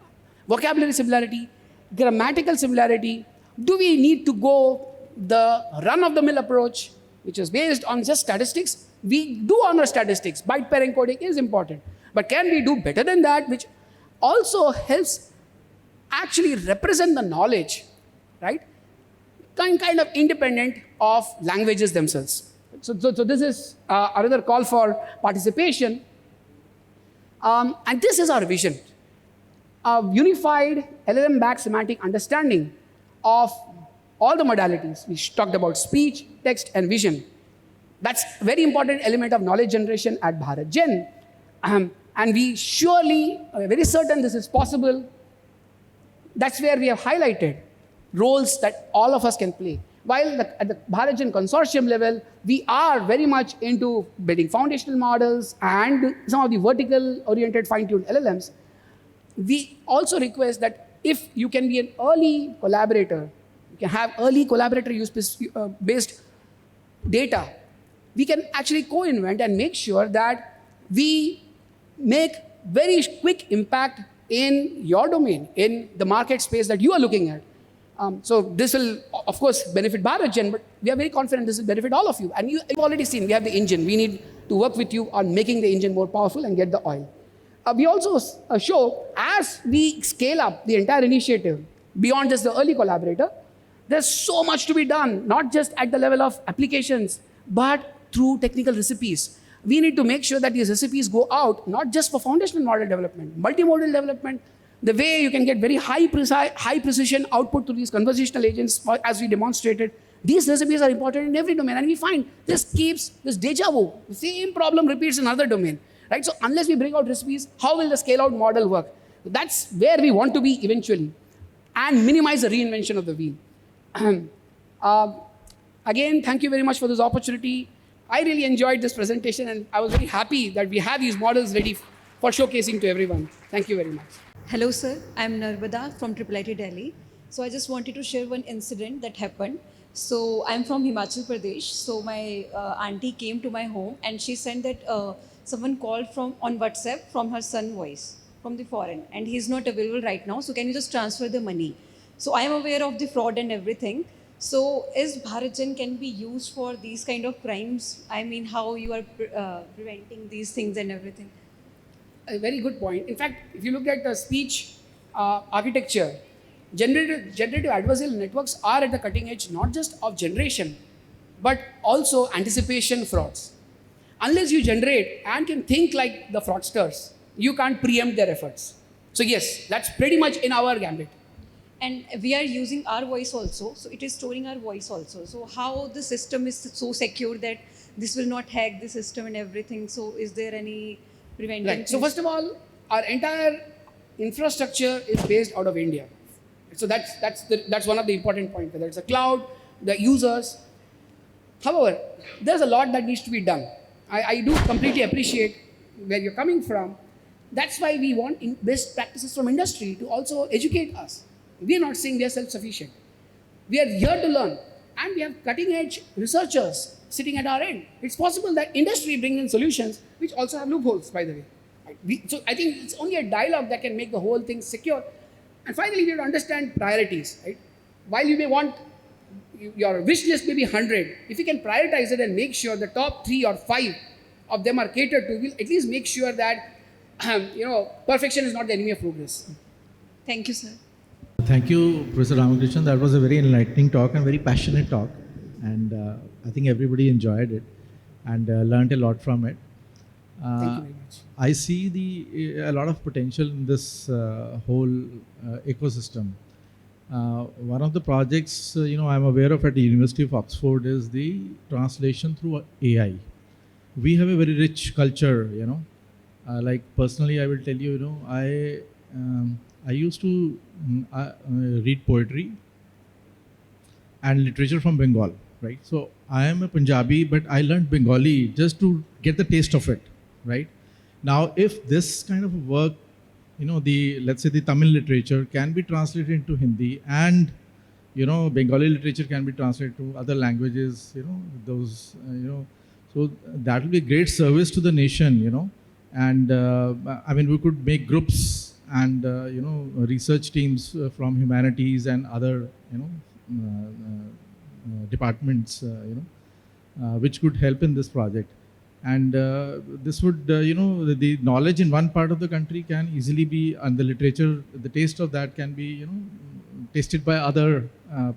vocabulary similarity, grammatical similarity. Do we need to go the run-of-the-mill approach, which is based on just statistics? We do honor statistics. Byte pair encoding is important. But can we do better than that, which also helps actually represent the knowledge, right? Kind of independent of languages themselves. So this is another call for participation. And this is our vision. A unified LLM-backed semantic understanding of all the modalities. We talked about speech, text, and vision. That's a very important element of knowledge generation at BharatJen. And we surely are very certain this is possible. That's where we have highlighted roles that all of us can play. While at the BharatJen consortium level, we are very much into building foundational models and some of the vertical-oriented fine-tuned LLMs. We also request that if you can be an early collaborator, you can have early collaborator use-based data, we can actually co-invent and make sure that we make very quick impact in your domain, in the market space that you are looking at. So this will, of course, benefit BharatGen, but we are very confident this will benefit all of you. And you've already seen, we have the engine. We need to work with you on making the engine more powerful and get the oil. We also show, as we scale up the entire initiative beyond just the early collaborator, there's so much to be done, not just at the level of applications, but through technical recipes. We need to make sure that these recipes go out, not just for foundational model development, multimodal development, the way you can get very high precision output to these conversational agents, as we demonstrated. These recipes are important in every domain, and we find this keeps this deja vu. The same problem repeats in another domain, right? So unless we bring out recipes, how will the scale-out model work? That's where we want to be eventually, and minimize the reinvention of the wheel. Again, thank you very much for this opportunity. I really enjoyed this presentation, and I was very happy that we have these models ready for showcasing to everyone. Thank you very much. Hello, sir. I'm Narvada from IIIT Delhi. So I just wanted to share one incident that happened. So I'm from Himachal Pradesh. So my auntie came to my home, and she sent that someone called on WhatsApp from her son voice from the foreign, and he's not available right now. So can you just transfer the money? So I am aware of the fraud and everything. So is BharatGen can be used for these kind of crimes? I mean, how you are preventing these things and everything? A very good point. In fact, if you look at the speech architecture, generative adversarial networks are at the cutting edge, not just of generation, but also anticipation frauds. Unless you generate and can think like the fraudsters, you can't preempt their efforts. So yes, that's pretty much in our gambit. And we are using our voice also, so it is storing our voice also. So how the system is so secure that this will not hack the system and everything? So is there any preventive? Right. So first of all, our entire infrastructure is based out of India. So that's one of the important points, whether it's the cloud, the users. However, there's a lot that needs to be done. I do completely appreciate where you're coming from. That's why we want best practices from industry to also educate us. We are not saying we are self-sufficient. We are here to learn, and we have cutting-edge researchers sitting at our end. It's possible that industry brings in solutions which also have loopholes, by the way. So I think it's only a dialogue that can make the whole thing secure. And finally, we have to understand priorities, right? While you may want, your wish list may be 100, if you can prioritize it and make sure the top 3 or 5 of them are catered to, we'll at least make sure that perfection is not the enemy of progress. Thank you, sir. Thank you, Professor Ramakrishnan. That was a very enlightening talk and very passionate talk. And I think everybody enjoyed it and learned a lot from it. Thank you very much. I see a lot of potential in this whole ecosystem. One of the projects I'm aware of at the University of Oxford is the translation through AI. We have a very rich culture, like personally, I will tell you, I used to read poetry and literature from Bengal, right? So I am a Punjabi, but I learned Bengali just to get the taste of it, right? Now, if this kind of work, let's say the Tamil literature can be translated into Hindi, and Bengali literature can be translated to other languages, so that will be a great service to the nation, and I mean, we could make groups and research teams from humanities and other departments which could help in this project, and this would the knowledge in one part of the country can easily be, and the literature, the taste of that can be tasted by other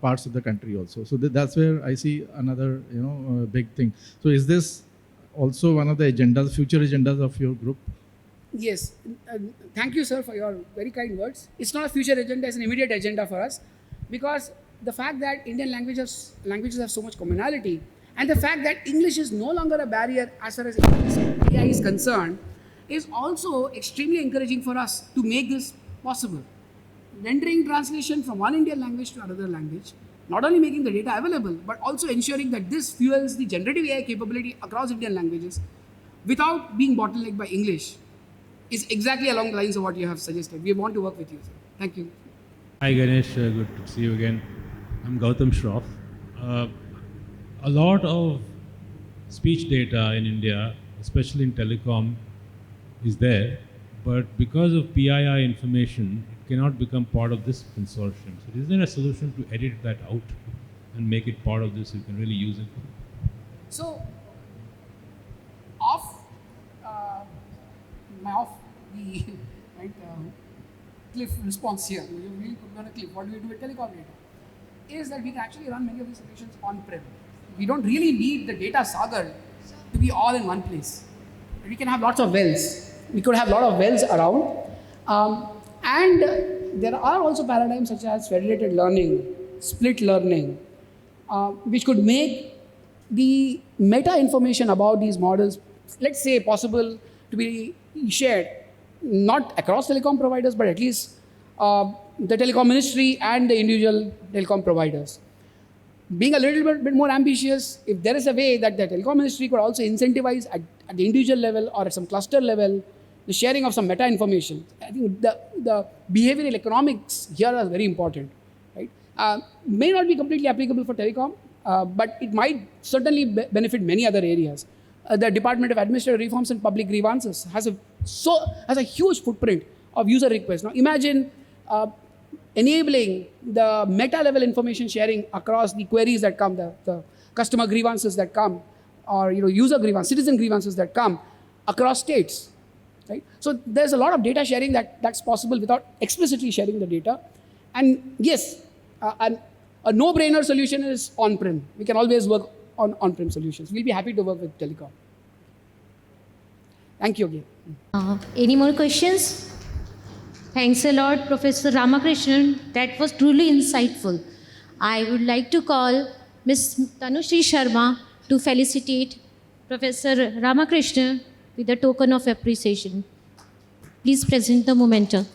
parts of the country also. So that's where I see another big thing. So is this also one of the agendas, future agendas of your group? Yes, thank you, sir, for your very kind words. It's not a future agenda, it's an immediate agenda for us, because the fact that Indian languages have so much commonality, and the fact that English is no longer a barrier as far as AI is concerned, is also extremely encouraging for us to make this possible. Rendering translation from one Indian language to another language, not only making the data available, but also ensuring that this fuels the generative AI capability across Indian languages without being bottlenecked by English, is exactly along the lines of what you have suggested. We want to work with you, sir. Thank you. Hi Ganesh, good to see you again. I'm Gautam Shroff. A lot of speech data in India, especially in telecom, is there, but because of PII information, it cannot become part of this consortium. So is there a solution to edit that out and make it part of this so you can really use it? So, off the right, cliff response here, you really put me on a cliff. What do we do with telecom data? Is that we can actually run many of these solutions on-prem. We don't really need the data sagar to be all in one place. We can have lots of wells. We could have a lot of wells around. And there are also paradigms such as federated learning, split learning, which could make the meta information about these models, let's say, possible to be shared, not across telecom providers, but at least the telecom ministry and the individual telecom providers. Being a little bit more ambitious, if there is a way that the telecom ministry could also incentivize at the individual level or at some cluster level the sharing of some meta information, I think the behavioral economics here are very important. Right? May not be completely applicable for telecom, but it might certainly benefit many other areas. The Department of Administrative Reforms and Public Grievances has a huge footprint of user requests. Now imagine enabling the meta level information sharing across the queries that come, the customer grievances that come, or user grievances, citizen grievances that come across states. Right? So there's a lot of data sharing that's possible without explicitly sharing the data. And yes, a no-brainer solution is on-prem. We can always work on on-prem solutions. We'll be happy to work with telecom. Thank you again. Any more questions? Thanks a lot, Professor Ramakrishnan. That was truly insightful. I would like to call Ms. Tanushri Sharma to felicitate Professor Ramakrishnan with a token of appreciation. Please present the memento.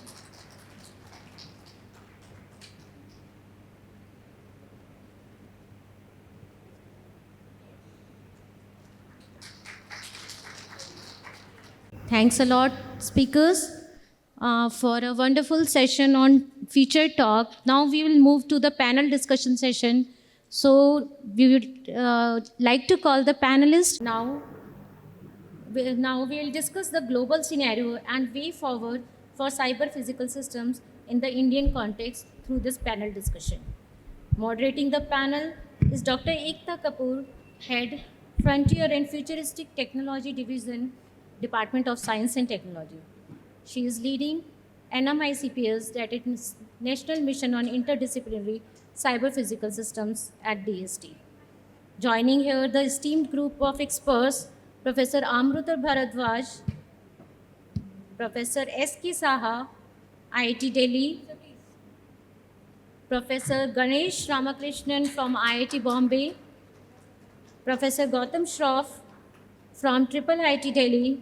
Thanks a lot, speakers, for a wonderful session on featured talk. Now we will move to the panel discussion session. So we would like to call the panelists. Now we'll discuss the global scenario and way forward for cyber physical systems in the Indian context through this panel discussion. Moderating the panel is Dr. Ekta Kapoor, Head, Frontier and Futuristic Technology Division, Department of Science and Technology. She is leading NMICPS, that is National Mission on Interdisciplinary Cyber Physical Systems at DST. Joining here the esteemed group of experts, Professor Amruta Bharadwaj, Professor S.K. Saha, IIT Delhi, Professor Ganesh Ramakrishnan from IIT Bombay, Professor Gautam Shroff from IIIT Delhi,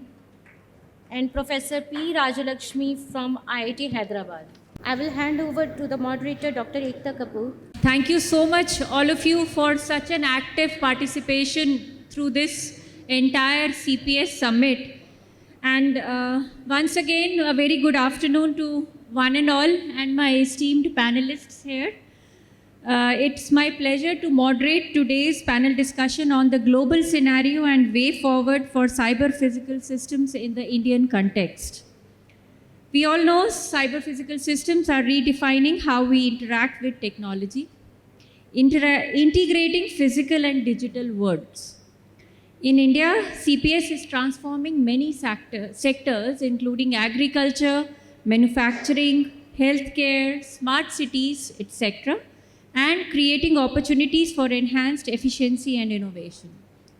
and Professor P. Rajalakshmi from IIT Hyderabad. I will hand over to the moderator, Dr. Ekta Kapoor. Thank you so much, all of you, for such an active participation through this entire CPS summit. And once again, a very good afternoon to one and all and my esteemed panelists here. It's my pleasure to moderate today's panel discussion on the global scenario and way forward for cyber physical systems in the Indian context. We all know cyber physical systems are redefining how we interact with technology, integrating physical and digital worlds. In India, CPS is transforming many sectors, including agriculture, manufacturing, healthcare, smart cities, etc., and creating opportunities for enhanced efficiency and innovation.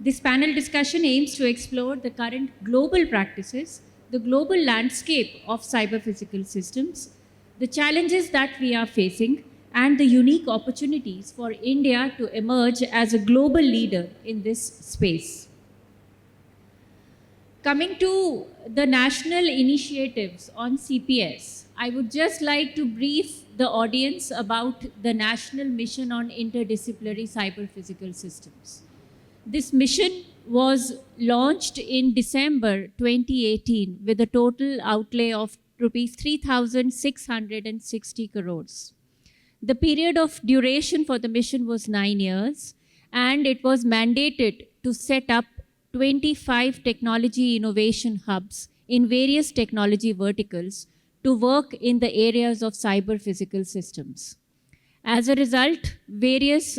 This panel discussion aims to explore the current global practices, the global landscape of cyber physical systems, the challenges that we are facing, and the unique opportunities for India to emerge as a global leader in this space. Coming to the national initiatives on CPS, I would just like to brief the audience about the National Mission on Interdisciplinary Cyber Physical Systems. This mission was launched in December 2018 with a total outlay of rupees 3,660 crores. The period of duration for the mission was 9 years, and it was mandated to set up 25 technology innovation hubs in various technology verticals to work in the areas of cyber physical systems. As a result, various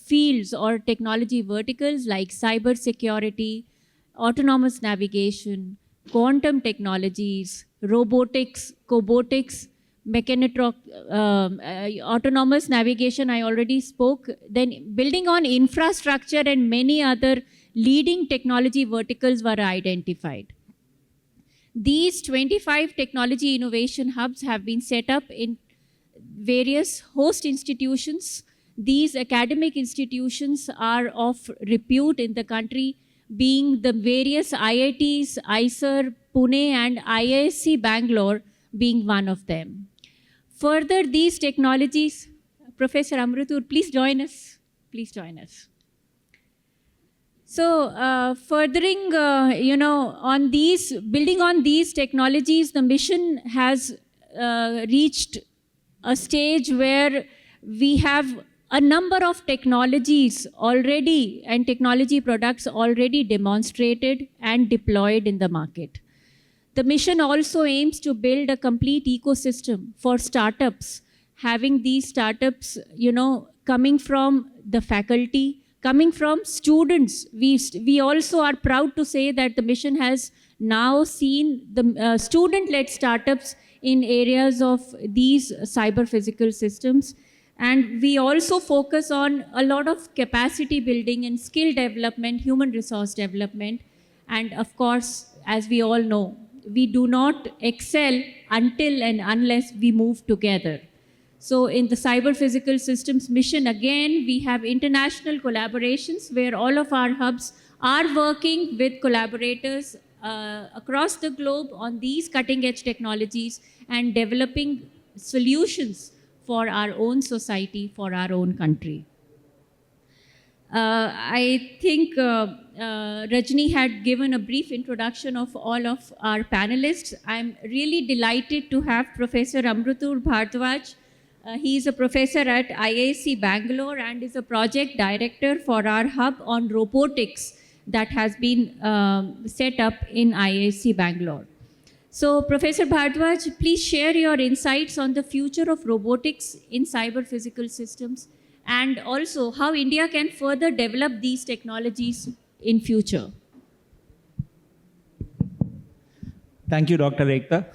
fields or technology verticals like cyber security, autonomous navigation, quantum technologies, robotics, cobotics, autonomous navigation, I already spoke. Then building on infrastructure and many other leading technology verticals were identified. These 25 technology innovation hubs have been set up in various host institutions. These academic institutions are of repute in the country, being the various IITs, ISER, Pune, and IISc Bangalore being one of them. Further, these technologies, Professor Amrutur, please join us. Please join us. So, furthering, building on these technologies, the mission has reached a stage where we have a number of technologies already and technology products already demonstrated and deployed in the market. The mission also aims to build a complete ecosystem for startups, having these startups, coming from the faculty, coming from students. We also are proud to say that the mission has now seen the student-led startups in areas of these cyber physical systems. And we also focus on a lot of capacity building and skill development, human resource development. And of course, as we all know, we do not excel until and unless we move together. So in the cyber physical systems mission, again, we have international collaborations where all of our hubs are working with collaborators across the globe on these cutting-edge technologies and developing solutions for our own society, for our own country. I think Rajni had given a brief introduction of all of our panelists. I'm really delighted to have Professor Amrutur Bhardwaj. He is a professor at IISc Bangalore and is a project director for our hub on robotics that has been set up in IISc Bangalore. So, Professor Bhardwaj, please share your insights on the future of robotics in cyber physical systems and also how India can further develop these technologies in future. Thank you, Dr. Ekta.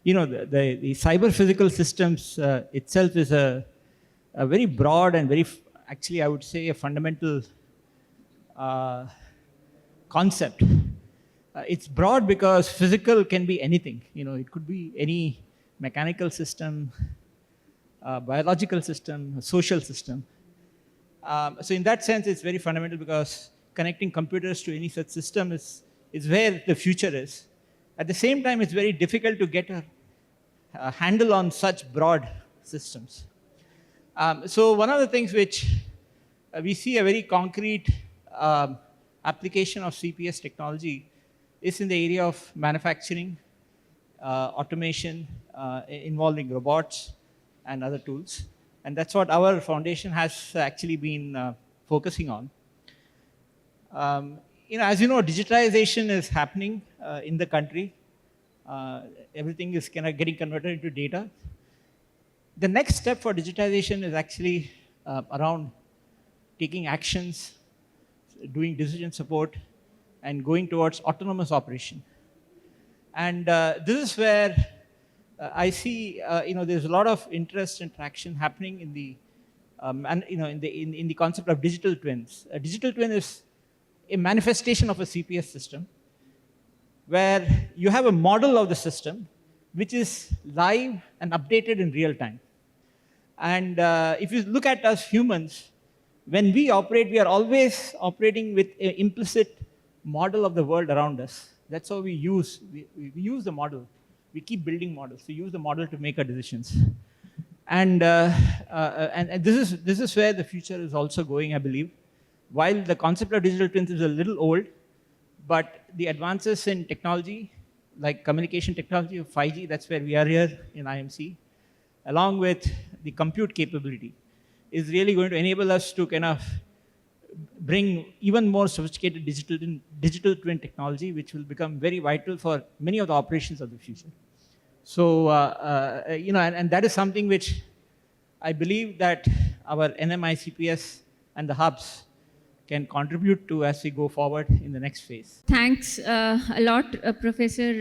The cyber physical systems itself is a very broad and actually I would say a fundamental concept. It's broad because physical can be anything. It could be any mechanical system, biological system, social system. So in that sense, it's very fundamental because connecting computers to any such system is where the future is. At the same time, it's very difficult to get a handle on such broad systems. So one of the things which we see a very concrete application of CPS technology is in the area of manufacturing, automation, involving robots and other tools. And that's what our foundation has actually been focusing on. As you know, digitization is happening in the country. Everything is kind of getting converted into data. The next step for digitization is actually around taking actions, doing decision support, and going towards autonomous operation. And this is where I see, there's a lot of interest and traction happening in the, in the concept of digital twins. A digital twin is a manifestation of a CPS system, where you have a model of the system which is live and updated in real time. And if you look at us humans, when we operate, we are always operating with an implicit model of the world around us. That's how we use the model. We keep building models. We use the model to make our decisions. And this is where the future is also going, I believe. While the concept of digital twins is a little old, but the advances in technology, like communication technology of 5G, that's where we are here in IMC, along with the compute capability, is really going to enable us to kind of bring even more sophisticated digital twin technology, which will become very vital for many of the operations of the future. So, and that is something which I believe that our NMICPS and the hubs can contribute to as we go forward in the next phase. Thanks a lot, Professor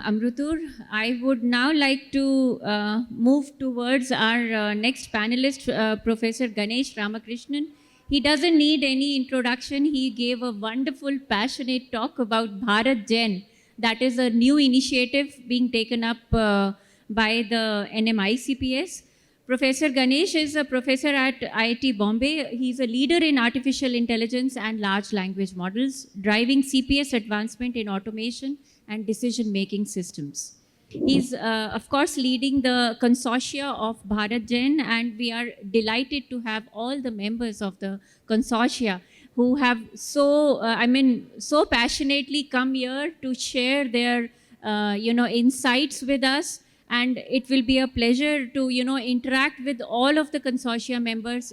Amrutur. I would now like to move towards our next panelist, Professor Ganesh Ramakrishnan. He doesn't need any introduction. He gave a wonderful, passionate talk about Bharat Gen. That is a new initiative being taken up by the NMICPS. Professor Ganesh is a professor at IIT Bombay. He's a leader in artificial intelligence and large language models, driving CPS advancement in automation and decision-making systems. He's, of course, leading the consortia of Bharat Gen, and we are delighted to have all the members of the consortia who have so passionately come here to share their, insights with us. And it will be a pleasure to, interact with all of the consortia members,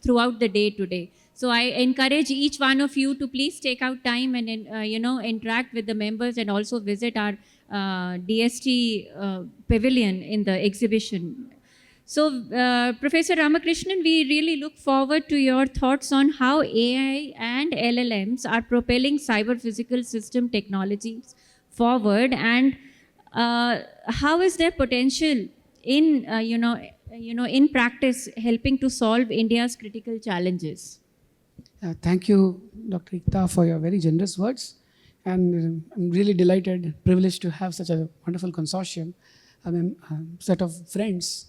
throughout the day today. So I encourage each one of you to please take out time and, interact with the members and also visit our DST pavilion in the exhibition. So, Professor Ramakrishnan, we really look forward to your thoughts on how AI and LLMs are propelling cyber-physical system technologies forward, and how is their potential in, in practice helping to solve India's critical challenges? Thank you, Dr. Ekta, for your very generous words. And I'm really delighted, privileged to have such a wonderful consortium, set of friends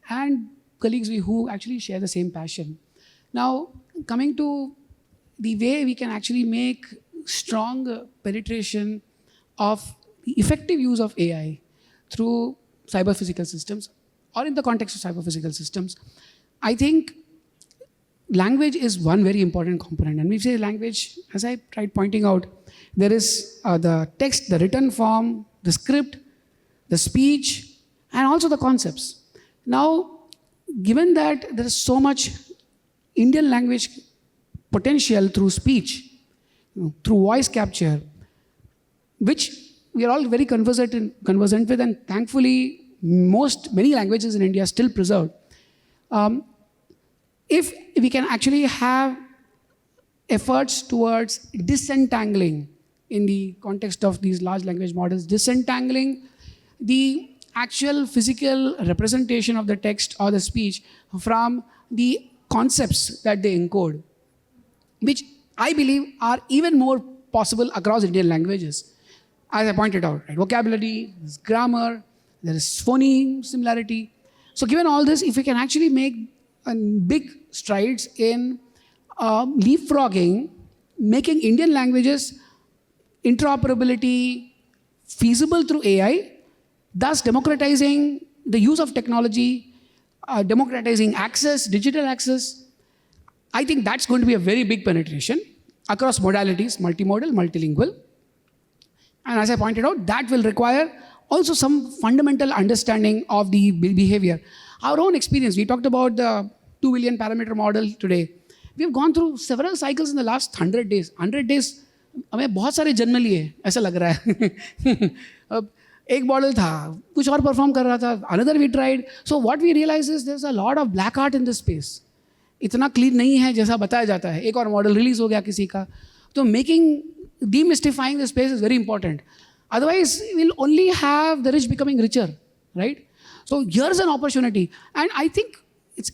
and colleagues who actually share the same passion. Now, coming to the way we can actually make strong penetration of the effective use of AI through cyber-physical systems or in the context of cyber-physical systems, I think language is one very important component. And we say language, as I tried pointing out, there is the text, the written form, the script, the speech, and also the concepts. Now, given that there is so much Indian language potential through speech, through voice capture, which we are all very conversant with, and thankfully many languages in India are still preserved. If we can actually have efforts towards disentangling, in the context of these large language models, disentangling the actual physical representation of the text or the speech from the concepts that they encode, which I believe are even more possible across Indian languages. As I pointed out, right? Vocabulary, there's grammar, there is phoneme similarity. So given all this, if we can actually make big strides in leapfrogging, making Indian languages interoperability feasible through AI, thus democratizing the use of technology, democratizing access, digital access, I think that's going to be a very big penetration across modalities, multimodal, multilingual. And as I pointed out, that will require also some fundamental understanding of the behavior. Our own experience, we talked about the 2 billion parameter model today. We've gone through several cycles in the last 100 days. 100 days, हमें बहुत सारे जन्म लिए ऐसा लग रहा है. एक मॉडल था, कुछ और परफॉर्म कर रहा था, another we tried. So what we realize is there's a lot of black art in this space. इतना क्लीन नहीं है जैसा बताया जाता है. एक और मॉडल रिलीज हो गया किसी का. तो demystifying the space is very important. Otherwise, we'll only have the rich becoming richer, right? So here's an opportunity. And I think it's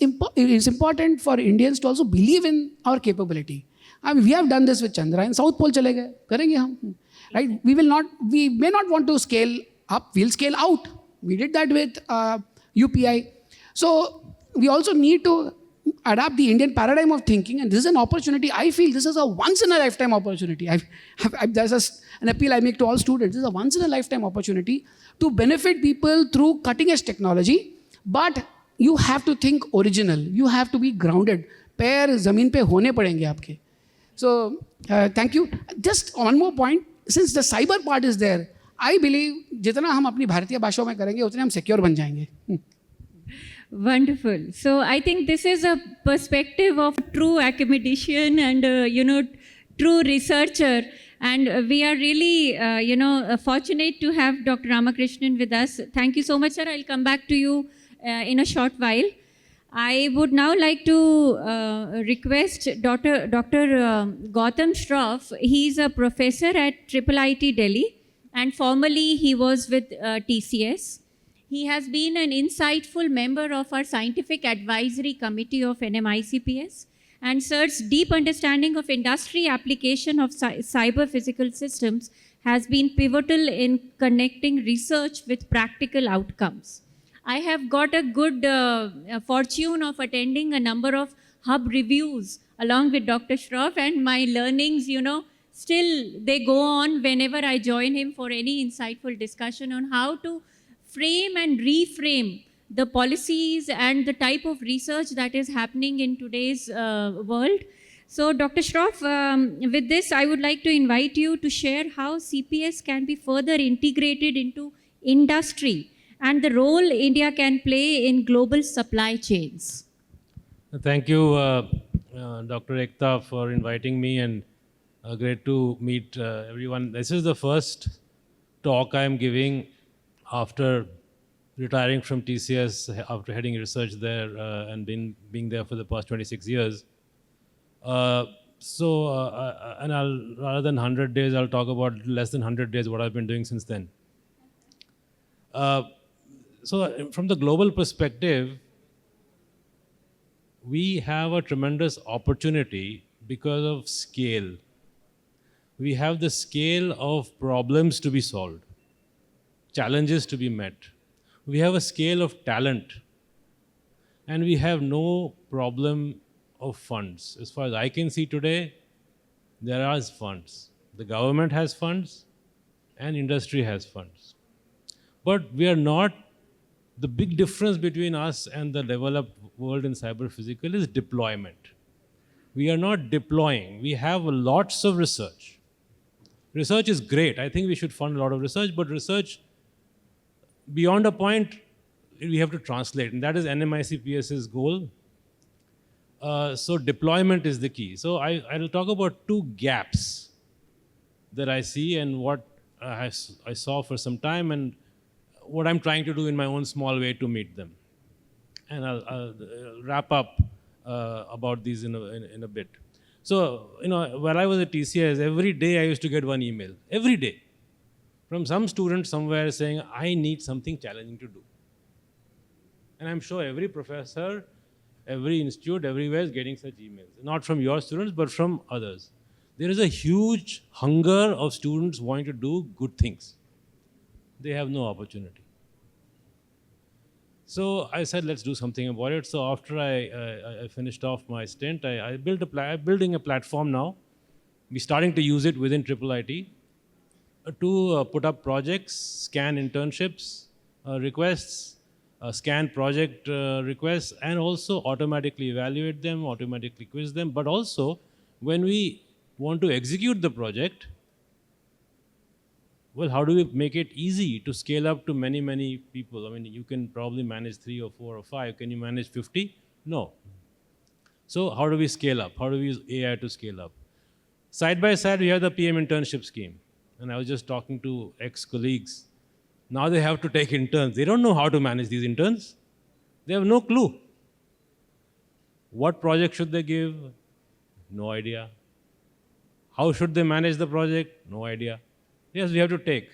important for Indians to also believe in our capability. I mean, we have done this with Chandrayaan. South Pole chale gaye, karenge hum, right? We may not want to scale up, we'll scale out. We did that with UPI. So we also need to adapt the Indian paradigm of thinking, and this is an opportunity. I feel this is a once-in-a-lifetime opportunity. There's an appeal I make to all students. This is a once-in-a-lifetime opportunity to benefit people through cutting-edge technology, but you have to think original. You have to be grounded. पैर ज़मीन पे होने पड़ेंगे आपके. So, thank you. Just one more point. Since the cyber part is there, I believe जितना हम अपनी भारतीय भाषाओं में करेंगे उतने हम secure बन जाएंगे. Wonderful. So I think this is a perspective of true academician and, true researcher. And we are really, fortunate to have Dr. Ramakrishnan with us. Thank you so much, sir. I'll come back to you in a short while. I would now like to request Dr. Gautam Shroff. He's a professor at IIIT Delhi, and formerly he was with TCS. He has been an insightful member of our scientific advisory committee of NMICPS, and sir's deep understanding of industry application of cyber physical systems has been pivotal in connecting research with practical outcomes. I have got a good fortune of attending a number of hub reviews along with Dr. Shroff, and my learnings, still they go on whenever I join him for any insightful discussion on how to frame and reframe the policies and the type of research that is happening in today's world. So Dr. Shroff, with this, I would like to invite you to share how CPS can be further integrated into industry and the role India can play in global supply chains. Thank you, Dr. Ekta, for inviting me, and great to meet everyone. This is the first talk I am giving after retiring from TCS, after heading research there and being there for the past 26 years. And rather than 100 days, I'll talk about less than 100 days, what I've been doing since then. So from the global perspective, we have a tremendous opportunity because of scale. We have the scale of problems to be solved, challenges to be met. We have a scale of talent, and we have no problem of funds. As far as I can see today, there are funds. The government has funds, and industry has funds. But we are not, the big difference between us and the developed world in cyber physical is deployment. We are not deploying. We have lots of research. Research is great. I think we should fund a lot of research, but research beyond a point, we have to translate, and that is NMICPS's goal. So deployment is the key. So I'll talk about two gaps that I see and what I saw for some time and what I'm trying to do in my own small way to meet them. And I'll wrap up about these in a bit. So, while I was at TCS, every day I used to get one email, every day, from some student somewhere saying, I need something challenging to do. And I'm sure every professor, every institute, everywhere is getting such emails. Not from your students, but from others. There is a huge hunger of students wanting to do good things. They have no opportunity. So I said, let's do something about it. So after I finished off my stint, I'm building a platform now. We're starting to use it within IIIT to put up projects, scan internships, requests, scan project requests, and also automatically evaluate them, automatically quiz them. But also, when we want to execute the project, well, how do we make it easy to scale up to many, many people? I mean, you can probably manage 3 or 4 or 5. Can you manage 50? No. So how do we scale up? How do we use AI to scale up? Side by side, we have the PM internship scheme. And I was just talking to ex-colleagues. Now they have to take interns. They don't know how to manage these interns. They have no clue. What project should they give? No idea. How should they manage the project? No idea. Yes, we have to take,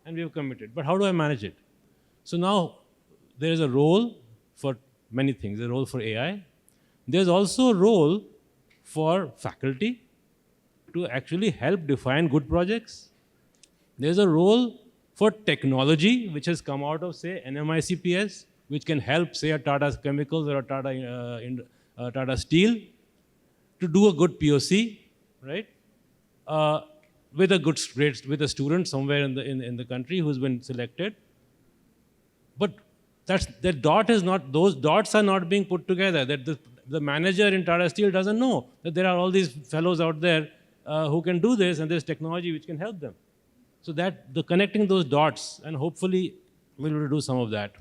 and we have committed. But how do I manage it? So now there is a role for many things. There's a role for AI. There's also a role for faculty to actually help define good projects. There's a role for technology, which has come out of, say, NMICPS, which can help, say, a Tata Chemicals or a Tata Steel to do a good POC, right? With a student somewhere in the country who's been selected. But that dot is not, those dots are not being put together. That the manager in Tata Steel doesn't know that there are all these fellows out there who can do this, and there's technology which can help them. So that the connecting those dots, and hopefully we'll do some of that.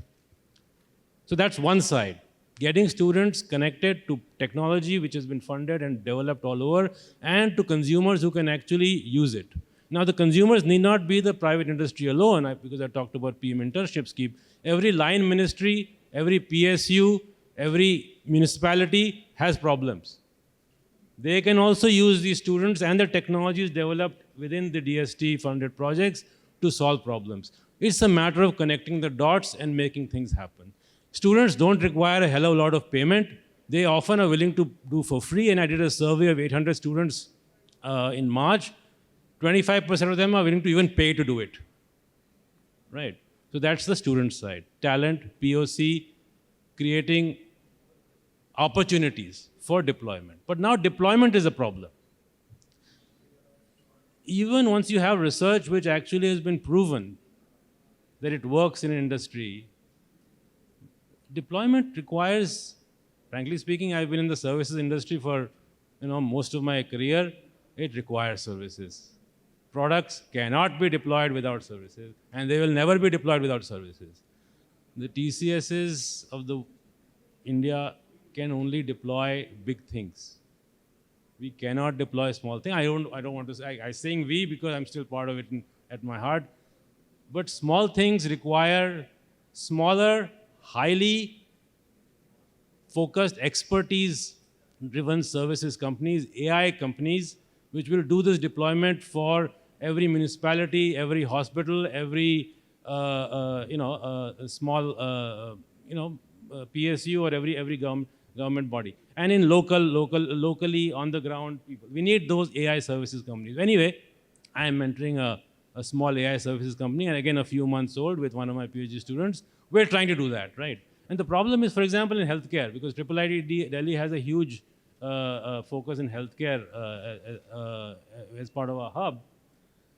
So that's one side. Getting students connected to technology which has been funded and developed all over, and to consumers who can actually use it. Now, the consumers need not be the private industry alone, because I talked about PM internship scheme. Every line ministry, every PSU, every municipality has problems. They can also use these students and the technologies developed within the DST funded projects to solve problems. It's a matter of connecting the dots and making things happen. Students don't require a hell of a lot of payment. They often are willing to do for free, and I did a survey of 800 students in March. 25% of them are willing to even pay to do it. Right? So that's the student side. Talent, POC, creating opportunities for deployment. But now deployment is a problem. Even once you have research which actually has been proven that it works in an industry, deployment requires, frankly speaking, I've been in the services industry for most of my career. It requires services. Products cannot be deployed without services, and they will never be deployed without services. The TCSs of the India can only deploy big things. We cannot deploy small things. I don't want to say, I'm saying we because I'm still part of it at my heart. But small things require smaller, highly focused, expertise-driven services companies, AI companies, which will do this deployment for every municipality, every hospital, every small PSU or every government body, and in locally on the ground people. We need those AI services companies. Anyway, I am mentoring a small AI services company, and again a few months old with one of my PhD students. We're trying to do that, right? And the problem is, for example, in healthcare, because IIT Delhi has a huge focus in healthcare as part of our hub.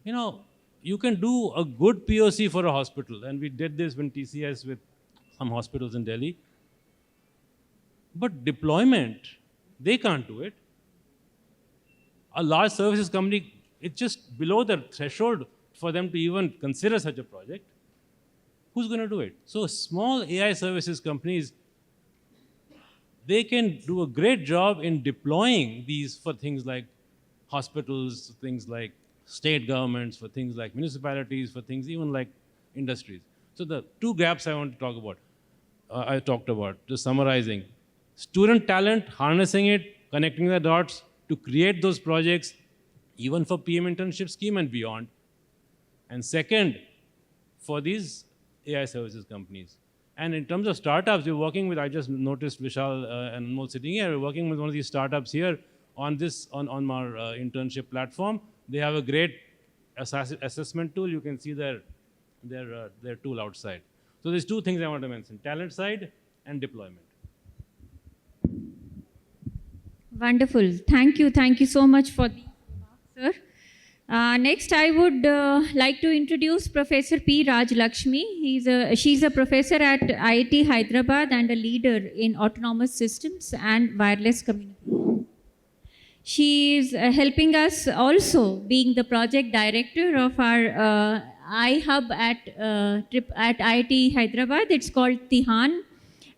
You can do a good POC for a hospital, and we did this when TCS with some hospitals in Delhi. But deployment, they can't do it. A large services company, it's just below the threshold for them to even consider such a project. Who's going to do it? So small AI services companies, they can do a great job in deploying these for things like hospitals, things like state governments, for things like municipalities, for things even like industries. So the two gaps I want to talk about, I talked about, just summarizing. Student talent, harnessing it, connecting the dots to create those projects, even for PM internship scheme and beyond. And second, for these AI services companies. And in terms of startups, we're working with, I just noticed Vishal and Anmol sitting here, we're working with one of these startups here on our internship platform. They have a great assessment tool. You can see their tool outside. So there's two things I want to mention, talent side and deployment. Wonderful. Thank you. Thank you so much for the remarks, sir. Next, I would like to introduce Professor P. Raj Lakshmi. She's a professor at IIT Hyderabad and a leader in autonomous systems and wireless communication. She is helping us also being the project director of our iHub at IIT Hyderabad. It's called Tihan.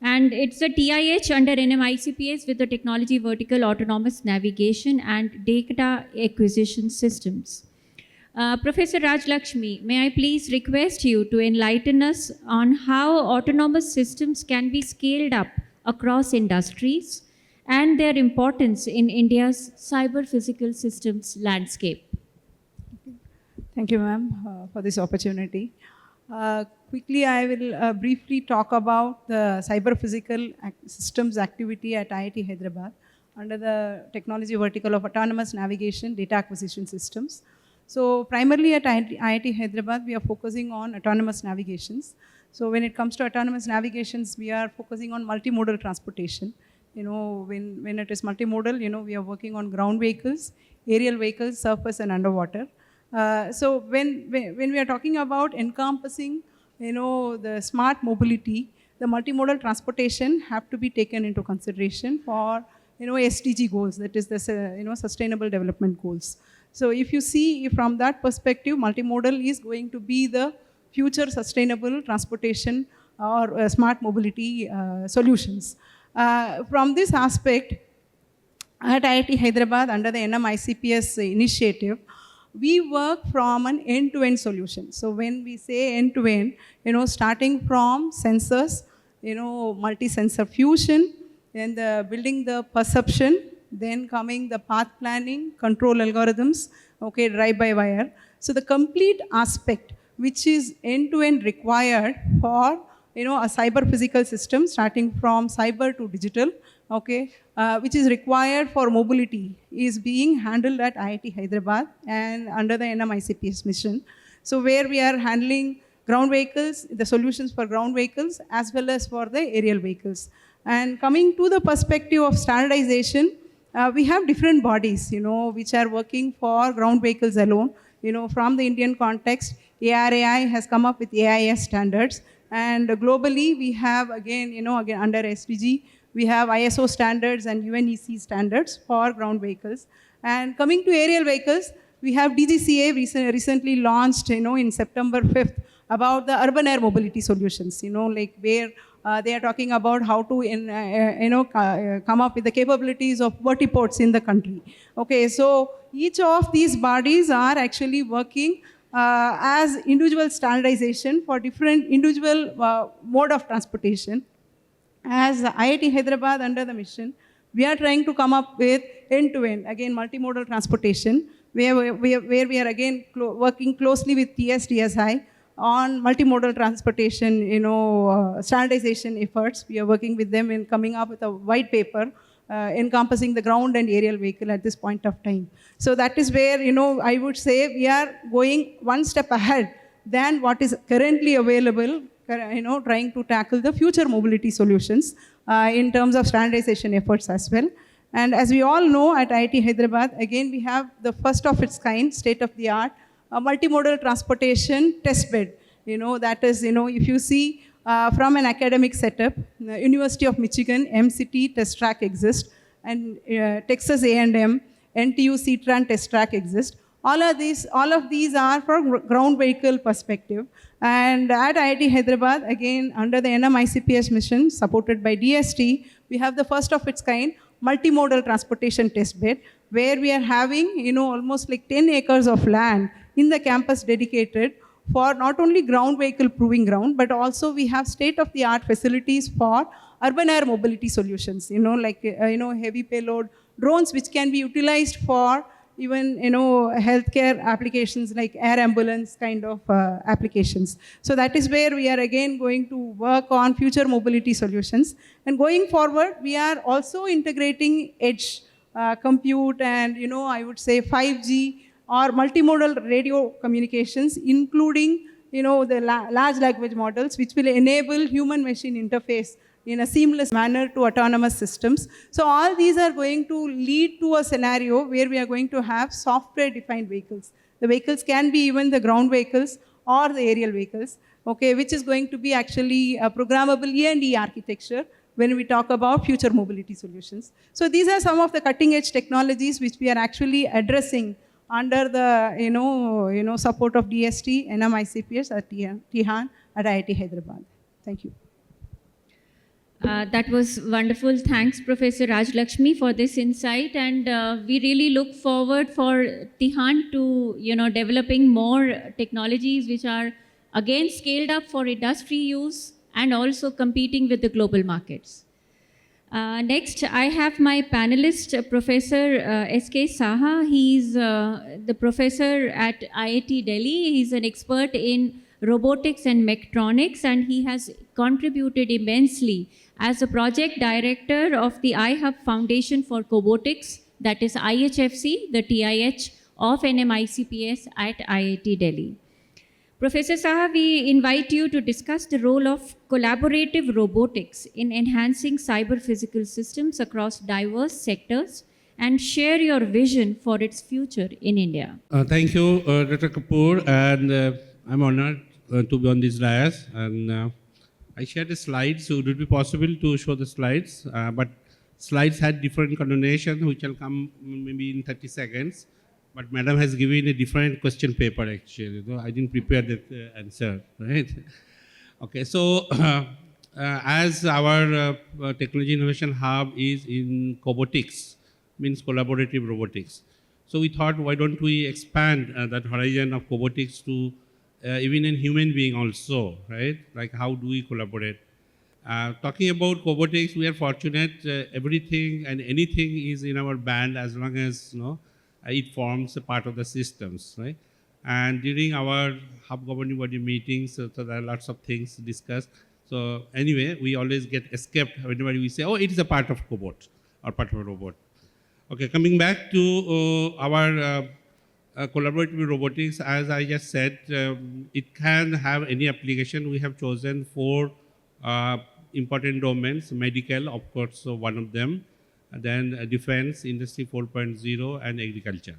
And it's a TIH under NMICPS with the technology vertical autonomous navigation and data acquisition systems. Professor Raj Lakshmi, may I please request you to enlighten us on how autonomous systems can be scaled up across industries and their importance in India's cyber-physical systems landscape. Thank you, ma'am, for this opportunity. Quickly, I will briefly talk about the cyber-physical systems activity at IIT Hyderabad under the technology vertical of autonomous navigation data acquisition systems. So primarily at IIT Hyderabad, we are focusing on autonomous navigations. So when it comes to autonomous navigations, we are focusing on multimodal transportation. When it is multimodal, we are working on ground vehicles, aerial vehicles, surface and underwater. So when we are talking about encompassing, the smart mobility, the multimodal transportation have to be taken into consideration for, SDG goals, that is the, sustainable development goals. So if you see from that perspective, multimodal is going to be the future sustainable transportation or smart mobility solutions. From this aspect, at IIT Hyderabad, under the NMICPS initiative, we work from an end-to-end solution. So when we say end-to-end, starting from sensors, multi-sensor fusion, then building the perception, then coming the path planning, control algorithms, okay, drive-by-wire. So the complete aspect, which is end-to-end required for a cyber physical system, starting from cyber to digital, okay, which is required for mobility, is being handled at IIT Hyderabad and under the NMICPS mission. So where we are handling ground vehicles, the solutions for ground vehicles, as well as for the aerial vehicles. And coming to the perspective of standardization, we have different bodies, which are working for ground vehicles alone. From the Indian context, ARAI has come up with AIS standards. And globally, we have, again under SDG, we have ISO standards and UNEC standards for ground vehicles. And coming to aerial vehicles, we have DGCA recently launched, in September 5th, about the urban air mobility solutions, like where they are talking about how to, come up with the capabilities of vertiports in the country. Okay, so each of these bodies are actually working as individual standardization for different individual mode of transportation. As IIT Hyderabad under the mission, we are trying to come up with end-to-end, again, multimodal transportation, where we are again working closely with TSI on multimodal transportation, standardization efforts. We are working with them in coming up with a white paper encompassing the ground and aerial vehicle at this point of time. So that is where, I would say we are going one step ahead than what is currently available, trying to tackle the future mobility solutions in terms of standardization efforts as well. And as we all know, at IIT Hyderabad, again, we have the first of its kind, state-of-the-art, multimodal transportation test bed. That is, if you see from an academic setup, the University of Michigan, MCT test track exists, and Texas A&M, NTU CTRAN test track exists. All of these are from ground vehicle perspective. And at IIT Hyderabad, again, under the NMICPS mission, supported by DST, we have the first of its kind, multimodal transportation test bed, where we are having, almost like 10 acres of land in the campus dedicated for not only ground vehicle proving ground, but also we have state-of-the-art facilities for urban air mobility solutions, like, heavy payload drones, which can be utilized for even, healthcare applications like air ambulance kind of applications. So that is where we are again going to work on future mobility solutions. And going forward, we are also integrating edge compute and, I would say 5G or multimodal radio communications, including, the large language models, which will enable human-machine interface in a seamless manner to autonomous systems. So all these are going to lead to a scenario where we are going to have software-defined vehicles. The vehicles can be even the ground vehicles or the aerial vehicles, okay, which is going to be actually a programmable E&E architecture when we talk about future mobility solutions. So these are some of the cutting-edge technologies which we are actually addressing under the support of DST, NMICPS at TIHAN at IIT Hyderabad. Thank you. That was wonderful. Thanks, Professor Raj Lakshmi, for this insight. And we really look forward for TIHAN to, developing more technologies which are again scaled up for industry use and also competing with the global markets. Next, I have my panelist, Professor S.K. Saha. He's the professor at IIT Delhi. He's an expert in robotics and mechatronics, and he has contributed immensely as a project director of the iHub Foundation for Cobotics, that is IHFC, the TIH of NMICPS at IIT Delhi. Professor Saha, we invite you to discuss the role of collaborative robotics in enhancing cyber-physical systems across diverse sectors and share your vision for its future in India. Thank you, Dr. Kapoor, and I'm honored to be on this dais. And I shared the slides, so would it be possible to show the slides? But slides had different connotations, which will come maybe in 30 seconds. But Madam has given a different question paper, actually. I didn't prepare that answer, right? Okay, so as our technology innovation hub is in cobotics, means collaborative robotics. So we thought, why don't we expand that horizon of cobotics to even in human being also, right? Like how do we collaborate? Talking about cobotics, we are fortunate. Everything and anything is in our band as long as it forms a part of the systems, right? And during our hub governing body meetings, so there are lots of things discussed. So anyway, we always get escaped whenever we say, oh, it is a part of cobot or part of a robot. Okay, coming back to our collaborative robotics, as I just said, it can have any application. We have chosen 4 important domains: medical, of course, so one of them, then defense, industry 4.0, and agriculture.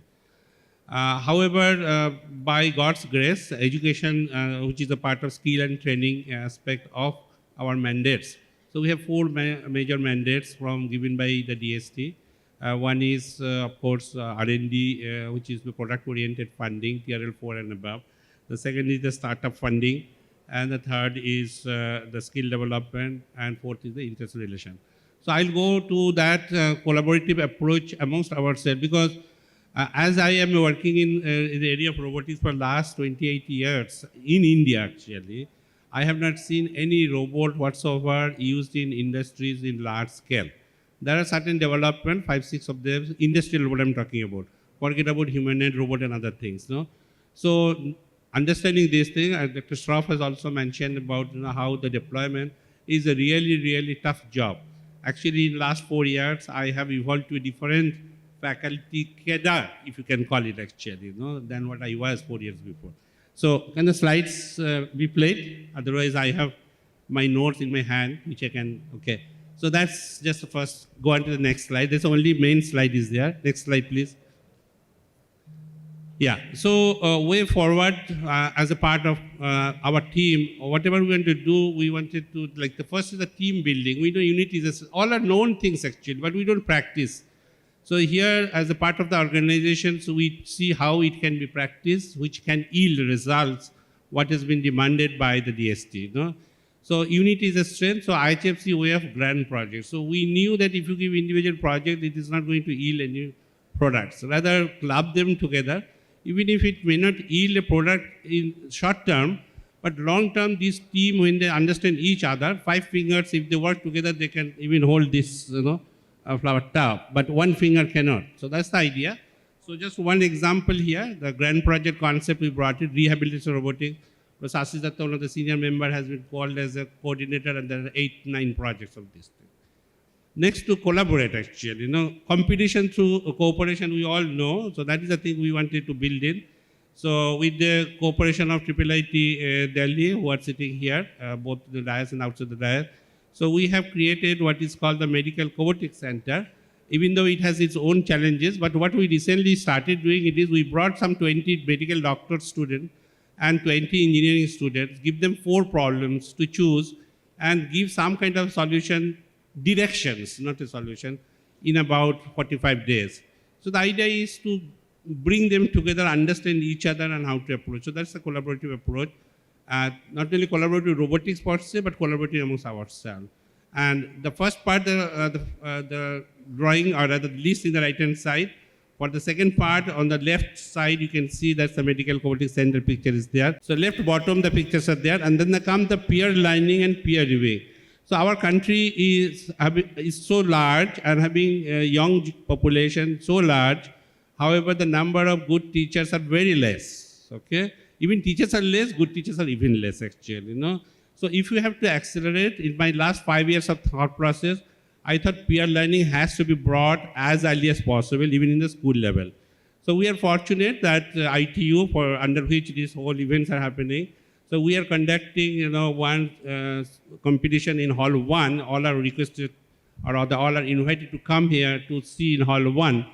However, by God's grace, education, which is a part of skill and training aspect of our mandates. So we have 4 major mandates given by the DST. One is, of course, R&D, which is the product-oriented funding, TRL 4 and above. The second is the startup funding. And the third is the skill development. And fourth is the interest relation. So I'll go to that collaborative approach amongst ourselves, because as I am working in the area of robotics for the last 28 years in India, actually, I have not seen any robot whatsoever used in industries in large scale. There are certain development, 5, 6 of them, industrial robot I'm talking about. Forget about humanoid robot and other things. No? So understanding this thing, Dr. Shroff has also mentioned about how the deployment is a really, really tough job. Actually, in the last 4 years, I have evolved to a different faculty cadre, if you can call it actually, than what I was 4 years before. So can the slides be played? Otherwise, I have my notes in my hand, which I can, okay. So that's just the first. Go on to the next slide. This only main slide is there. Next slide, please. Yeah, so way forward as a part of our team, whatever we want to do, we wanted to, like the first is the team building. We know unity is, all are known things actually, but we don't practice. So here as a part of the organization, so we see how it can be practiced, which can yield results, what has been demanded by the DST. So unity is a strength, so IHFC way of grand projects. So we knew that if you give individual project, it is not going to yield any products. Rather club them together. Even if it may not yield a product in short term, but long term, this team, when they understand each other, 5 fingers, if they work together, they can even hold this, flower top, but 1 finger cannot. So that's the idea. So just one example here, the grand project concept we brought it, rehabilitation robotics. Sasi Datta, one of the senior member, has been called as a coordinator, and there are 8, 9 projects of this thing. Next, to collaborate actually, competition through cooperation we all know, so that is the thing we wanted to build in. So with the cooperation of IIIT Delhi, who are sitting here, both the dais and outside the dais, so we have created what is called the Medical Cobotics Center, even though it has its own challenges, but what we recently started doing it is we brought some 20 medical doctor students and 20 engineering students, give them 4 problems to choose and give some kind of solution, directions, not a solution, in about 45 days. So the idea is to bring them together, understand each other and how to approach. So that's a collaborative approach. Not only collaborative robotics per se, but collaborative amongst ourselves. And the first part, the drawing, or rather the list in the right-hand side. For the second part, on the left side, you can see that's the medical cobotics center picture is there. So left bottom, the pictures are there. And then comes the peer learning and peer reviewing. So our country is so large and having a young population so large. However, the number of good teachers are very less. Okay, even teachers are less, good teachers are even less actually. So if you have to accelerate, in my last 5 years of thought process, I thought peer learning has to be brought as early as possible, even in the school level. So we are fortunate that ITU, under which these whole events are happening, so we are conducting, one competition in Hall 1. All are requested, or all are invited to come here to see in Hall 1.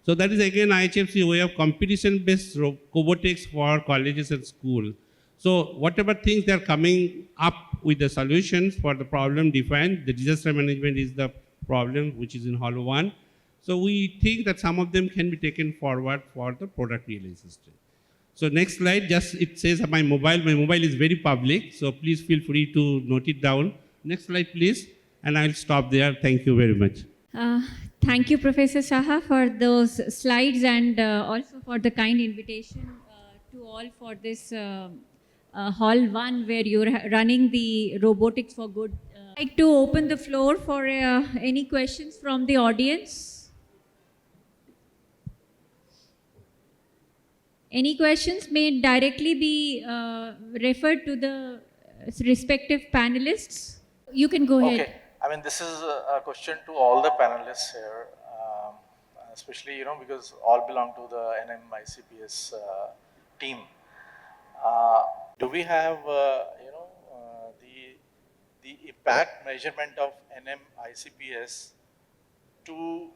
So that is again IHFC way of competition-based cobotics for colleges and schools. So whatever things they are coming up with the solutions for the problem defined, the disaster management is the problem which is in Hall 1. So we think that some of them can be taken forward for the product realization. So next slide, just it says my mobile is very public, so please feel free to note it down. Next slide, please, and I'll stop there. Thank you very much. Thank you, Professor Saha, for those slides and also for the kind invitation to all for this Hall 1 where you're running the Robotics for Good. I'd like to open the floor for any questions from the audience. Any questions may directly be referred to the respective panelists. You can go ahead. Okay. I mean, this is a question to all the panelists here, especially, because all belong to the NMICPS team. Do we have, the impact measurement of NMICPS to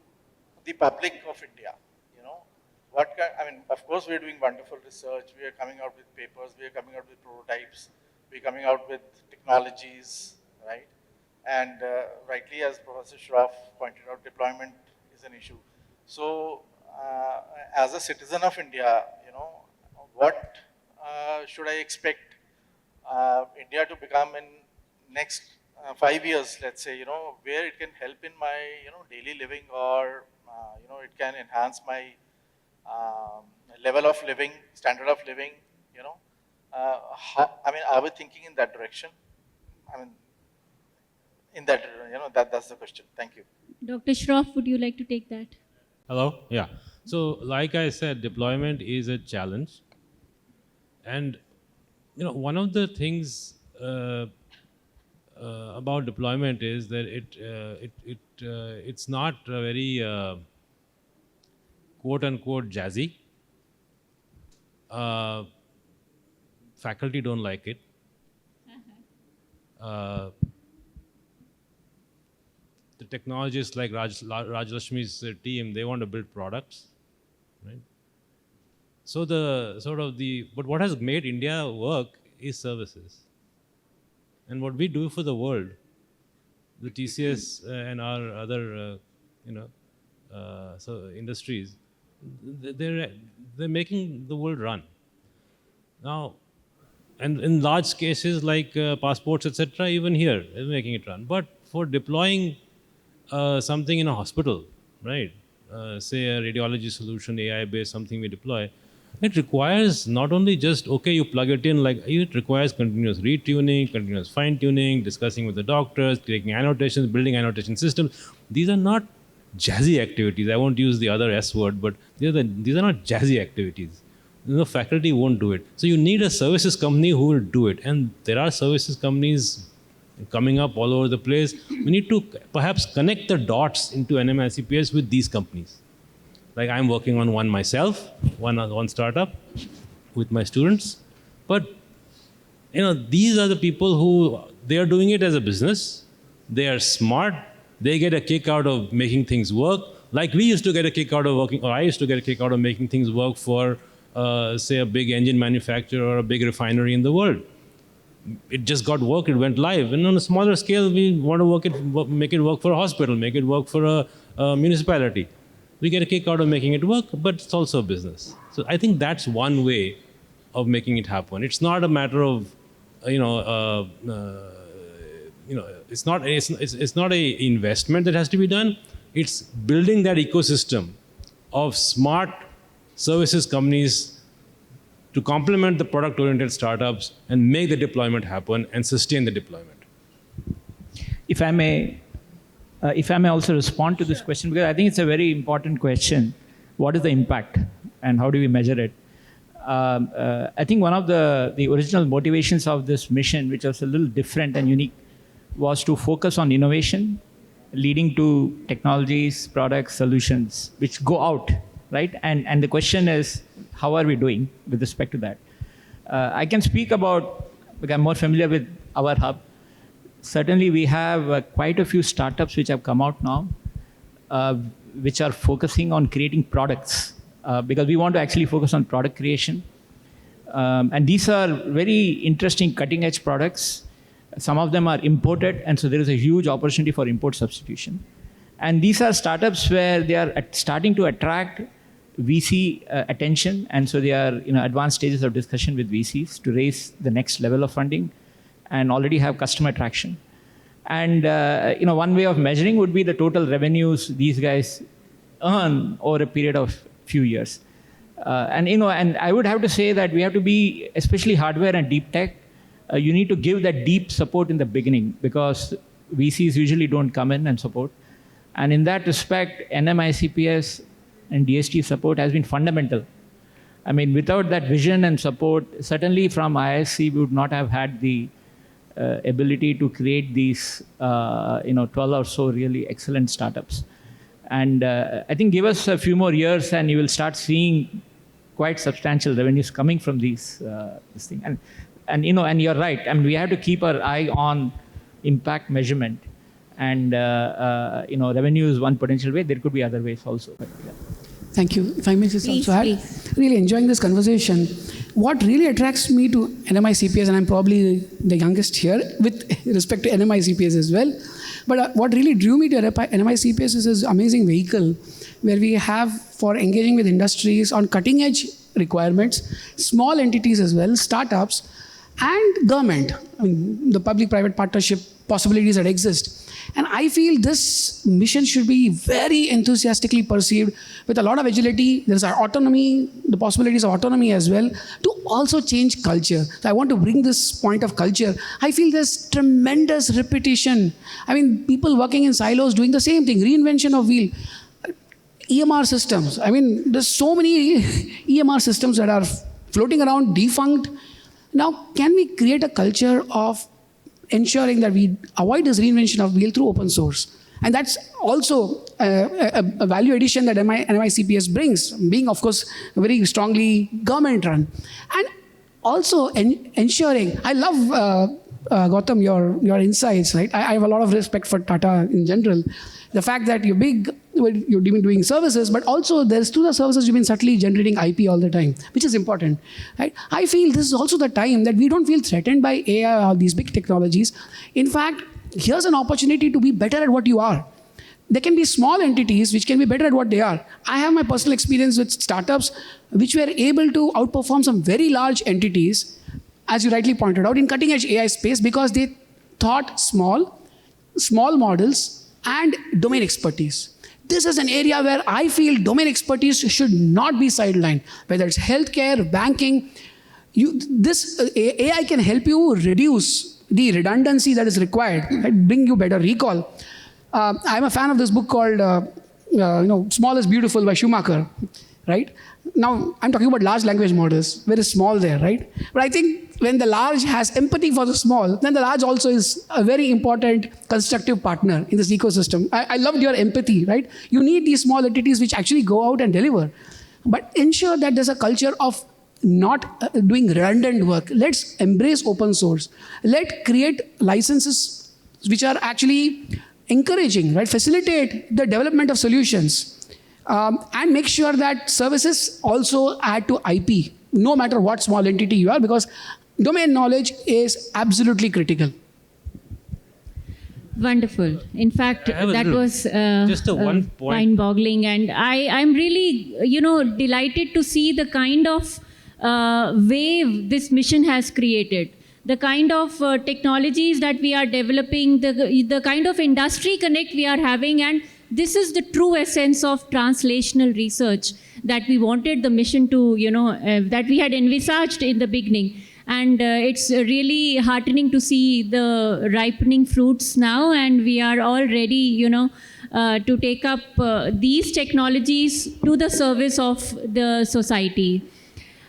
the public of India? Of course, we're doing wonderful research. We are coming out with papers. We are coming out with prototypes. We're coming out with technologies, right? And rightly, as Professor Shroff pointed out, deployment is an issue. So, as a citizen of India, what should I expect India to become in next 5 years, let's say, where it can help in my, daily living, or, it can enhance my level of living, standard of living, are we thinking in that direction? That's the question. Thank you. Dr. Shroff, would you like to take that? Hello? Yeah. So, like I said, deployment is a challenge. And, one of the things about deployment is that it's not very quote-unquote jazzy. Faculty don't like it. The technologists like Rajlakshmi's team, they want to build products, right? So but what has made India work is services. And what we do for the world, the TCS and our other, industries, they're making the world run. Now, and in large cases like passports, etc., even here, they're making it run. But for deploying something in a hospital, right? Say a radiology solution, AI-based, something we deploy, it requires not only just, okay, you plug it in, it requires continuous retuning, continuous fine-tuning, discussing with the doctors, taking annotations, building annotation systems. These are not jazzy activities. I won't use the other S word, but these are not jazzy activities. The faculty won't do it. So you need a services company who will do it. And there are services companies coming up all over the place. We need to perhaps connect the dots into NMICPS with these companies. Like I'm working on one myself, one startup with my students. But, these are the people who, they are doing it as a business. They are smart. They get a kick out of making things work. Like we used to get a kick out of working, or I used to get a kick out of making things work for, say, a big engine manufacturer or a big refinery in the world. It just got work, it went live. And on a smaller scale, we want to make it work for a hospital, make it work for a municipality. We get a kick out of making it work, but it's also a business. So I think that's one way of making it happen. It's not a matter of, it's not a investment that has to be done. It's building that ecosystem of smart services companies to complement the product-oriented startups and make the deployment happen and sustain the deployment. If I may also respond to this question, because I think it's a very important question. What is the impact and how do we measure it? I think one of the original motivations of this mission, which was a little different and unique, was to focus on innovation, leading to technologies, products, solutions, which go out, right? And the question is, how are we doing with respect to that? I can speak about, because I'm more familiar with our hub. Certainly, we have quite a few startups which have come out now, which are focusing on creating products, because we want to actually focus on product creation. And these are very interesting cutting-edge products. Some of them are imported, and so there is a huge opportunity for import substitution. And these are startups where they are starting to attract VC attention, and so they are advanced stages of discussion with VCs to raise the next level of funding, and already have customer traction. And one way of measuring would be the total revenues these guys earn over a period of few years. And I would have to say that we have to be, especially hardware and deep tech, you need to give that deep support in the beginning, because VCs usually don't come in and support. And in that respect, NMICPS and DST support has been fundamental. I mean, without that vision and support, certainly from ISC, we would not have had the ability to create these 12 or so really excellent startups. And I think give us a few more years and you will start seeing quite substantial revenues coming from this thing. And you're right. I mean, we have to keep our eye on impact measurement. And revenue is one potential way. There could be other ways also. But, yeah. Thank you. If I may just also add, really enjoying this conversation. What really attracts me to NMICPS, and I'm probably the youngest here with respect to NMICPS as well, but what really drew me to NMICPS is this amazing vehicle where we have for engaging with industries on cutting edge requirements, small entities as well, startups, and government. I mean, the public-private partnership possibilities that exist. And I feel this mission should be very enthusiastically perceived with a lot of agility. There's autonomy, the possibilities of autonomy as well, to also change culture. So I want to bring this point of culture. I feel there's tremendous repetition. I mean, people working in silos doing the same thing, reinvention of wheel. EMR systems. I mean, there's so many EMR systems that are floating around, defunct. Now, can we create a culture of ensuring that we avoid this reinvention of wheel through open source? And that's also a value addition that NMICPS brings, being, of course, very strongly government-run. And also ensuring, I love, Gautam, your insights, right? I have a lot of respect for Tata in general. The fact that you've been doing services, but also there's through the services you've been subtly generating IP all the time, which is important, right? I feel this is also the time that we don't feel threatened by AI or these big technologies. In fact, here's an opportunity to be better at what you are. There can be small entities which can be better at what they are. I have my personal experience with startups which were able to outperform some very large entities, as you rightly pointed out, in cutting edge AI space because they thought small models, and domain expertise. This is an area where I feel domain expertise should not be sidelined, whether it's healthcare, banking. This AI can help you reduce the redundancy that is required, right? Bring you better recall. I'm a fan of this book called Small is Beautiful by Schumacher, right? Now, I'm talking about large language models, very small there, right? But I think when the large has empathy for the small, then the large also is a very important constructive partner in this ecosystem. I loved your empathy, right? You need these small entities which actually go out and deliver. But ensure that there's a culture of not doing redundant work. Let's embrace open source. Let's create licenses which are actually encouraging, right? Facilitate the development of solutions. And make sure that services also add to IP, no matter what small entity you are, because domain knowledge is absolutely critical. Wonderful. In fact, that was just a one point. mind-boggling, and I'm really, delighted to see the kind of wave this mission has created. The kind of technologies that we are developing, the kind of industry connect we are having, and this is the true essence of translational research that we wanted the mission to, that we had envisaged in the beginning. And it's really heartening to see the ripening fruits now, and we are all ready, to take up these technologies to the service of the society.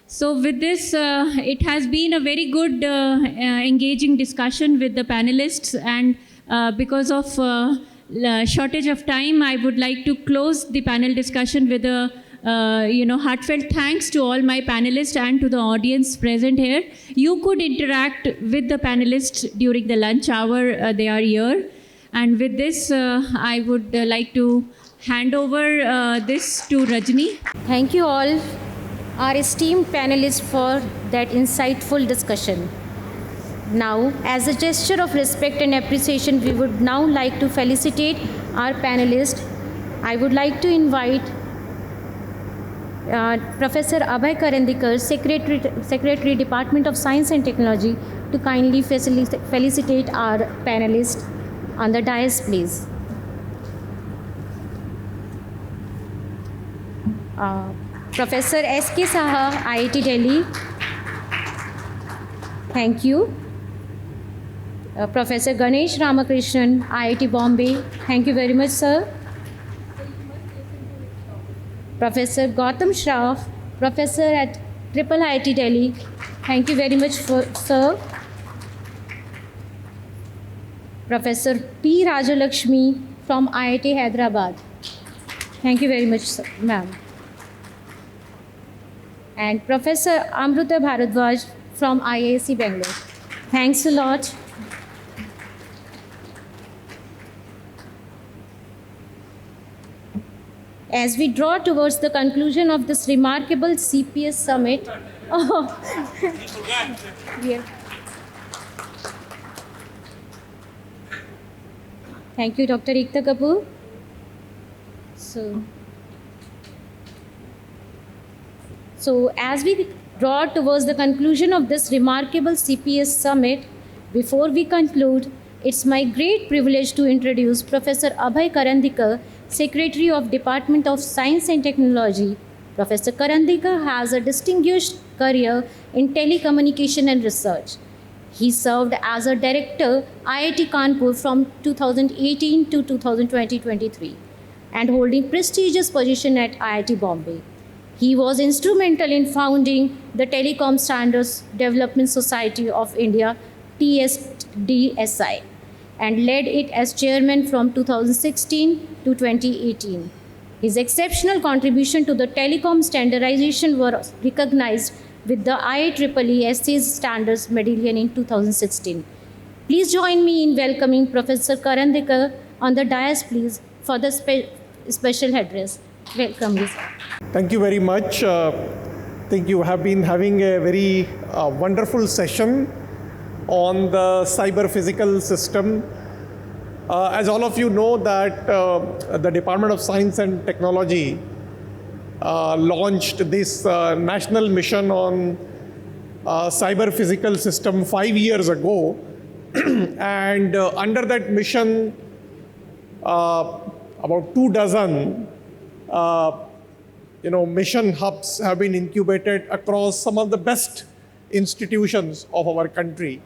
So with this, it has been a very good engaging discussion with the panelists, and because of shortage of time, I would like to close the panel discussion with a heartfelt thanks to all my panelists and to the audience present here. You could interact with the panelists during the lunch hour. They are here. And with this, I would like to hand over this to Rajni. Thank you all, our esteemed panelists, for that insightful discussion. Now, as a gesture of respect and appreciation, we would now like to felicitate our panelists. I would like to invite Professor Abhay Karandikar, Secretary, Department of Science and Technology, to kindly felicitate our panelists on the dais, please. Professor S.K. Saha, IIT Delhi. Thank you. Professor Ganesh Ramakrishnan, IIT Bombay. Thank you very much, sir. Professor Gautam Shroff, Professor at Triple IIT Delhi. Thank you very much, sir. Professor P. Rajalakshmi from IIT Hyderabad. Thank you very much, ma'am. And Professor Amruta Bharadwaj from IISc Bangalore. Thanks a lot. As we draw towards the conclusion of this remarkable CPS summit, Thank you, Dr. Ekta Kapoor. So as we draw towards the conclusion of this remarkable CPS summit, before we conclude, it's my great privilege to introduce Professor Abhay Karandikar, Secretary of Department of Science and Technology. Professor Karandikar has a distinguished career in telecommunication and research. He served as a director IIT Kanpur from 2018 to 2020-23 and holding prestigious position at IIT Bombay. He was instrumental in founding the Telecom Standards Development Society of India, TSDSI, and led it as chairman from 2016 to 2018. His exceptional contribution to the telecom standardization were recognized with the IEEE SC's Standards Medallion in 2016. Please join me in welcoming Professor Karandikar on the dais, please, for the special address. Welcome, sir. Thank you very much. I think you have been having a very wonderful session on the cyber physical system. As all of you know that the Department of Science and Technology launched this national mission on cyber physical system 5 years ago. And under that mission, about 24 mission hubs have been incubated across some of the best institutions of our country,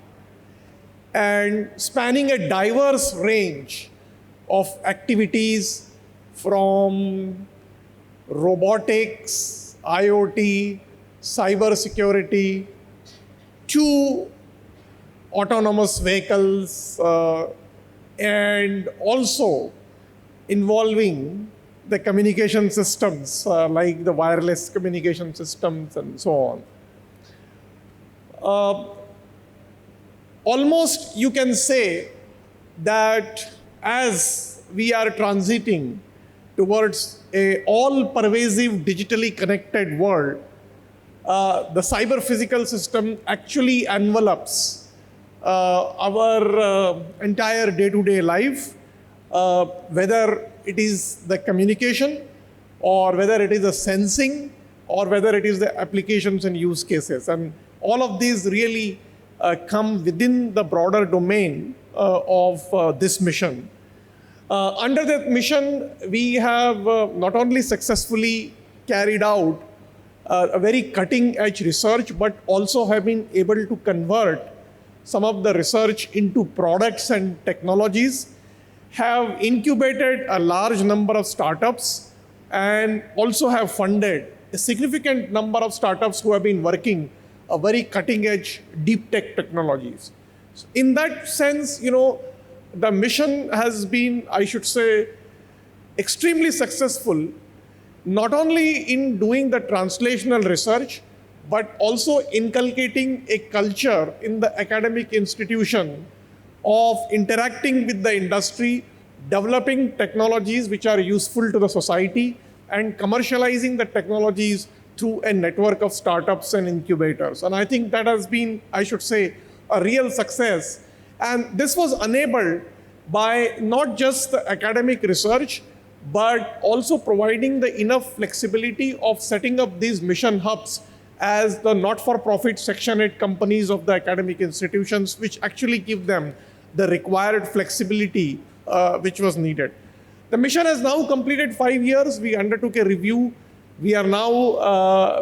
and spanning a diverse range of activities from robotics, IoT, cyber security, to autonomous vehicles, and also involving the communication systems like the wireless communication systems and so on. Almost you can say that as we are transiting towards a all-pervasive digitally connected world, the cyber physical system actually envelops our entire day-to-day life, whether it is the communication, or whether it is the sensing, or whether it is the applications and use cases. And all of these really come within the broader domain of this mission. Under that mission, we have not only successfully carried out a very cutting-edge research, but also have been able to convert some of the research into products and technologies, have incubated a large number of startups, and also have funded a significant number of startups who have been working a very cutting-edge deep tech technologies. So in that sense, the mission has been, I should say, extremely successful, not only in doing the translational research, but also inculcating a culture in the academic institution of interacting with the industry, developing technologies which are useful to the society, and commercializing the technologies through a network of startups and incubators. And I think that has been, I should say, a real success. And this was enabled by not just the academic research, but also providing the enough flexibility of setting up these mission hubs as the not-for-profit Section 8 companies of the academic institutions, which actually give them the required flexibility which was needed. The mission has now completed 5 years. We undertook a review. We are now,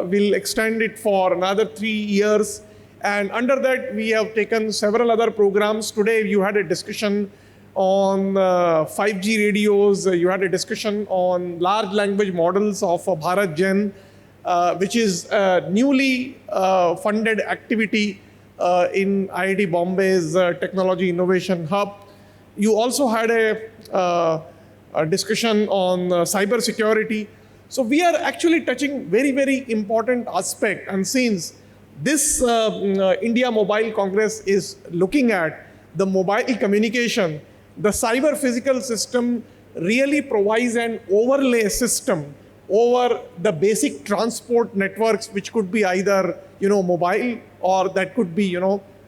will extend it for another 3 years. And under that, we have taken several other programs. Today, you had a discussion on 5G radios. You had a discussion on large language models of Bharat Gen, which is a newly funded activity in IIT Bombay's Technology Innovation Hub. You also had a discussion on cyber security. So we are actually touching very, very important aspect. And since this India Mobile Congress is looking at the mobile communication, the cyber physical system really provides an overlay system over the basic transport networks, which could be either mobile, or that could be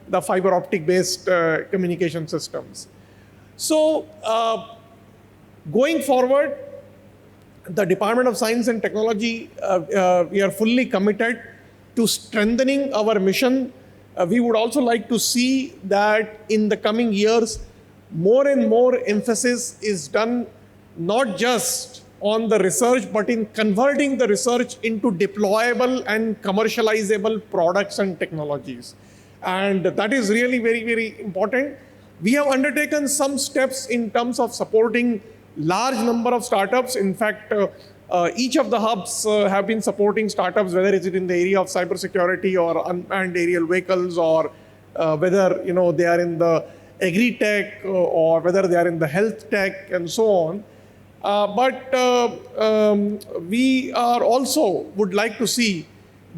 the fiber optic based communication systems. So going forward, the Department of Science and Technology, we are fully committed to strengthening our mission. We would also like to see that in the coming years, more and more emphasis is done not just on the research, but in converting the research into deployable and commercializable products and technologies. And that is really very, very important. We have undertaken some steps in terms of supporting large number of startups. In fact, each of the hubs have been supporting startups, whether it's in the area of cybersecurity or unmanned aerial vehicles, or whether they are in the agri-tech or whether they are in the health tech and so on. But we are also would like to see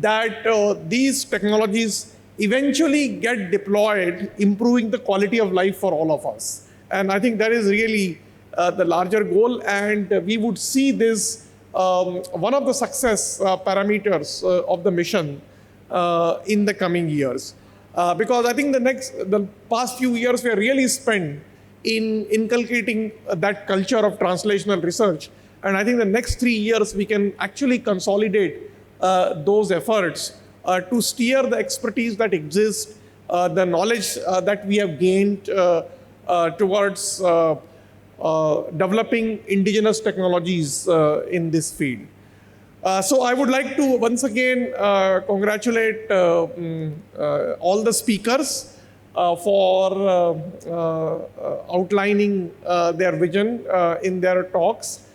that these technologies eventually get deployed, improving the quality of life for all of us. And I think that is really the larger goal, and we would see this one of the success parameters of the mission in the coming years. Because I think the past few years were really spent in inculcating that culture of translational research. And I think the next 3 years we can actually consolidate those efforts to steer the expertise that exists, the knowledge that we have gained towards developing indigenous technologies in this field. So I would like to once again congratulate all the speakers for outlining their vision in their talks.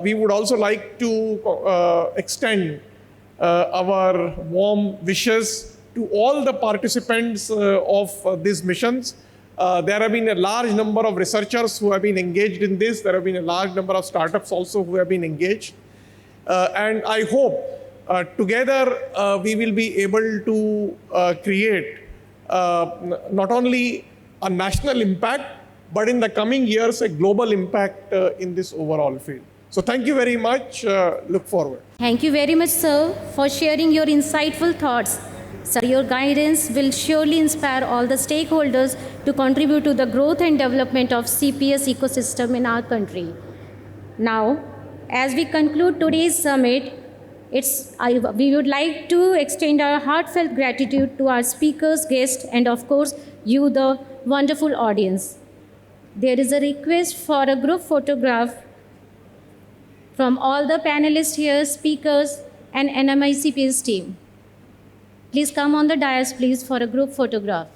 We would also like to extend our warm wishes to all the participants of these missions. There have been a large number of researchers who have been engaged in this. There have been a large number of startups also who have been engaged. And I hope together we will be able to create not only a national impact, but in the coming years, a global impact in this overall field. So thank you very much. Look forward. Thank you very much, sir, for sharing your insightful thoughts. Sir, your guidance will surely inspire all the stakeholders to contribute to the growth and development of CPS ecosystem in our country. Now, as we conclude today's summit, we would like to extend our heartfelt gratitude to our speakers, guests, and of course, you, the wonderful audience. There is a request for a group photograph from all the panelists here, speakers, and NMI CPS team. Please come on the dais, please, for a group photograph.